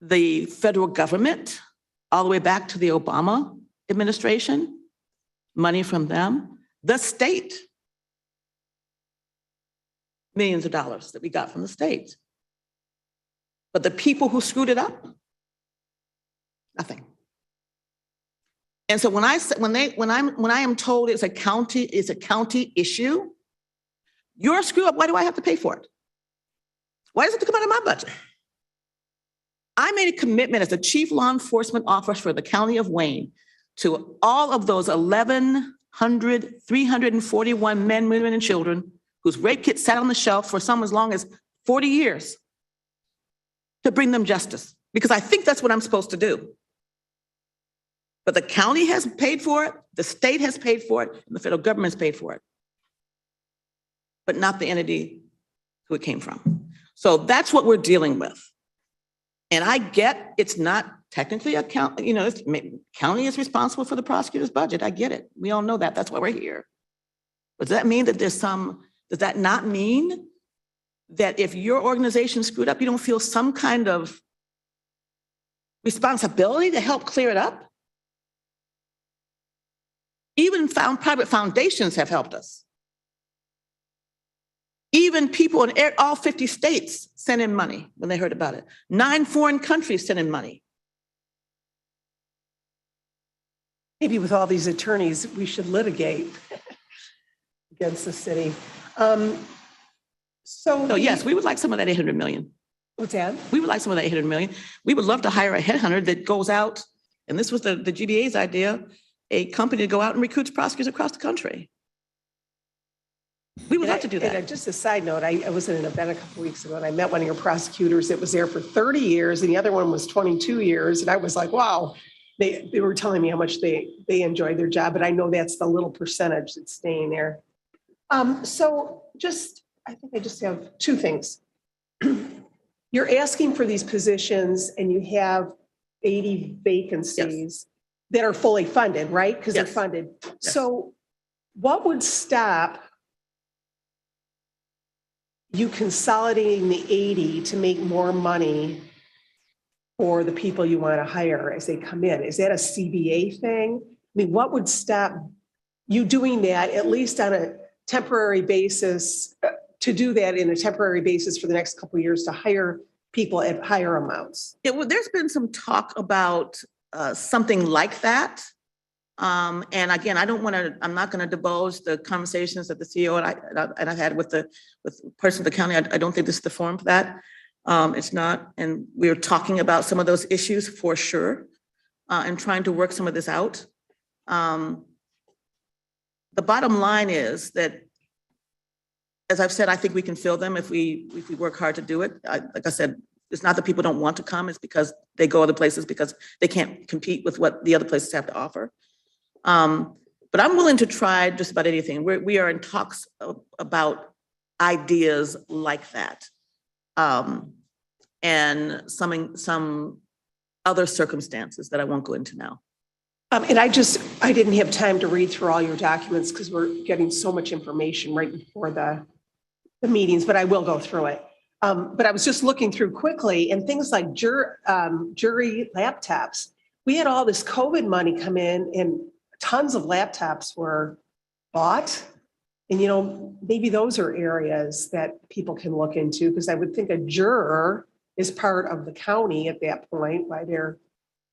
The federal government, all the way back to the Obama administration, money from them. The state, millions of dollars that we got from the state. But the people who screwed it up, nothing. And so when I am told it's a county issue, you're a screw up, why do I have to pay for it? Why does it have to come out of my budget? I made a commitment as the chief law enforcement officer for the county of Wayne to all of those 341 men, women, and children whose rape kits sat on the shelf for some as long as 40 years to bring them justice, because I think that's what I'm supposed to do. But the county has paid for it, the state has paid for it, and the federal government's paid for it, but not the entity who it came from. So that's what we're dealing with. And I get it's not technically a county, county is responsible for the prosecutor's budget. I get it. We all know that. That's why we're here. But does that mean that does that not mean that if your organization screwed up, you don't feel some kind of responsibility to help clear it up? Even private foundations have helped us. Even people in all 50 states sent in money when they heard about it. 9 foreign countries sent in money. Maybe with all these attorneys, we should litigate against the city. So yes, we would like some of that 800 million. What's that? We would like some of that 800 million. We would love to hire a headhunter that goes out, and this was the GBA's idea, a company to go out and recruit prosecutors across the country. We would love to do that. And just a side note, I was in an event a couple of weeks ago and I met one of your prosecutors that was there for 30 years and the other one was 22 years. And I was like, wow, they were telling me how much they enjoyed their job, but I know that's the little percentage that's staying there. So I think I just have 2 things. You're asking for these positions and you have 80 vacancies that are fully funded, right? Because they're funded. Yes. So what would stop you consolidating the 80 to make more money for the people you want to hire as they come in? Is that a CBA thing? I mean, what would stop you doing that, at least on a temporary basis, to do that in a temporary basis for the next couple of years to hire people at higher amounts? Yeah, well, there's been some talk about something like that. And again, I'm not going to divulge the conversations that the CEO and I've had with the person of the county. I don't think this is the forum for that. It's not. And we're talking about some of those issues for sure, and trying to work some of this out. The bottom line is that, as I've said, I think we can fill them if we work hard to do it. Like I said, it's not that people don't want to come, it's because they go other places because they can't compete with what the other places have to offer. But I'm willing to try just about anything. We are in talks about ideas like that. And some other circumstances that I won't go into now. And I didn't have time to read through all your documents because we're getting so much information right before the meetings, but I will go through it. But I was just looking through quickly, and things like jury laptops. We had all this COVID money come in and tons of laptops were bought. And, you know, maybe those are areas that people can look into, because I would think a juror is part of the county at that point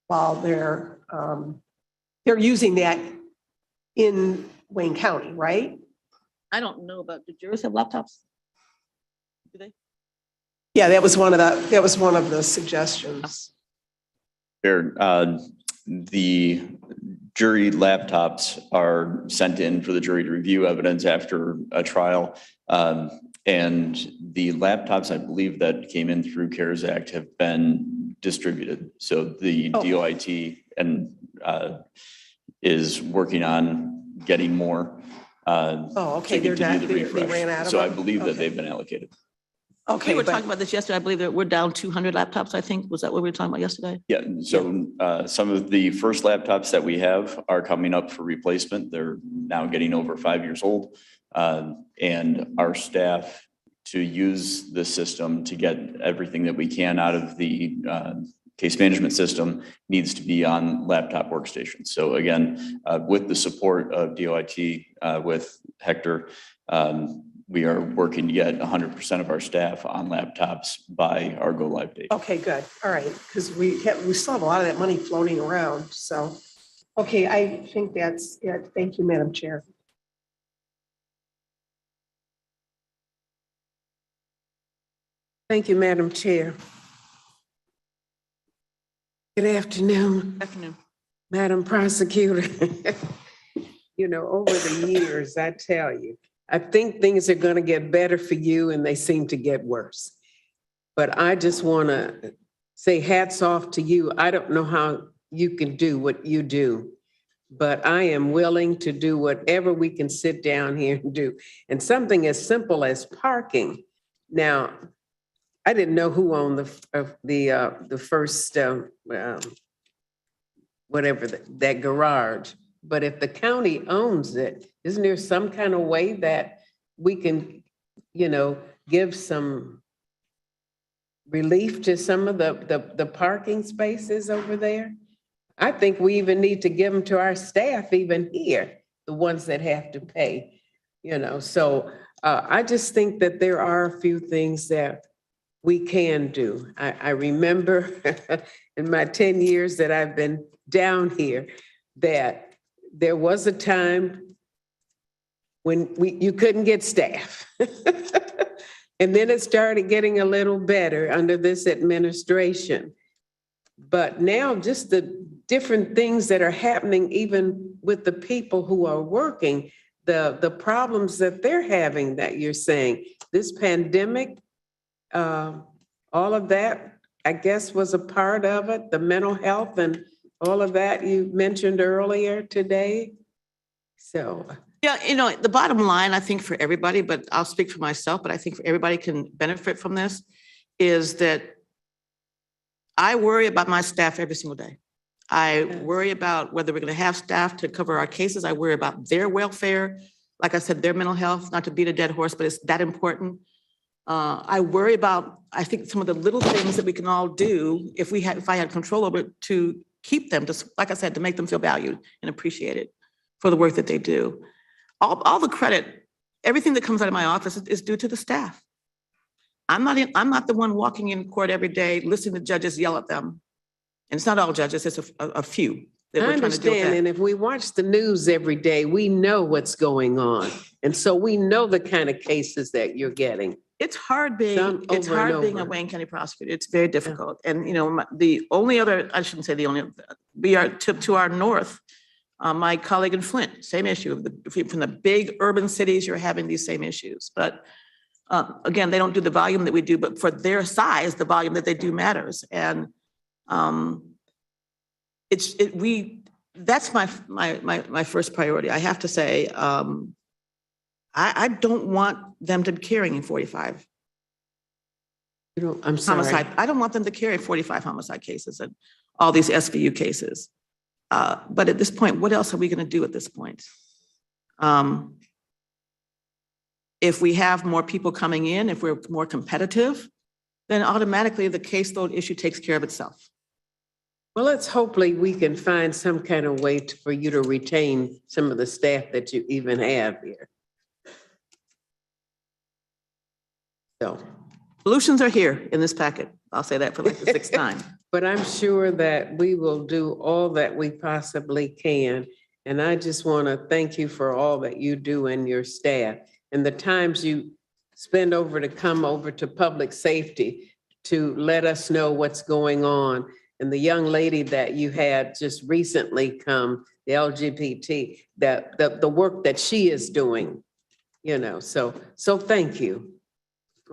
while they're using that in Wayne County, right? I don't know about, do jurors have laptops? Do they? Yeah, that was one of the suggestions. Fair. The jury laptops are sent in for the jury to review evidence after a trial. And the laptops, I believe, that came in through CARES Act have been distributed. So the DOIT is working on getting more. Okay, they ran out of So I them? believe that they've been allocated. We were talking about this yesterday. I believe that we're down 200 laptops, I think. Was that what we were talking about yesterday? Yeah, so some of the first laptops that we have are coming up for replacement. They're now getting over 5 years old. And our staff, to use the system to get everything that we can out of the case management system, needs to be on laptop workstations. So again, with the support of DOIT, with Hector, we are working to get 100% of our staff on laptops by our go live date. Okay, good. All right, because we still have a lot of that money floating around. So, okay, I think that's it. Thank you, Madam Chair. Thank you, Madam Chair. Good afternoon. Good afternoon. Madam Prosecutor. You know, over the years, I tell you, I think things are going to get better for you and they seem to get worse. But I just want to say hats off to you. I don't know how you can do what you do, but I am willing to do whatever we can sit down here and do. And something as simple as parking. Now, I didn't know who owned the first, whatever, that garage. But if the county owns it, isn't there some kind of way that we can, you know, give some relief to some of the parking spaces over there? I think we even need to give them to our staff even here, the ones that have to pay, you know. So I just think that there are a few things that we can do. I remember in my 10 years that I've been down here that there was a time when you couldn't get staff. And then it started getting a little better under this administration. But now just the different things that are happening, even with the people who are working, the problems that they're having that you're saying, this pandemic, all of that, I guess, was a part of it, the mental health and all of that you mentioned earlier today. So. Yeah, you know, the bottom line, I think for everybody, but I'll speak for myself, but I think for everybody can benefit from this, is that I worry about my staff every single day. I worry about whether we're going to have staff to cover our cases. I worry about their welfare. Like I said, their mental health, not to beat a dead horse, but it's that important. I worry about, I think some of the little things that we can all do if I had control over it to keep them, just like I said, to make them feel valued and appreciated for the work that they do. All the credit, everything that comes out of my office is due to the staff. I'm not the one walking in court every day, listening to judges yell at them. And it's not all judges, it's a few that I we're trying to deal with understand, that. and if we watch the news every day, we know what's going on. And so we know the kind of cases that you're getting. It's hard being Over and a over. Wayne County prosecutor. It's very difficult. And, you know, the only other, I shouldn't say the only, we are to our north, my colleague in Flint, same issue. From the big urban cities, you're having these same issues. But again, they don't do the volume that we do, but for their size, the volume that they do matters. And that's my first priority. I have to say, I don't want them to be carrying 45 I'm sorry. homicide. I don't want them to carry 45 homicide cases and all these SVU cases. But at this point, what else are we going to do at this point? If we have more people coming in, if we're more competitive, then automatically the caseload issue takes care of itself. Well, let's hopefully we can find some kind of way for you to retain some of the staff that you even have here. So solutions are here in this packet. I'll say that for like the sixth time. But I'm sure that we will do all that we possibly can. And I just want to thank you for all that you do and your staff and the times you spend over to come over to public safety to let us know what's going on. And the young lady that you had just recently come, the LGBT, that the work that she is doing, you know, so thank you.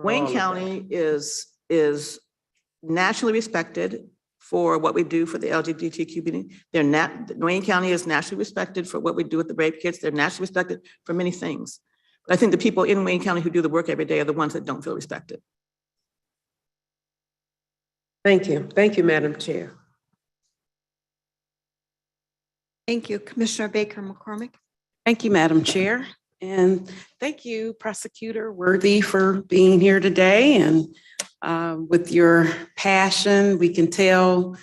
for all Wayne of County is nationally respected for what we do for the LGBTQ community. Wayne County is nationally respected for what we do with the rape kits. They're nationally respected for many things. But I think the people in Wayne County who do the work every day are the ones that don't feel respected. Thank you. Thank you, Madam Chair. Thank you. Commissioner Baker McCormick. Thank you, Madam Chair. And thank you, Prosecutor Worthy, for being here today. And with your passion, we can tell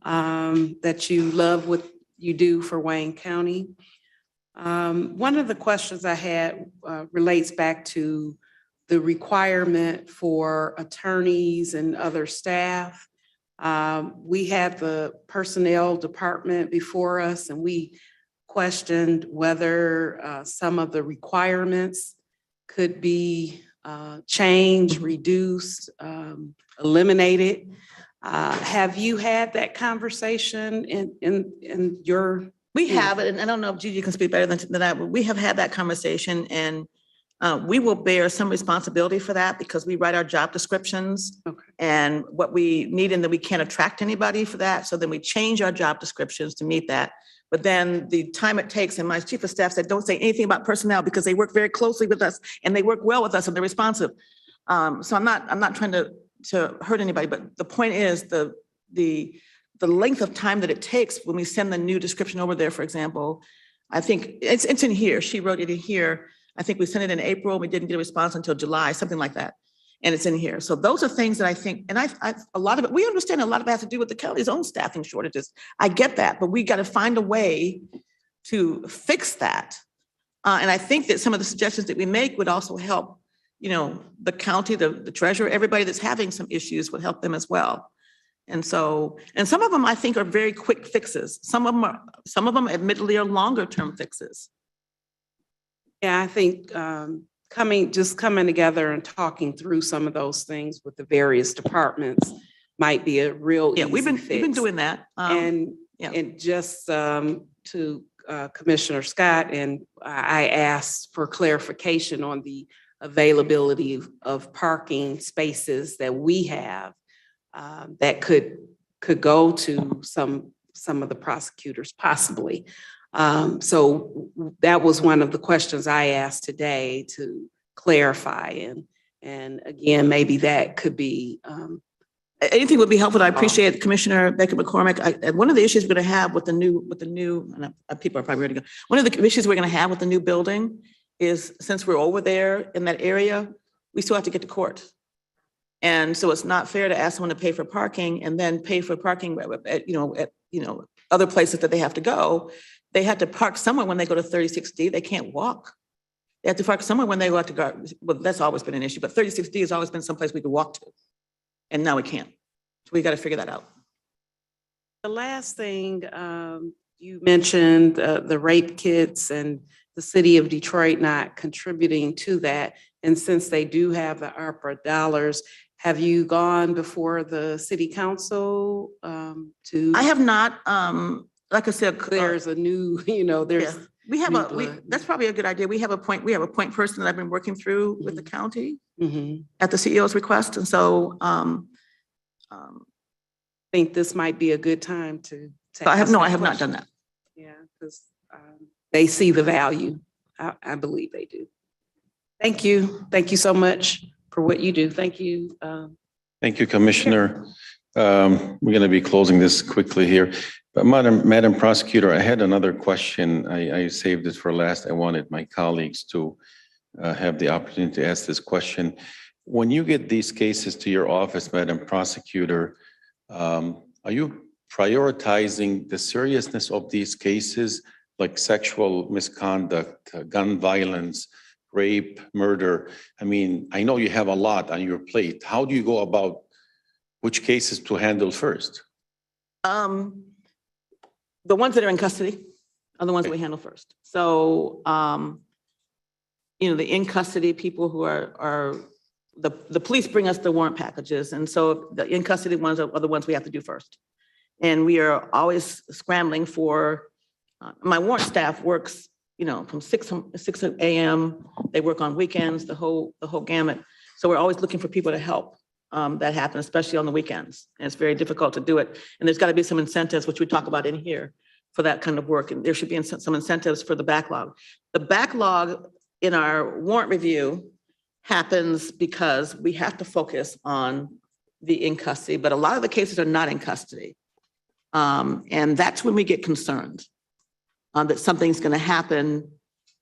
that you love what you do for Wayne County. One of the questions I had relates back to the requirement for attorneys and other staff. We had the personnel department before us and we questioned whether some of the requirements could be changed, reduced, eliminated. Have you had that conversation in your? We have, and I don't know if Gigi can speak better than that, but we have had that conversation and we will bear some responsibility for that because we write our job descriptions and what we need, and then we can't attract anybody for that. So then we change our job descriptions to meet that. But then the time it takes, and my chief of staff said, don't say anything about personnel because they work very closely with us and they work well with us and they're responsive. So I'm not trying to hurt anybody, but the point is the length of time that it takes when we send the new description over there, for example, I think it's in here. She wrote it in here. I think we sent it in April. We didn't get a response until July, something like that. And it's in here. So those are things that I think, and a lot of it, we understand a lot of it has to do with the county's own staffing shortages. I get that, but we got to find a way to fix that. And I think that some of the suggestions that we make would also help, you know, the county, the treasurer, everybody that's having some issues would help them as well. And so, and some of them I think are very quick fixes. Some of them admittedly are longer term fixes. Yeah, I think coming together and talking through some of those things with the various departments might be a real easy we've been fix. doing that. And just to Commissioner Scott, and I asked for clarification on the availability of parking spaces that we have that could go to some of the prosecutors possibly. So that was one of the questions I asked today to clarify. And again, maybe that could be. Anything would be helpful. I appreciate Commissioner Baker McCormick. One of the issues we're going to have with the new, and people are probably ready to go. One of the issues we're going to have with the new building is since we're over there in that area, we still have to get to court. And so it's not fair to ask someone to pay for parking and then pay for parking at other places that they have to go. They have to park somewhere when they go to 36D. They can't walk. They have to park somewhere when they go out to go. Well, that's always been an issue, but 36D has always been someplace we could walk to. And now we can't. So we got to figure that out. The last thing, you mentioned the rape kits and the city of Detroit not contributing to that. And since they do have the ARPA dollars, have you gone before the city council to? I have not, like I said. There's a new, there's. We have new that's probably a good idea. We have a point person that I've been working through with the county Mhm. at the CEO's request. And so, think this might be a good time to. I have ask that not question. done that. Yeah, because they see the value. I believe they do. Thank you. Thank you so much for what you do. Thank you. Thank you, Commissioner. We're going to be closing this quickly here. But Madam Prosecutor, I had another question. I saved it for last. I wanted my colleagues to have the opportunity to ask this question. When you get these cases to your office, Madam Prosecutor, are you prioritizing the seriousness of these cases, like sexual misconduct, gun violence, rape, murder? I mean, I know you have a lot on your plate. How do you go about which cases to handle first? The ones that are in custody are the ones that we handle first. So, the in custody people who are the police bring us the warrant packages. And so the in custody ones are the ones we have to do first. And we are always scrambling for, my warrant staff works, from 6 a.m. They work on weekends, the whole gamut. So we're always looking for people to help that happen, especially on the weekends. And it's very difficult to do it. And there's got to be some incentives, which we talk about in here, for that kind of work. And there should be some incentives for the backlog. The backlog in our warrant review happens because we have to focus on the in custody, but a lot of the cases are not in custody. And that's when we get concerned that something's going to happen.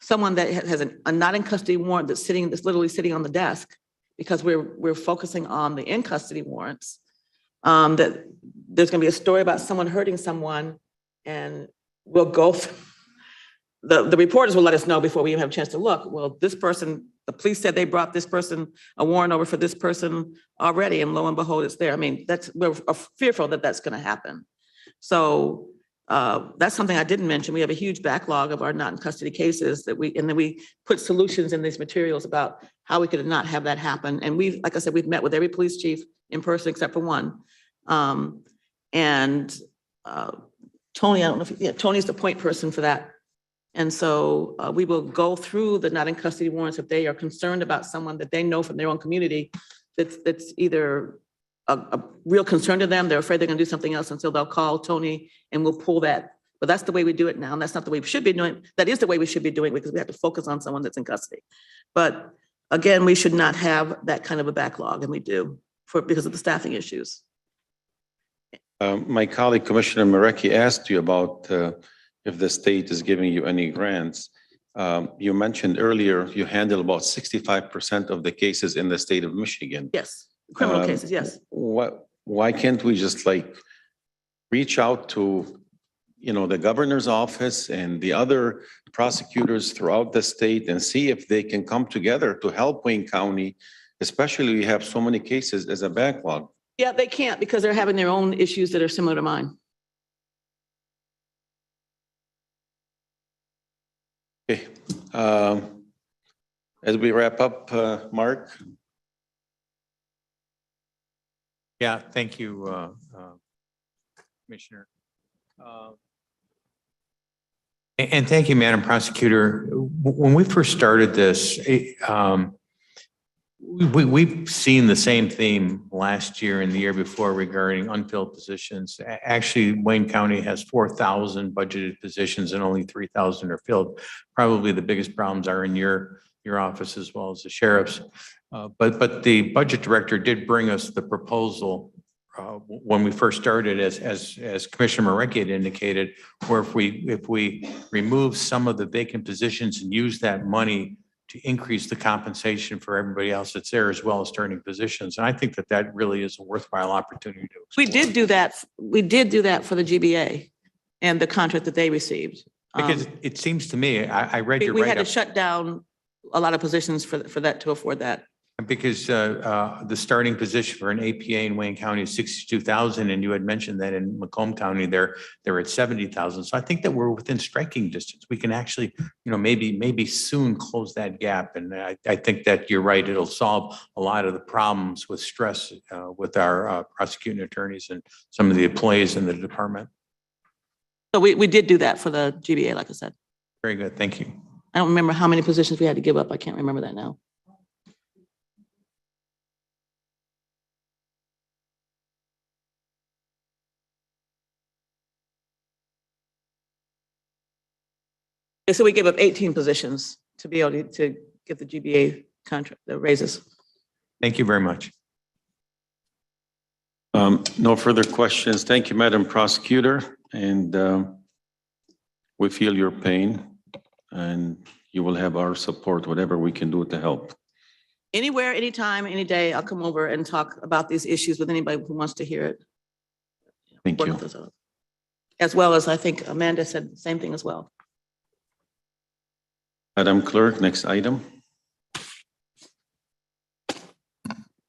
Someone that has a not in custody warrant that's literally sitting on the desk, because we're focusing on the in custody warrants, that there's going to be a story about someone hurting someone, and we'll go through. The reporters will let us know before we even have a chance to look. Well, this person, the police said they brought this person a warrant over for this person already, and lo and behold, it's there. I mean, we're fearful that that's going to happen. So that's something I didn't mention. We have a huge backlog of our not in custody cases and then we put solutions in these materials about how we could not have that happen. And like I said, we've met with every police chief in person except for one. Tony, I don't know if, Tony's the point person for that. And so we will go through the not in custody warrants if they are concerned about someone that they know from their own community that's either a real concern to them, they're afraid they're gonna do something else, and so they'll call Tony and we'll pull that. But that's the way we do it now, and that's not the way we should be doing. That is the way we should be doing it, because we have to focus on someone that's in custody. But again, we should not have that kind of a backlog, and we do because of the staffing issues. My colleague, Commissioner Marecki, asked you about if the state is giving you any grants. You mentioned earlier you handle about 65% of the cases in the state of Michigan. Yes, criminal cases, yes. Why can't we just reach out to, the governor's office and the other prosecutors throughout the state and see if they can come together to help Wayne County, especially we have so many cases as a backlog? Yeah, they can't because they're having their own issues that are similar to mine. Okay. As we wrap up, Mark. Yeah, thank you, Commissioner. And thank you, Madam Prosecutor. When we first started this, we've seen the same theme last year and the year before regarding unfilled positions. Actually, Wayne County has 4,000 budgeted positions and only 3,000 are filled. Probably the biggest problems are in your office as well as the sheriff's. But the budget director did bring us the proposal when we first started, as Commissioner Marecki had indicated, where if we remove some of the vacant positions and use that money increase the compensation for everybody else that's there as well as starting positions. And I think that that really is a worthwhile opportunity to We explore. did do that. We did do that for the GBA and the contract that they received. Because it seems to me, I read your We had to write-up. shut down a lot of positions for that, to afford that. Because the starting position for an APA in Wayne County is 62,000, and you had mentioned that in Macomb County, they're at 70,000. So I think that we're within striking distance. We can actually, maybe soon close that gap. And I think that you're right. It'll solve a lot of the problems with stress with our prosecuting attorneys and some of the employees in the department. So we did do that for the GBA, like I said. Very good. Thank you. I don't remember how many positions we had to give up. I can't remember that now. So we gave up 18 positions to be able to get the GBA contract, the raises. Thank you very much. No further questions. Thank you, Madam Prosecutor. And we feel your pain and you will have our support, whatever we can do to help. Anywhere, anytime, any day, I'll come over and talk about these issues with anybody who wants to hear it. Thank Work you. with us all. As well as I think Amanda said the same thing as well. Madam Clerk, next item.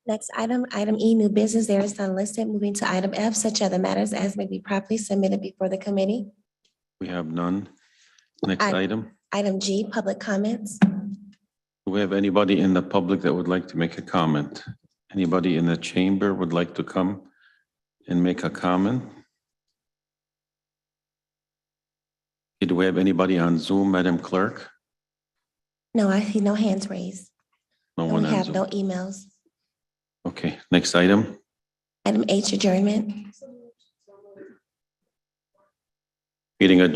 Next item, item E, new business, there is none listed. Moving to item F, such other matters as may be properly submitted before the committee. We have none. Next item. Item G, public comments. Do we have anybody in the public that would like to make a comment? Anybody in the chamber would like to come and make a comment? Do we have anybody on Zoom, Madam Clerk? No, I see no hands raised. No And one we on have Zoom. no emails. Okay, next item. Item H, adjournment. Meeting adjourned.